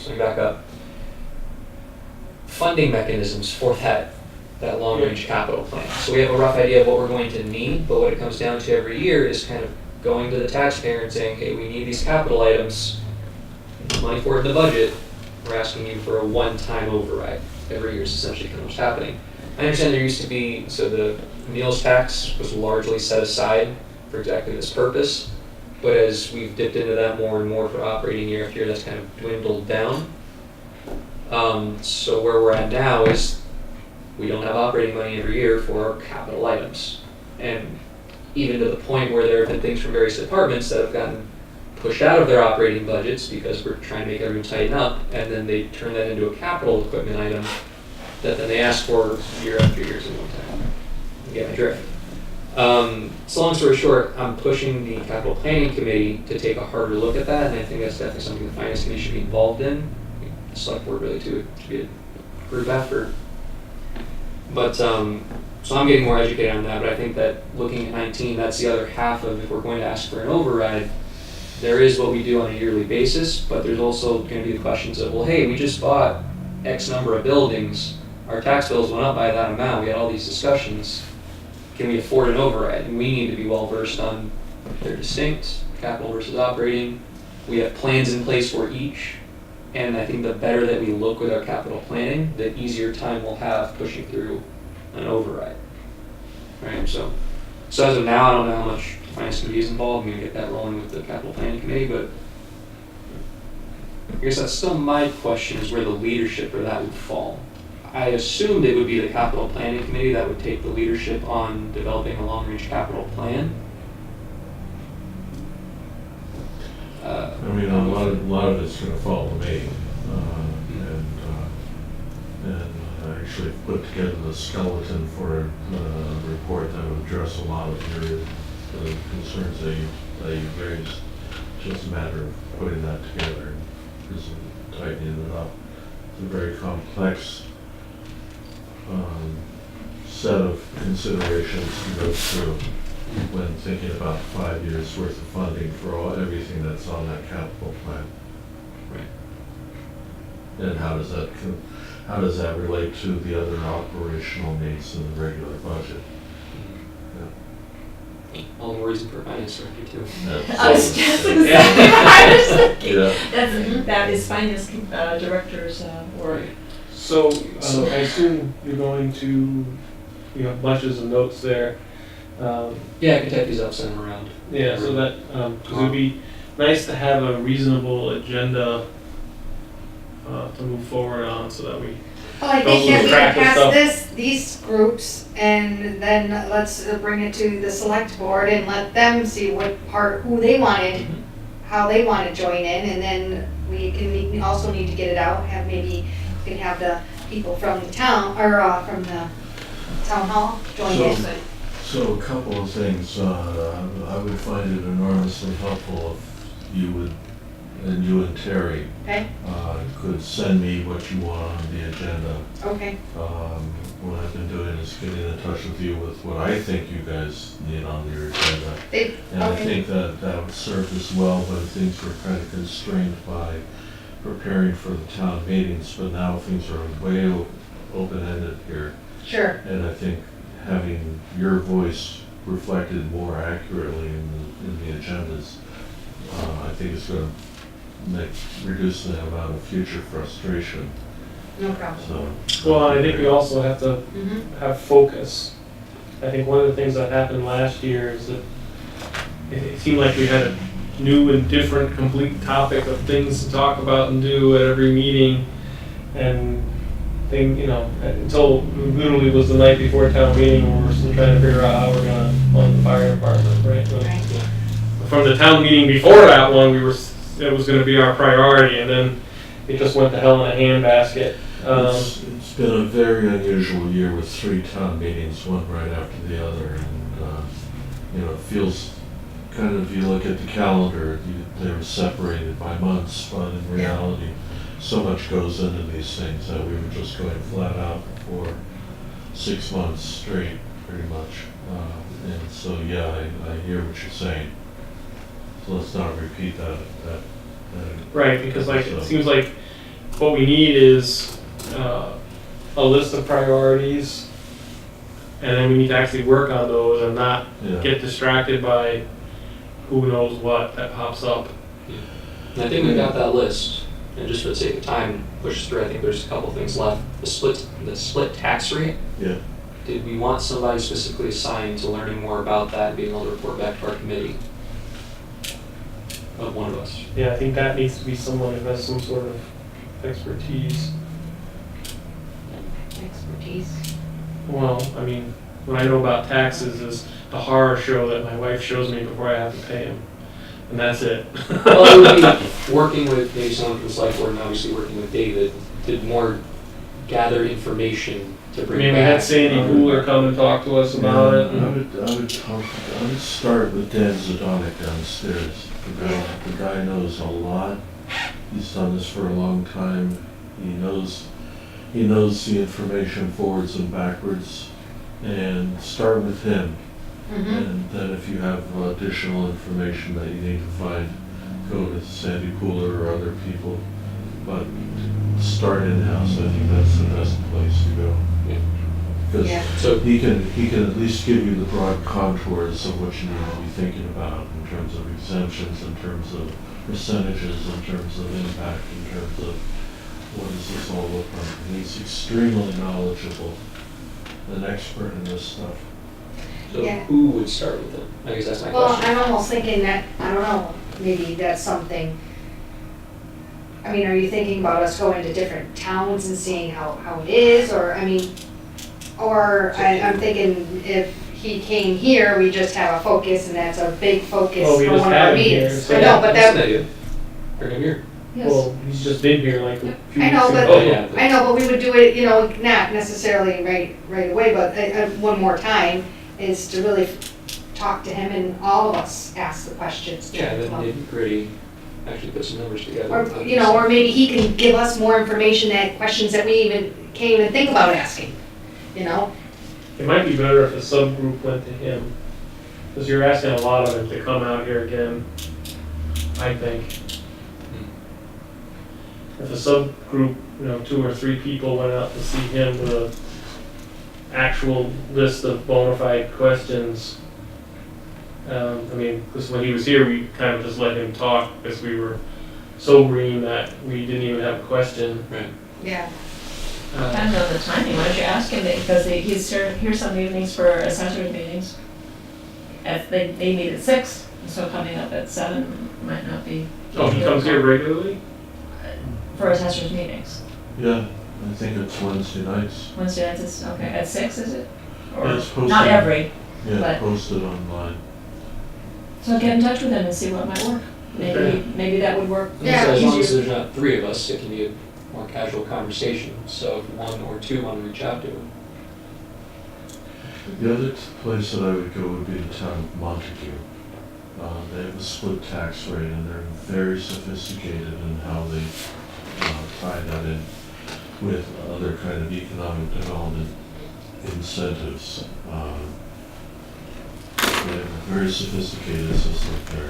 so let me back up. Funding mechanisms for that long-range capital plan. So we have a rough idea of what we're going to need, but what it comes down to every year is kind of going to the taxpayer and saying, hey, we need these capital items, money for it in the budget. We're asking you for a one-time override. Every year is essentially kind of what's happening. I understand there used to be, so the meals tax was largely set aside for exactly this purpose, but as we've dipped into that more and more for operating year after year, that's kind of dwindled down. So where we're at now is we don't have operating money every year for capital items. And even to the point where there have been things from various departments that have gotten pushed out of their operating budgets because we're trying to make everyone tighten up, and then they turn that into a capital equipment item that then they ask for year after year at one time. You get my drift. So long story short, I'm pushing the capital planning committee to take a harder look at that, and I think that's definitely something the finance committee should be involved in. The select board really too. It should be a group effort. But so I'm getting more educated on that, but I think that looking at 19, that's the other half of if we're going to ask for an override, there is what we do on a yearly basis, but there's also going to be the questions of, well, hey, we just bought X number of buildings, our tax bills went up by that amount, we had all these discussions, can we afford an override? And we need to be well versed on they're distinct, capital versus operating. We have plans in place for each, and I think the better that we look with our capital planning, the easier time we'll have pushing through an override. Right, so as of now, I don't know how much the finance committee is involved. I'm going to get that rolling with the capital planning committee, but I guess that's still my question, is where the leadership for that would fall. I assumed it would be the capital planning committee that would take the leadership on developing a long-range capital plan. I mean, a lot of it's going to fall to me, and I actually put together the skeleton for a report that would address a lot of your concerns that you raised. Just a matter of putting that together and tightening it up. It's a very complex set of considerations to go through when thinking about 5 years worth of funding for everything that's on that capital plan. Right. And how does that relate to the other operational needs in the regular budget? All the reason for finance director too. I was just going to say, Yeah. I was thinking, Yeah. that is finance director's work. So, I assume you're going to, you have bunches of notes there. Yeah, I can type these up, send them around. Yeah, so that, because it would be nice to have a reasonable agenda to move forward on, so that we, Well, I Don't think that lose we track can of stuff. pass these groups, and then let's bring it to the select board and let them see who they wanted, how they want to join in, and then we also need to get it out, we can have the people from the town, or from the town hall join in. So a couple of things. I would find it enormously helpful if you and Terry Okay, could send me what you want on the agenda. okay, What I've been doing is getting in touch with you with what I think you guys need on your agenda. And I think that would serve us well when things were kind of constrained by preparing for the town meetings, but now things are way open-ended here. sure, And I think having your voice reflected more accurately in the agendas, I think it's going to reduce the amount of future frustration. no problem. So, well, I think we also have to Mhm. have focus. I think one of the things that happened last year is that it seemed like we had a new and different complete topic of things to talk about and do at every meeting, and until literally was the night before town meeting where we're still trying to figure out how we're gonna fund the fire department, right? Right. From the town meeting before that one, it was gonna be our priority, and then it just went to hell in a handbasket. it's been a very unusual year with 3 town meetings, one right after the other, and it feels kind of, you look at the calendar, they were separated by months, but in reality, so much goes into these things that we were just going flat out for 6 months straight, pretty much. And so, yeah, I hear what you're saying. So let's not repeat that. Right, because it seems like what we need is a list of priorities, and then we need to actually work on those and not Yeah. get distracted by who knows what that pops up. And I think we got that list, and just for the sake of time, push through. I think there's a couple things left. The split tax rate. Yeah. Did we want somebody specifically assigned to learning more about that and being able to report back to our committee? Of one of us. Yeah, I think that needs to be someone who has some sort of expertise. Expertise. Well, I mean, what I know about taxes is the horror show that my wife shows me before I have to pay them. And that's it. Well, it would be working with maybe someone from the select board and obviously working with David to more gather information to I bring mean, back. we had Sandy Pooler come and talk to us about it. I would start with Dan Zadonik downstairs. The guy knows a lot. He's done this for a long time. He knows the information forwards and backwards. And start with him. Mm-hmm. And then if you have additional information that you need to find, go to Sandy Pooler or other people. But start in-house. I think that's the best place to go. Yeah. Because Yeah. So he can at least give you the broad contours of what you need to be thinking about in terms of exemptions, in terms of percentages, in terms of impact, in terms of what does this all look like. And he's extremely knowledgeable, an expert in this stuff. So Yeah. who would start with it? I guess that's my Well, question. I'm almost thinking that, I don't know, maybe that's something, I mean, are you thinking about us going to different towns and seeing how it is, or, I mean, or I'm thinking if he came here, we just have a focus and that's a big focus Well, we for just one of had our him here, meetings. so- I know, but That's an that, idea. Bring him here. yes. Well, he's just been here like a few I know, weeks but- ago. Oh, yeah. I know, but we would do it, not necessarily right away, but one more time, is to really talk to him and all of us ask the questions. to Yeah, him. then nitty gritty, actually put some numbers together. Or maybe he can give us more information, that questions that we can't even think about asking, It might be better if a subgroup went to him, because you're asking a lot of him to come out here again, I think. If a subgroup, 2 or 3 people went out to see him with an actual list of bona fide questions. Because when he was here, we kind of just let him talk because we were so green that we didn't even have a question. Right. Yeah. Depends on the timing, why don't you ask him, because he's here some evenings for assessors meetings. If they meet at 6, so coming up at 7 might not be. Oh, he comes here regularly? For assessors meetings. Yeah, I think it's Wednesday nights. Wednesday nights, it's, okay, at 6 is it? Or Yeah, it's posted. not every, Yeah, But- posted online. so get in touch with him and see what might work. Okay. Maybe that would work. So as long as easier. there's not 3 of us, it can be a more casual conversation. So if 1 or 2 want to reach out to him. The other place that I would go would be the town of Montague. They have a split tax rate and they're very sophisticated in how they tie that in with other kind of economic development incentives. They have a very sophisticated system there.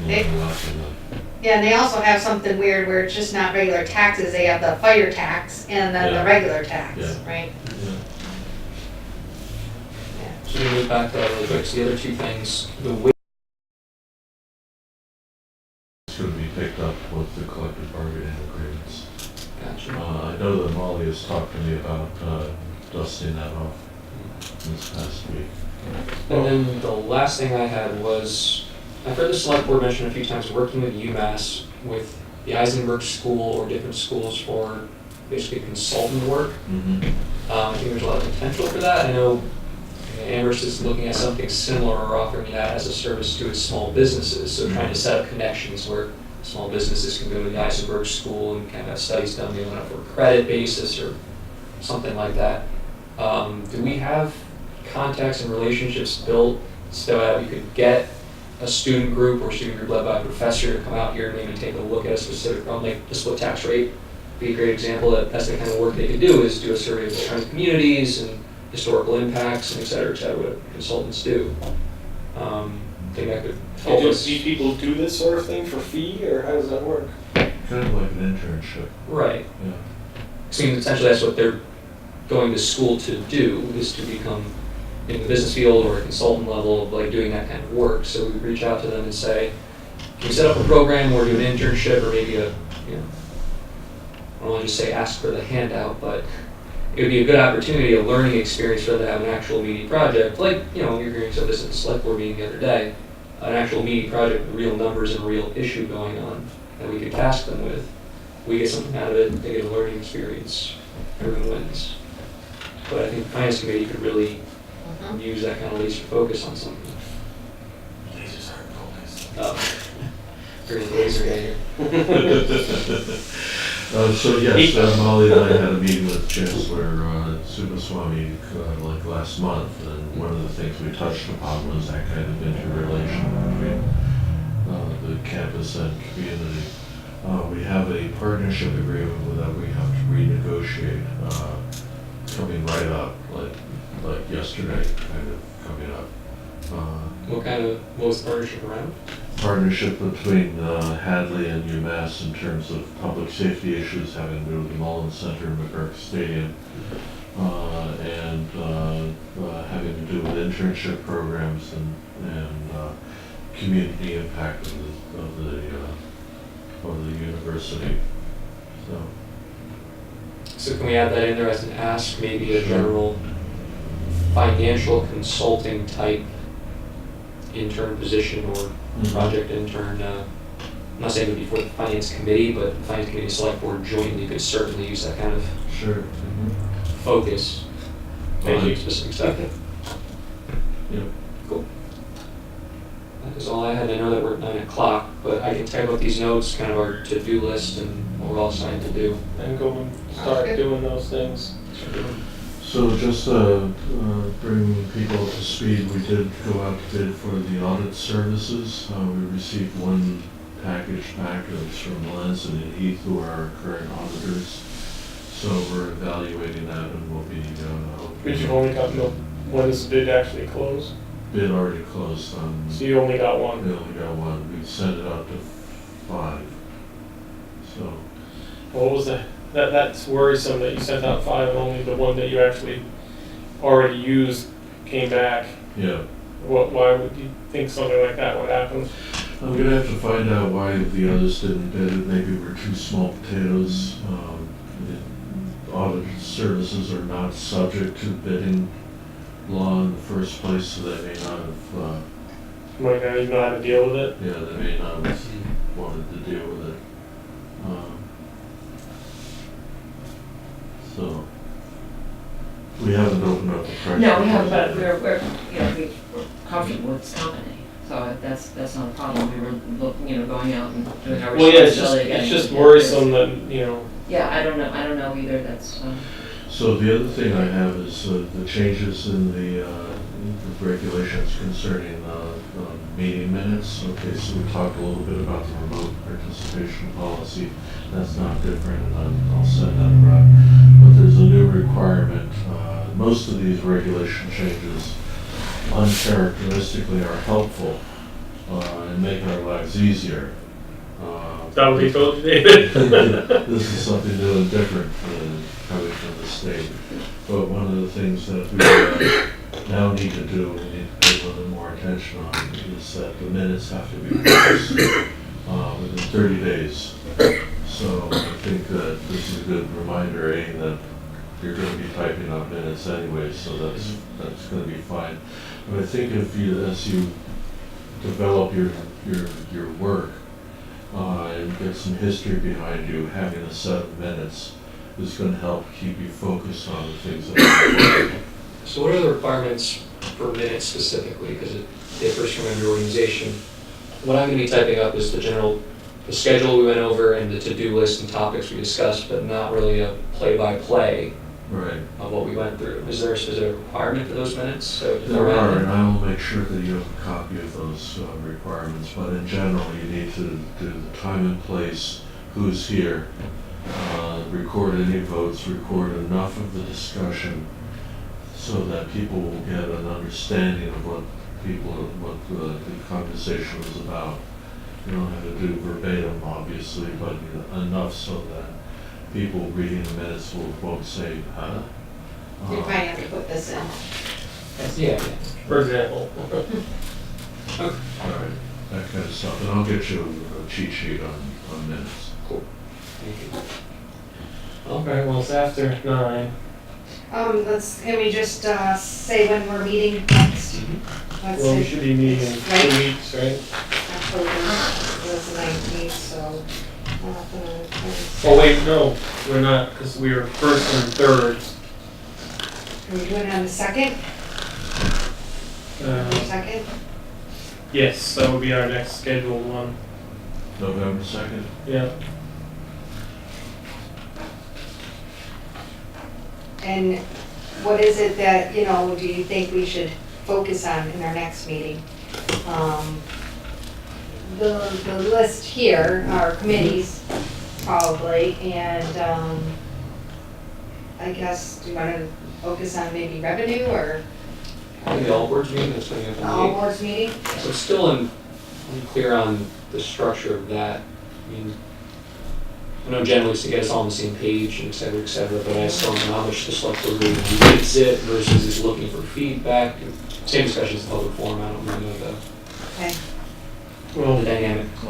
They- Learn a lot from them. Yeah, and they also have something weird where it's just not regular taxes, they have the fire tax and then the Yeah. regular tax, Yeah. right? Yeah. So we move back to that really quick. So the other 2 things, the way It's going to be picked up with the collective bargaining agreements. Gotcha. I know that Molly has talked to me about dusting that off this past week. And then the last thing I had was, I've heard the select board mention a few times working with UMass with the Eisenberg School or different schools for basically consultant work. Mm-hmm. I think there's a lot of potential for that. I know Amherst is looking at something similar or offering that as a service to its small businesses. So trying to set up connections where small businesses can go to the Eisenberg School and kind of have studies done, maybe on a for credit basis or something like that. Do we have contacts and relationships built so that we could get a student group or student group led by a professor to come out here and maybe take a look at a specific problem, like the split tax rate? Be a great example that that's the kind of work they could do, is do a survey of surrounding communities and historical impacts and et cetera, what consultants do. I think that could help Do us. these people do this sort of thing for fee, or how does that work? Kind of like an internship, Right. yeah. I mean, essentially that's what they're going to school to do, is to become in the business field or a consultant level of like doing that kind of work. So we reach out to them and say, can we set up a program or do an internship or maybe I don't want to just say ask for the handout, but it would be a good opportunity, a learning experience for them to have an actual meaty project. Like, you're hearing some of this at the select board meeting the other day, an actual meaty project with real numbers and a real issue going on that we could task them with. We get something out of it, they get a learning experience, everyone wins. But I think the finance committee could really use that kind of laser focus on something. Lasers aren't focused. Here's the laser guy here. So yes, Molly and I had a meeting with Chancellor Subaswamy like last month, and one of the things we touched upon was that kind of interrelation between the campus and community. We have a partnership agreement that we have to renegotiate coming right up, like yesterday, kind of coming up. What was the partnership around? Partnership between Hadley and UMass in terms of public safety issues having to do with the Mullins Center and McGurk Stadium, and having to do with internship programs and community impact of the university. So can we add that in there as an ask, maybe a general financial consulting type intern position or project intern? I'm not saying it would be for the finance committee, but the finance committee and select board jointly could certainly use that kind of Sure. focus. Thank you. Specific stuff. Yep. Cool. That is all I had. I know that we're at 9 o'clock, but I can type up these notes, kind of our to-do list and what we're all assigned to do. And go and start doing those things. So just bring people up to speed, we did go out to bid for the audit services. We received one package back, it was from Lansing and Heath, who are our current auditors. So we're evaluating that and we'll be But you've only got when does the bid actually close? bid already closed on. So you only got We one. only got one, we sent it out to 5. So, What was that? That's worrisome that you sent out 5 and only the one that you actually already used came back. yeah. Why would you think something like that would happen? I'm gonna have to find out why the others didn't bid it. Maybe we're too small potatoes. The audit services are not subject to bidding law in the first place, so they may not have, Might not even know how to deal with it. yeah, they may not have wanted to deal with it. So, we haven't opened up the price. No, we haven't, but we're comfortable with this company, so that's not a problem. We were looking, going out and doing our Well, yeah, it's responsibility. just getting worrisome bids. that, Yeah, I don't know either, that's, So the other thing I have is the changes in the regulations concerning meeting minutes. Okay, so we talked a little bit about the remote participation policy. That's not different, and I'll send that around. But there's a new requirement. Most of these regulation changes uncharacteristically are helpful and make our lives easier. that would be told you, David. This is something new and different coming from the state. But one of the things that we now need to do, we need to pay a little bit more attention on, is that the minutes have to be posted within 30 days. So I think that this is a good reminder, that you're going to be typing up minutes anyway, so that's going to be fine. But I think as you develop your work, and get some history behind you, having a set of minutes is going to help keep you focused on the things that are important. So what are the requirements for minutes specifically? Because it differs from every organization. What I'm going to be typing up is the schedule we went over and the to-do list and topics we discussed, but not really a play-by-play Right. of what we went through. Is there a specific requirement for those minutes? So There are, and I will make sure that you have a copy of those requirements, but in general, you need to do the time and place, who's here, record any votes, record enough of the discussion so that people will get an understanding of what the conversation was about. You don't have to do verbatim, obviously, but enough so that people reading the minutes won't say, huh? You might have to put this in. That's the idea. For example. All right, that kind of stuff, and I'll get you a cheat sheet on minutes. Cool. Thank you. Okay, well, it's after 9. Can we just, say when we're meeting next? Let's Well, we see. should be meeting in Right. 2 weeks, right? October, was the 19th, so. Oh, wait, no, we're not, because we were first and third. Can we do it on the 2nd? Uh, 2nd? Yes, that would be our next scheduled one. November 2nd? Yeah. And what is it that, do you think we should focus on in our next meeting? The list here are committees, probably, and, I guess, do you want to focus on maybe revenue or I think the all boards meeting that's coming up in the the all 8th. boards meeting? So it's still unclear on the structure of that. I mean, I know generally it's to get us all on the same page and et cetera, but I still don't know how much the select board really needs it versus is looking for feedback. Same discussion as the public forum, I don't really know Okay. the Well, dynamic. I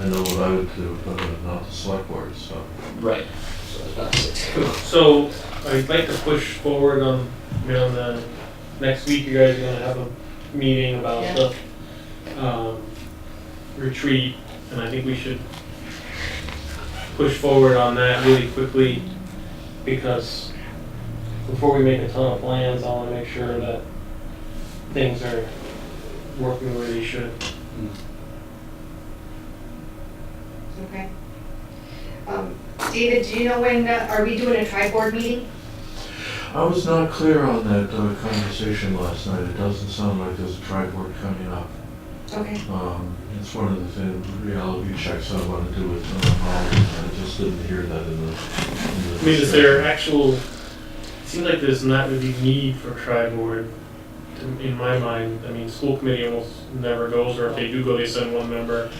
know what I would do, but not the select board, so. Right. So I was about to say too. so I'd like to push forward on, the next week you guys are gonna have a meeting about Yeah. the retreat, and I think we should push forward on that really quickly, because before we make a ton of plans, I wanna make sure that things are working where they should. Okay. David, do you know when, are we doing a tri-board meeting? I was not clear on that conversation last night. It doesn't sound like there's a tri-board coming up. Okay. It's one of the reality checks I want to do with Holly. I just didn't hear that in the I mean, is there actual, it seems like there's not really need for tri-board in my mind. I mean, school committee almost never goes, or if they do go, they send one member.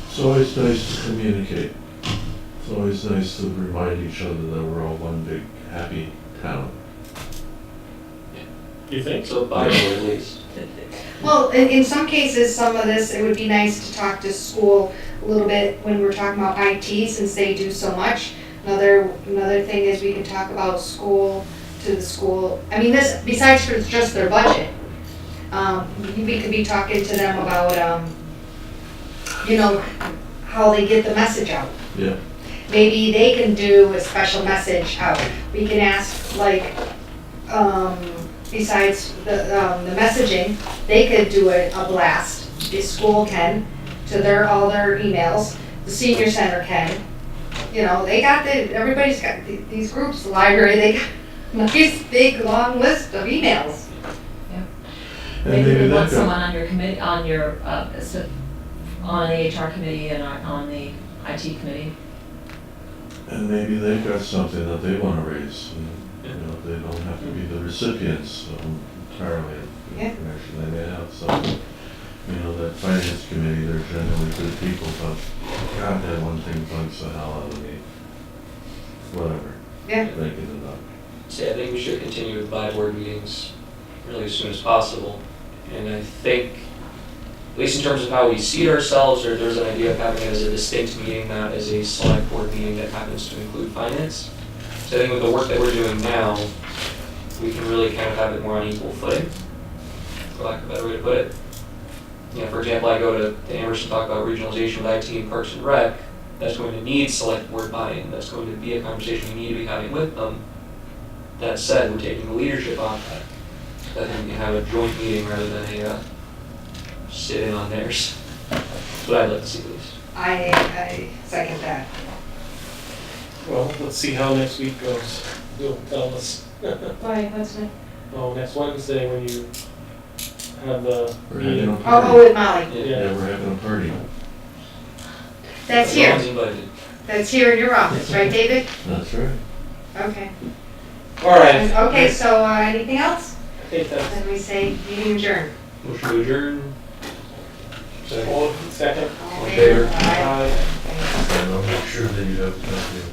It's always nice to communicate. It's always nice to remind each other that we're all one big happy town. You think? So by at least. Well, in some cases, some of this, it would be nice to talk to school a little bit when we're talking about IT, since they do so much. Another thing is we can talk about school to the school. I mean, this, besides for just their budget, we could be talking to them about, how they get the message out. Yeah. Maybe they can do a special message out. We can ask, like, besides the messaging, they could do a blast. The school can, to all their emails. The senior center can. Everybody's got these groups, the library, they got a nice, big, long list of emails. And Maybe they want that got- someone on your committee, on the HR committee and on the IT committee. And maybe they've got something that they want to raise. And, they don't have to be the recipients entirely of the Yeah. information. They may have some, that finance committee, they're generally good people, but God, that one thing bugs the hell out of me. Whatever. Yeah. Making it up. So I think we should continue with by-board meetings really as soon as possible. And I think, at least in terms of how we see ourselves, or there's an idea of having it as a distinct meeting, not as a select board meeting that happens to include finance. So I think with the work that we're doing now, we can really kind of have it more on equal footing, for lack of a better way to put it. For example, I go to Amherst and talk about regionalization with IT and Parks and Rec. That's going to need select board buy-in. That's going to be a conversation we need to be having with them. That said, we're taking the leadership on that. I think we have a joint meeting rather than a sit in on theirs. That's what I'd like to see at least. I second that. Well, let's see how next week goes. You'll tell us. Why, what's next? Oh, next Wednesday when you have the We're having a meeting. party. Oh, with Molly. Yeah, we're having a party. That's Everyone's here. invited. That's here in your office, right, David? That's right. Okay. All right. Okay, so anything else? I think that's. Then we say meeting adjourned. Motion to adjourn. Second. All in favor? Aye. And I'll make sure that you have plenty of